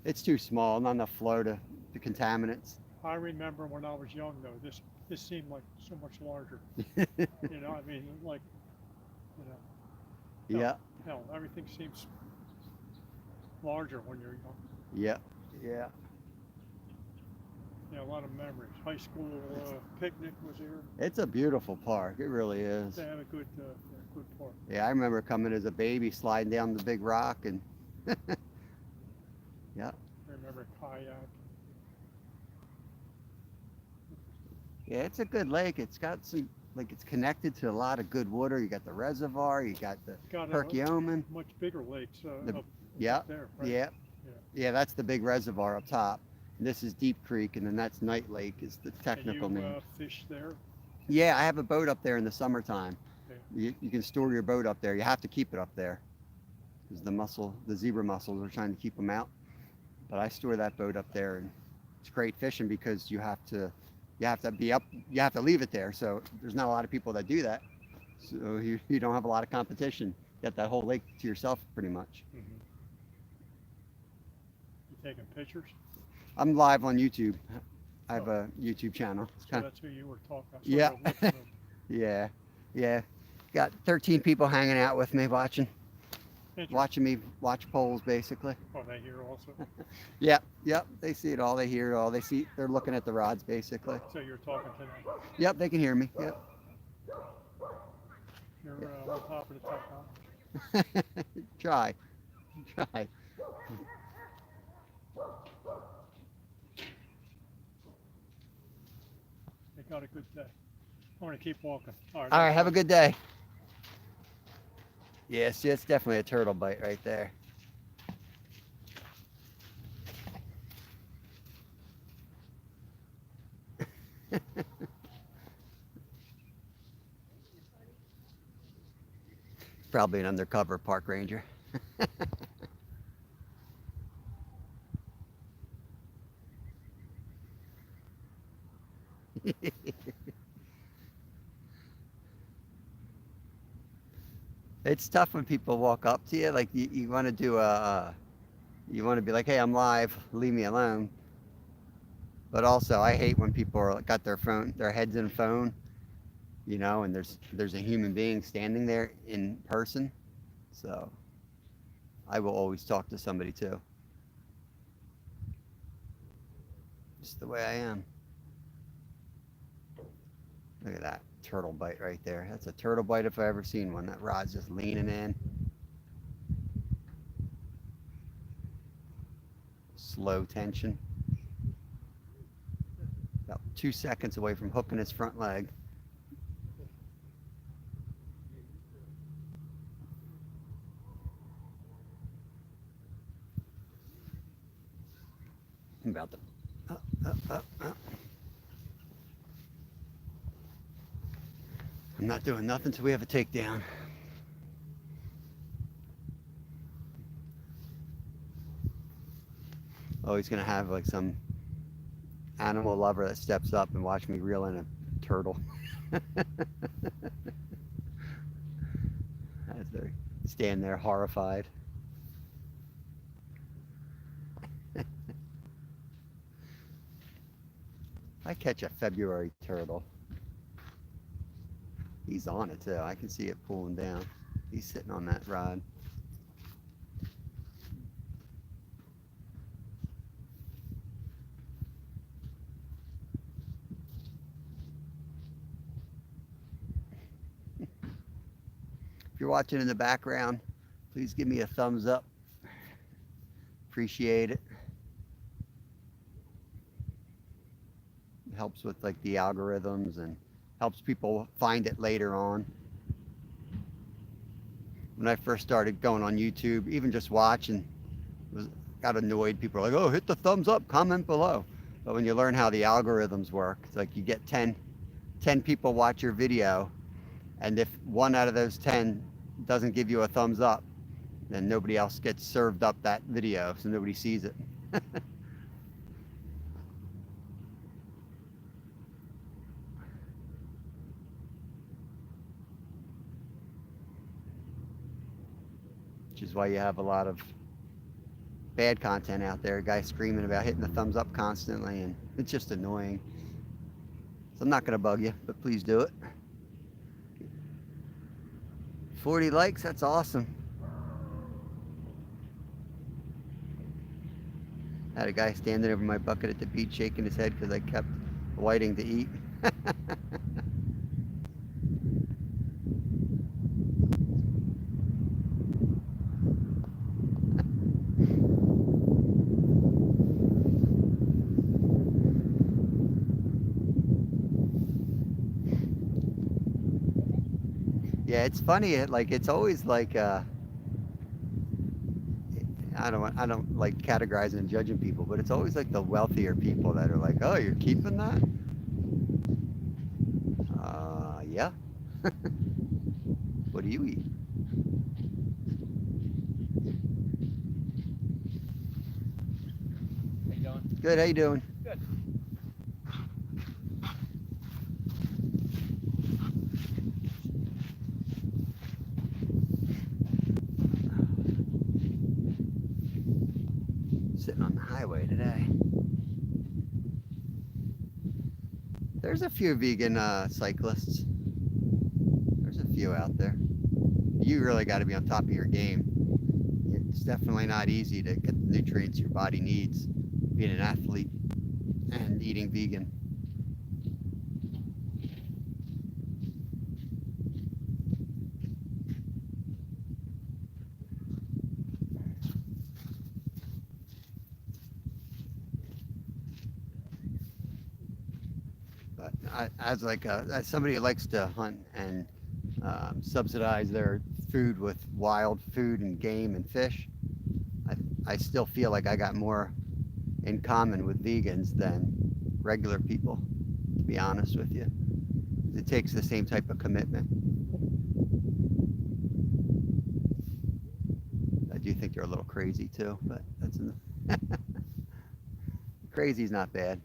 It's too small, not enough flow to the contaminants. I remember when I was young though, this seemed like so much larger. You know, I mean, like, you know, Yeah, hell, everything seems larger when you're young. yeah, yeah. Yeah, a lot of memories. High school picnic was here. It's a beautiful park. It really is. They had a good park. Yeah, I remember coming as a baby, sliding down the big rock, and yeah, I remember kayak. yeah. It's a good lake. It's got some, like, it's connected to a lot of good water. You got the reservoir. You got the Got Perkiomen. much bigger lakes The- up Yeah, there, right? yeah, yeah. That's the big reservoir up top. And this is Deep Creek, and then that's Night Lake is the technical And you name. fish there? Yeah, I have a boat up there in the summertime. Yeah. You can store your boat up there. You have to keep it up there because the zebra mussels are trying to keep them out. But I store that boat up there, and it's great fishing because you have to be up, you have to leave it there. So there's not a lot of people that do that. So you don't have a lot of competition. You got that whole lake to yourself pretty much. You taking pictures? I'm live on YouTube. I have a YouTube channel. It's So kind of, that's who you were talking. I saw Yeah. you looking at- yeah, yeah. Got 13 people hanging out with me watching me watch poles basically. Oh, they here also. Yep, yep. They see it all. They hear it all. They're looking at the rods basically. So you're talking to them. Yep, they can hear me. Yep. You're on top of the technology. Try. They got a good day. I'm gonna keep walking. All right. Have a good day. Yes, it's definitely a turtle bite right there. Probably an undercover park ranger. It's tough when people walk up to you, like you want to do you want to be like, hey, I'm live, leave me alone. But also, I hate when people got their heads in a phone, and there's a human being standing there in person. So I will always talk to somebody too. Just the way I am. Look at that turtle bite right there. That's a turtle bite if I ever seen one. That rod's just leaning in. Slow tension. About 2 seconds away from hooking his front leg. I'm about to. I'm not doing nothing till we have a takedown. Oh, he's gonna have like some animal lover that steps up and watch me reel in a turtle. As they stand there horrified. I catch a February turtle. He's on it too. I can see it pulling down. He's sitting on that rod. If you're watching in the background, please give me a thumbs up. Appreciate it. It helps with like the algorithms and helps people find it later on. When I first started going on YouTube, even just watching, got annoyed. People are like, oh, hit the thumbs up, comment below. But when you learn how the algorithms work, it's like you get 10 people watch your video, and if one out of those 10 doesn't give you a thumbs up, then nobody else gets served up that video, so nobody sees it. Which is why you have a lot of bad content out there, guys screaming about hitting the thumbs up constantly, and it's just annoying. So I'm not gonna bug you, but please do it. 40 likes, that's awesome. I had a guy standing over my bucket at the beach shaking his head because I kept waiting to eat. Yeah, it's funny. Like it's always like I don't like categorizing and judging people, but it's always like the wealthier people that are like, oh, you're keeping that? Yeah. What do you eat? How you doing? Good. How you doing? Good. Sitting on the highway today. There's a few vegan cyclists. There's a few out there. You really got to be on top of your game. It's definitely not easy to get the nutrients your body needs being an athlete and eating vegan. But as somebody who likes to hunt and subsidize their food with wild food and game and fish, I still feel like I got more in common with vegans than regular people, to be honest with you. It takes the same type of commitment. I do think they're a little crazy too, but that's crazy's not bad.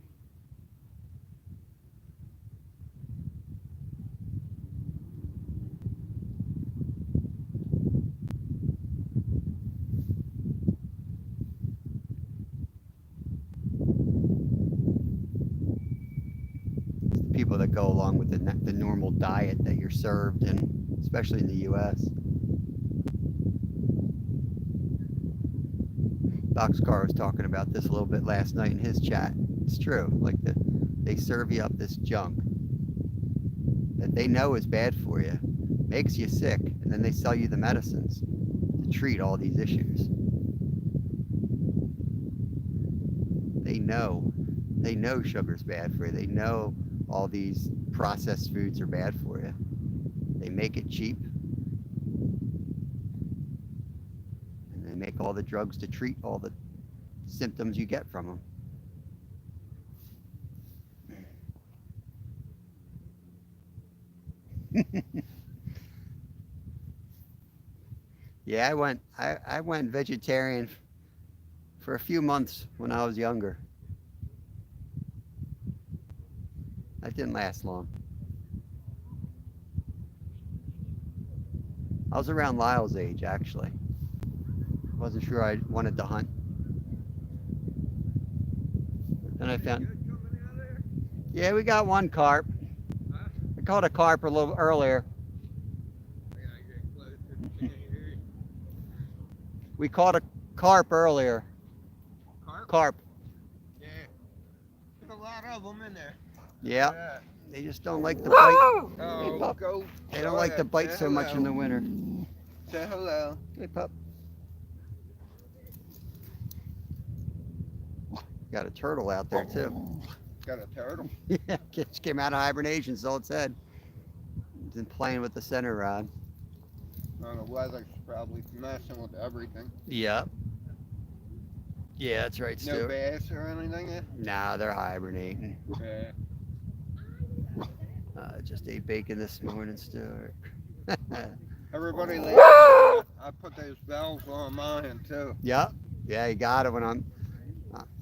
People that go along with the normal diet that you're served, and especially in the U.S. Boxcar was talking about this a little bit last night in his chat. It's true. Like they serve you up this junk that they know is bad for you, makes you sick, and then they sell you the medicines to treat all these issues. They know sugar's bad for you. They know all these processed foods are bad for you. They make it cheap. And they make all the drugs to treat all the symptoms you get from them. Yeah, I went vegetarian for a few months when I was younger. That didn't last long. I was around Lyle's age, actually. Wasn't sure I wanted to hunt. Then I found, yeah, we got one carp. I caught a carp a little earlier. We caught a carp earlier. Carp? Carp. Yeah. There's a lot of them in there. Yeah. They just don't like the bite. Oh, pup. go. They go don't like the ahead. bite Say so much in hello. the winter. Say hello. Hey, pup. Got a turtle out there too. Got a turtle. Yeah, just came out of hibernation, so it said. Been playing with the center rod. Oh, the weather's probably messing with everything. Yep. Yeah, that's right, No Stuart. bass or anything? Nah, they're hibernating. Yeah. Just ate bacon this morning, Stuart. Everybody leaves. I put those bells on mine too. Yep. Yeah, you got it when I'm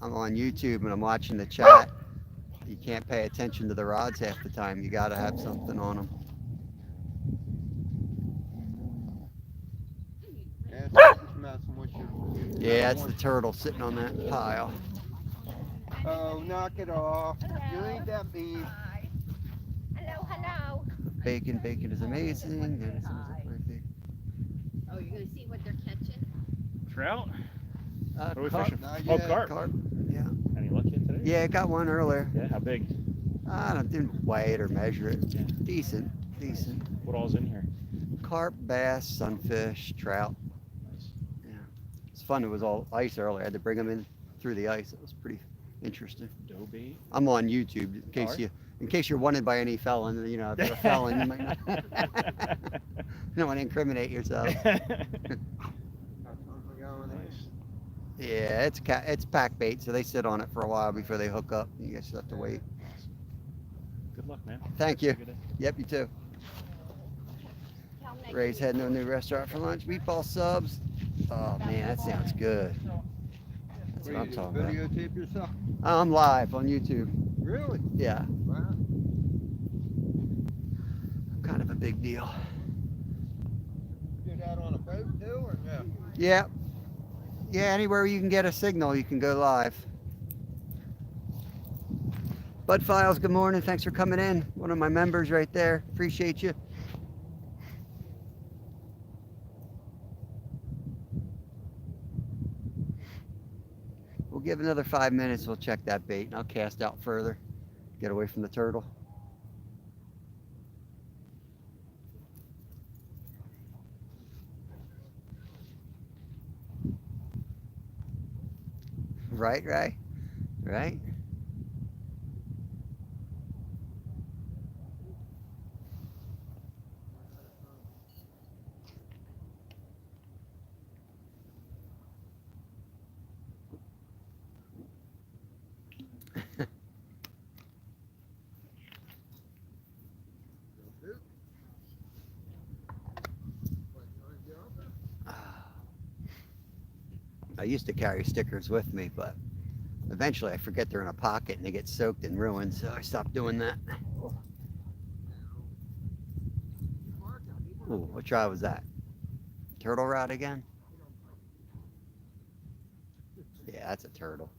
on YouTube and I'm watching the chat. You can't pay attention to the rods half the time. You got to have something on them. Yeah, it's just messing with you. Yeah, that's the turtle sitting on that pile. Oh, knock it off. You ain't that beef. Hi. Hello, hello. Bacon is amazing. And it's Oh, you're gonna see what they're catching? Trout? What are we carp. fishing? Not Oh, yet. carp. Carp. Yeah. Any luck yet today? Yeah, got one earlier. Yeah, how big? I didn't weigh it or measure it. Yeah. Decent. What all's in here? Carp, bass, sunfish, trout. Nice. Yeah. It's fun. It was all ice earlier. I had to bring them in through the ice. It was pretty interesting. Dough bait? I'm on YouTube in case you're wanted by any felon. You know, if you're a felon, you might not. You don't want to incriminate yourself. That's where we're going in. Nice. Yeah, it's pack bait, so they sit on it for a while before they hook up. You guys have to wait. Good luck, man. Thank you. Good day. Yep, you too. Tell Megan Ray's heading to a new restaurant for lunch. Meatball subs. Oh man, that sounds good. That's what What I'm do you talking about. videotape yourself? I'm live on YouTube. Really? Yeah, Wow. I'm kind of a big deal. Do that on a boat too, or no? Yeah. Yeah, anywhere you can get a signal, you can go live. Bud Files, good morning. Thanks for coming in. One of my members right there. Appreciate you. We'll give another 5 minutes. We'll check that bait and I'll cast out further. Get away from the turtle. Right, Ray? Right? I used to carry stickers with me, but eventually I forget they're in a pocket and they get soaked and ruined, so I stopped doing that. Ooh, what try was that? Turtle rod again? Yeah, that's a turtle.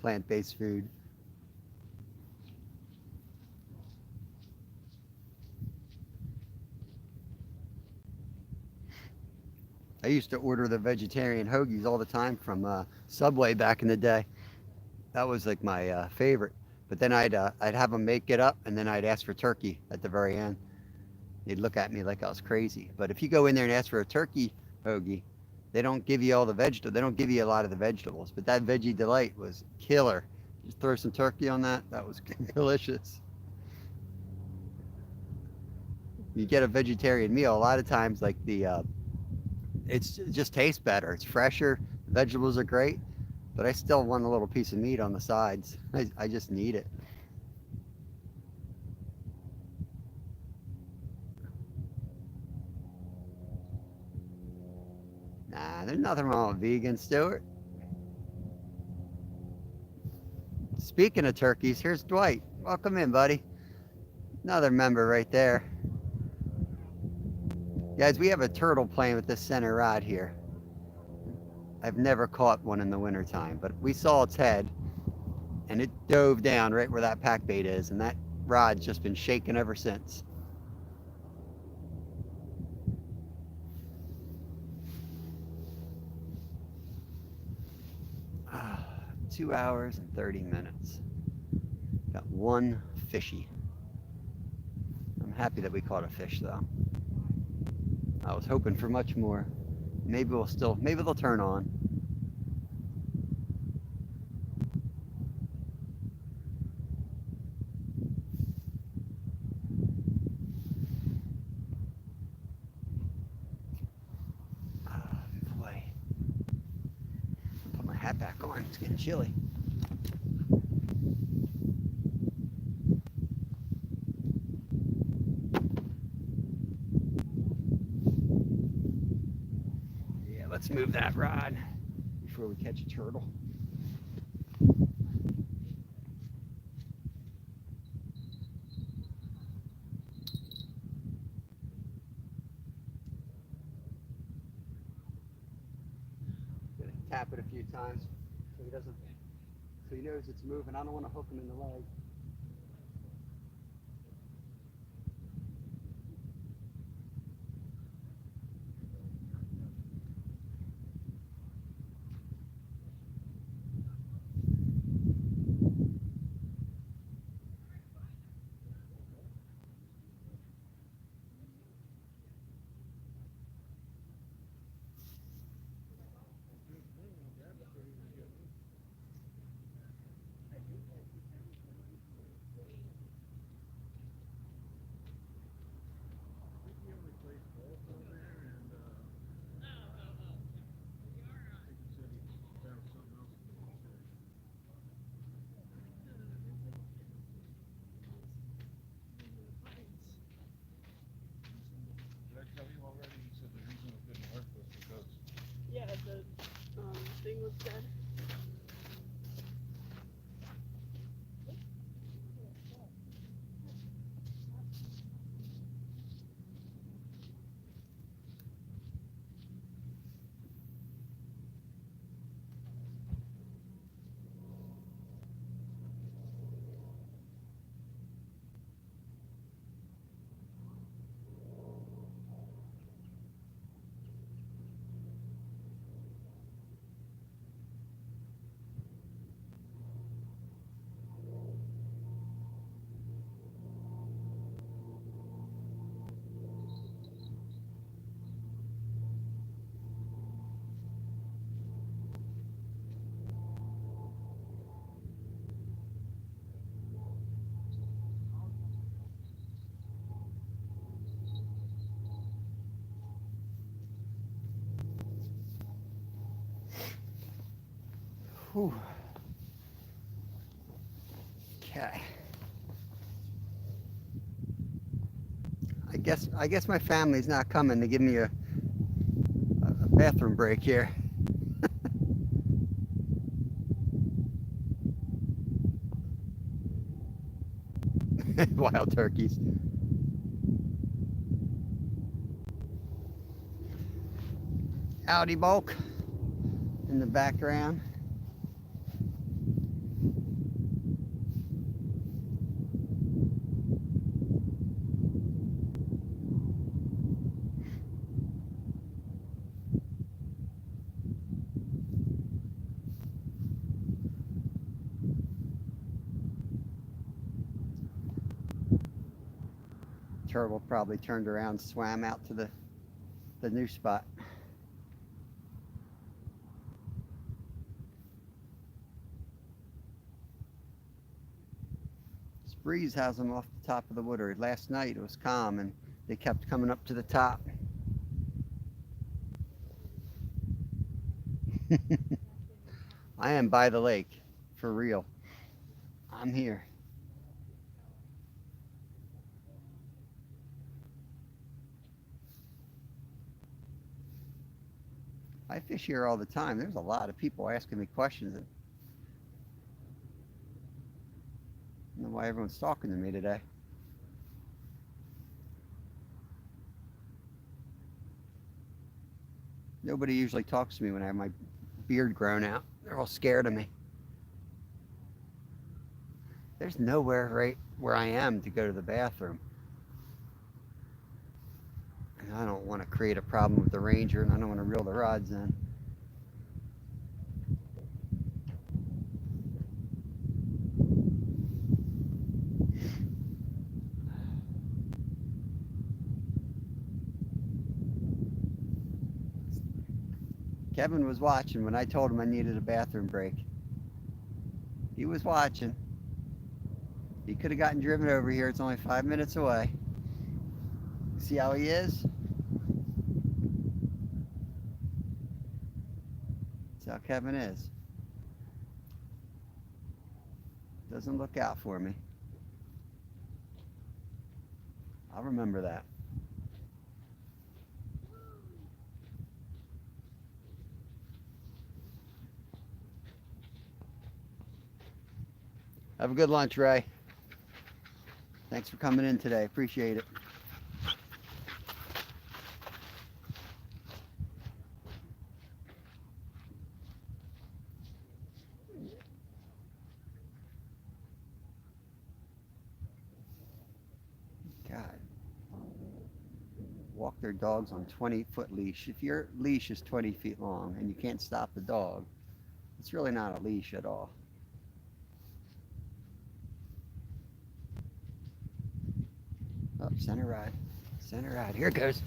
Plant-based food. I used to order the vegetarian hoagies all the time from Subway back in the day. That was like my favorite. But then I'd have them make it up, and then I'd ask for turkey at the very end. They'd look at me like I was crazy. But if you go in there and ask for a turkey hoagie, they don't give you all the vegetables. They don't give you a lot of the vegetables. But that Veggie Delight was killer. Just throw some turkey on that. That was delicious. You get a vegetarian meal. A lot of times, like it just tastes better. It's fresher. The vegetables are great, but I still want a little piece of meat on the sides. I just need it. Nah, there's nothing wrong with vegan, Stuart. Speaking of turkeys, here's Dwight. Welcome in, buddy. Another member right there. Guys, we have a turtle playing with this center rod here. I've never caught one in the wintertime, but we saw its head and it dove down right where that pack bait is, and that rod's just been shaking ever since. 2 hours and 30 minutes. Got one fishy. I'm happy that we caught a fish though. I was hoping for much more. Maybe they'll turn on. Boy. Put my hat back on. It's getting chilly. Yeah, let's move that rod before we catch a turtle. Gonna tap it a few times so he knows it's moving. I don't want to hook him in the leg. Yeah, the thing was dead. Whew. Okay. I guess my family's not coming to give me a bathroom break here. Wild turkeys. Audi bulk in the background. Turtle probably turned around, swam out to the new spot. This breeze has them off the top of the water. Last night it was calm and they kept coming up to the top. I am by the lake, for real. I'm here. I fish here all the time. There's a lot of people asking me questions. I don't know why everyone's talking to me today. Nobody usually talks to me when I have my beard grown out. They're all scared of me. There's nowhere right where I am to go to the bathroom. And I don't want to create a problem with the ranger, and I don't want to reel the rods in. Kevin was watching when I told him I needed a bathroom break. He was watching. He could have gotten driven over here. It's only 5 minutes away. See how he is? That's how Kevin is. Doesn't look out for me. I'll remember that. Have a good lunch, Ray. Thanks for coming in today. Appreciate it. God. Walk their dogs on 20-foot leash. If your leash is 20 feet long and you can't stop the dog, it's really not a leash at all. Oh, center rod. Center rod. Here it goes.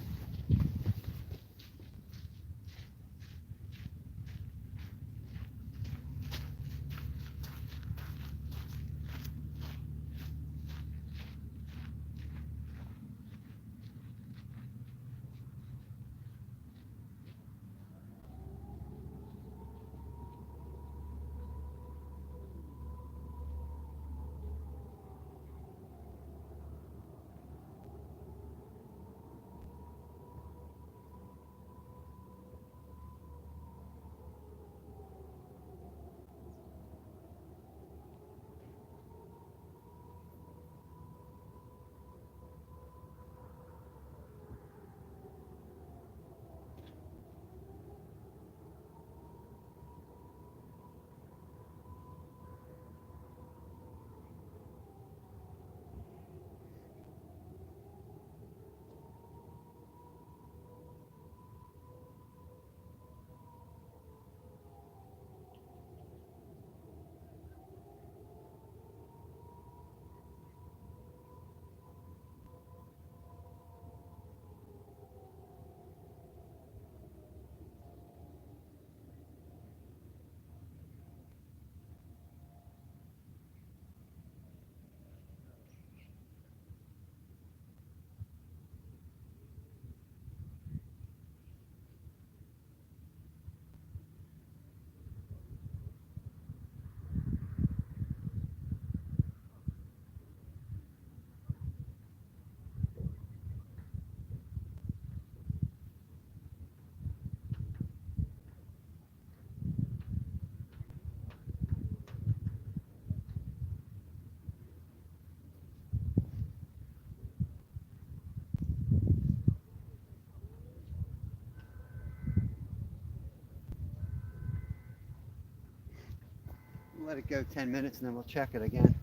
Let it go 10 minutes and then we'll check it again.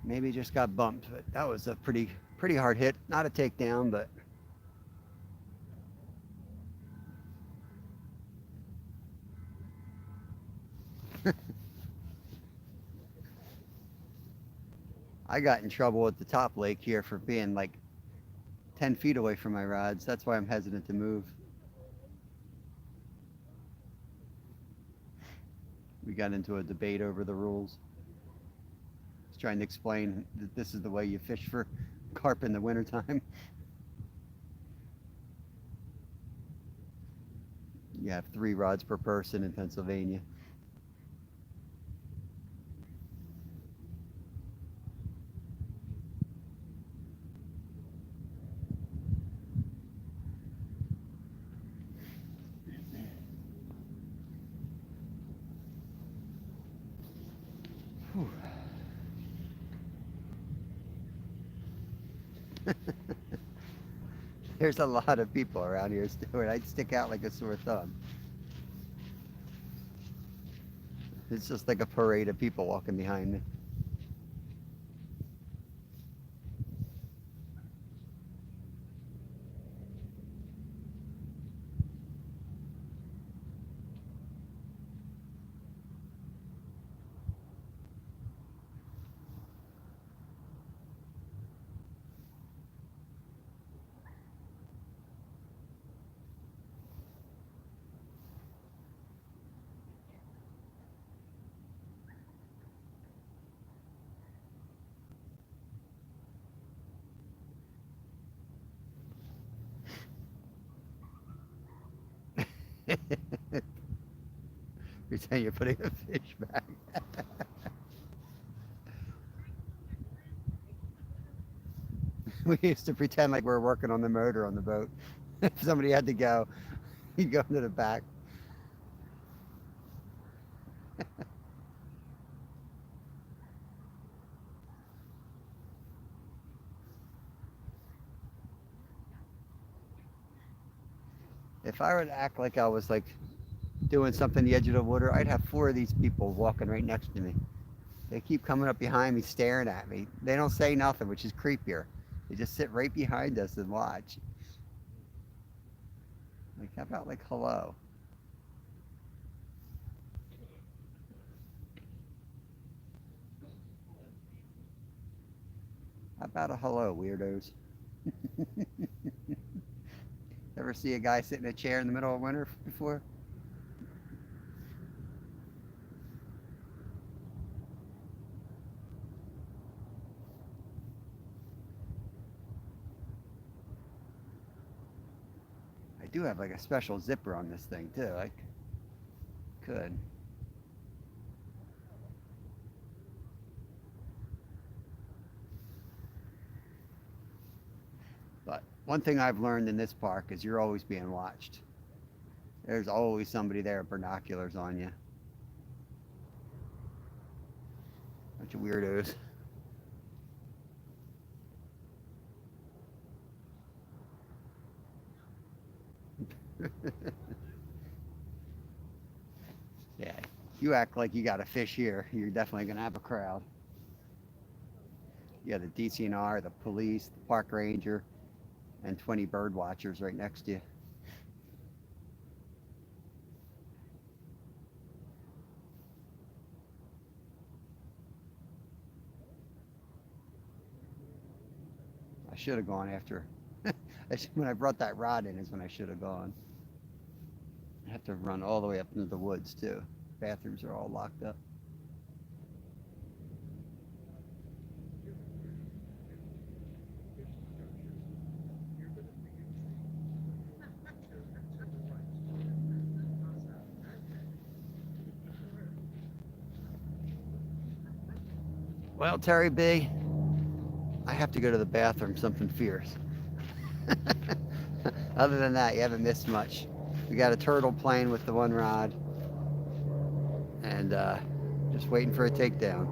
Maybe just got bumped, but that was a pretty hard hit. Not a takedown, but I got in trouble at the top lake here for being like 10 feet away from my rods. That's why I'm hesitant to move. We got into a debate over the rules. I was trying to explain that this is the way you fish for carp in the wintertime. You have 3 rods per person in Pennsylvania. Whew. There's a lot of people around here, Stuart. I'd stick out like a sore thumb. It's just like a parade of people walking behind me. Pretend you're putting a fish back. We used to pretend like we were working on the motor on the boat. If somebody had to go, he'd go into the back. If I were to act like I was like doing something on the edge of the water, I'd have 4 of these people walking right next to me. They keep coming up behind me, staring at me. They don't say nothing, which is creepier. They just sit right behind us and watch. Like, how about like hello? How about a hello, weirdos? Ever see a guy sit in a chair in the middle of winter before? I do have like a special zipper on this thing too. I could. But one thing I've learned in this park is you're always being watched. There's always somebody there with binoculars on you. Bunch of weirdos. Yeah, you act like you got a fish here, you're definitely gonna have a crowd. You have the DCNR, the police, the park ranger, and 20 bird watchers right next to you. I should have gone after. When I brought that rod in is when I should have gone. I have to run all the way up into the woods too. Bathrooms are all locked up. Well, Terry B, I have to go to the bathroom, something fierce. Other than that, you haven't missed much. We got a turtle playing with the one rod and just waiting for a takedown.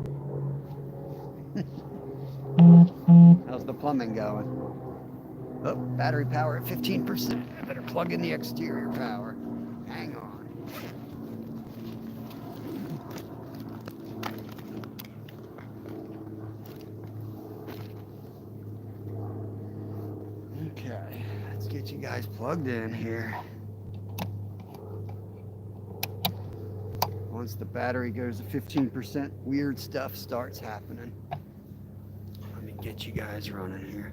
How's the plumbing going? Oh, battery power at 15%. I better plug in the exterior power. Hang on. Okay, let's get you guys plugged in here. Once the battery goes to 15%, weird stuff starts happening. Let me get you guys running here.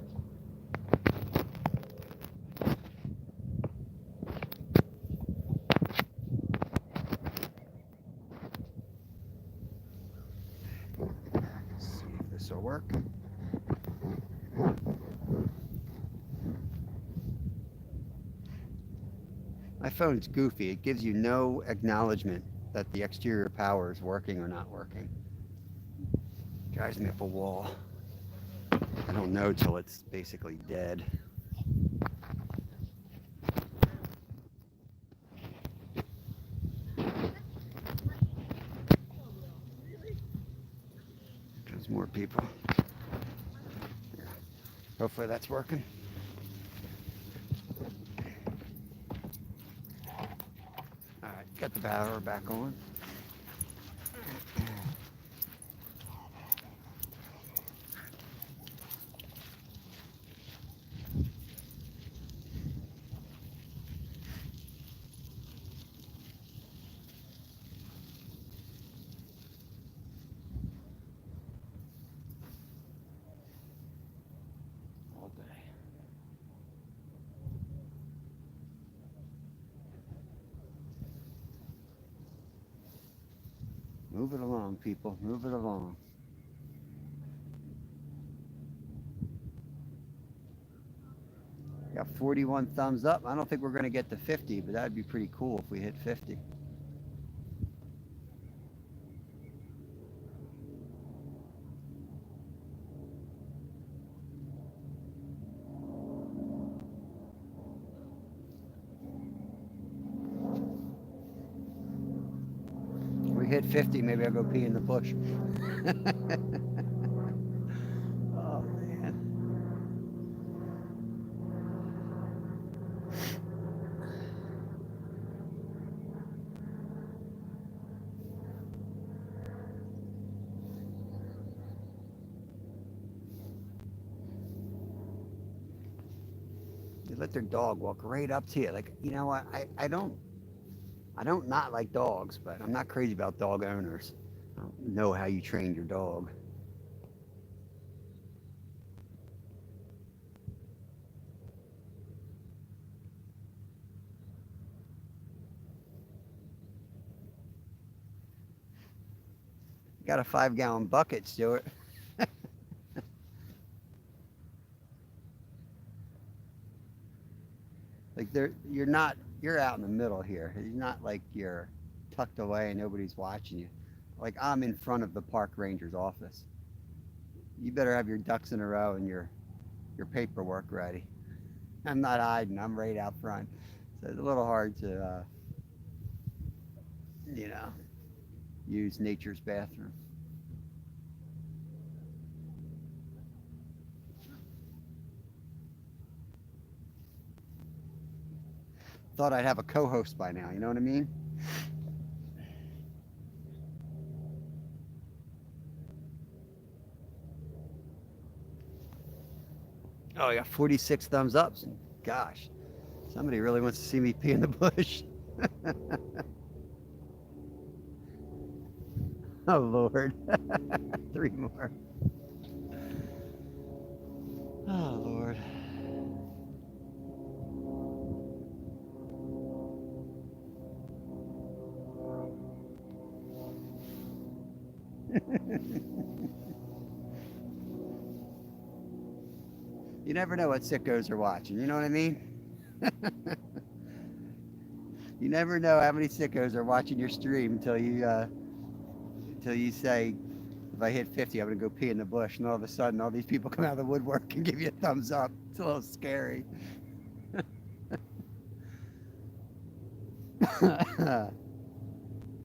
Let's see if this will work. My phone's goofy. It gives you no acknowledgement that the exterior power is working or not working. Drives me up a wall. I don't know till it's basically dead. There's more people. Hopefully that's working. All right, got the power back on. All day. Move it along, people. Move it along. Got 41 thumbs up. I don't think we're going to get to 50, but that'd be pretty cool if we hit 50. If we hit 50, maybe I'll go pee in the bush. Oh, man. They let their dog walk right up to you. Like, you know what? I don't not like dogs, but I'm not crazy about dog owners. I don't know how you train your dog. Got a 5-gallon bucket, Stuart. Like you're out in the middle here. It's not like you're tucked away and nobody's watching you. Like I'm in front of the park ranger's office. You better have your ducks in a row and your paperwork ready. I'm not hiding. I'm right out front. So it's a little hard to, use nature's bathroom. Thought I'd have a co-host by now, you know what I mean? Oh, yeah, 46 thumbs up. Gosh, somebody really wants to see me pee in the bush. Oh, Lord. 3 more. Oh, Lord. You never know what sickos are watching, you know what I mean? You never know how many sickos are watching your stream until you say, if I hit 50, I'm gonna go pee in the bush, and all of a sudden, all these people come out of the woodwork and give you a thumbs up. It's a little scary.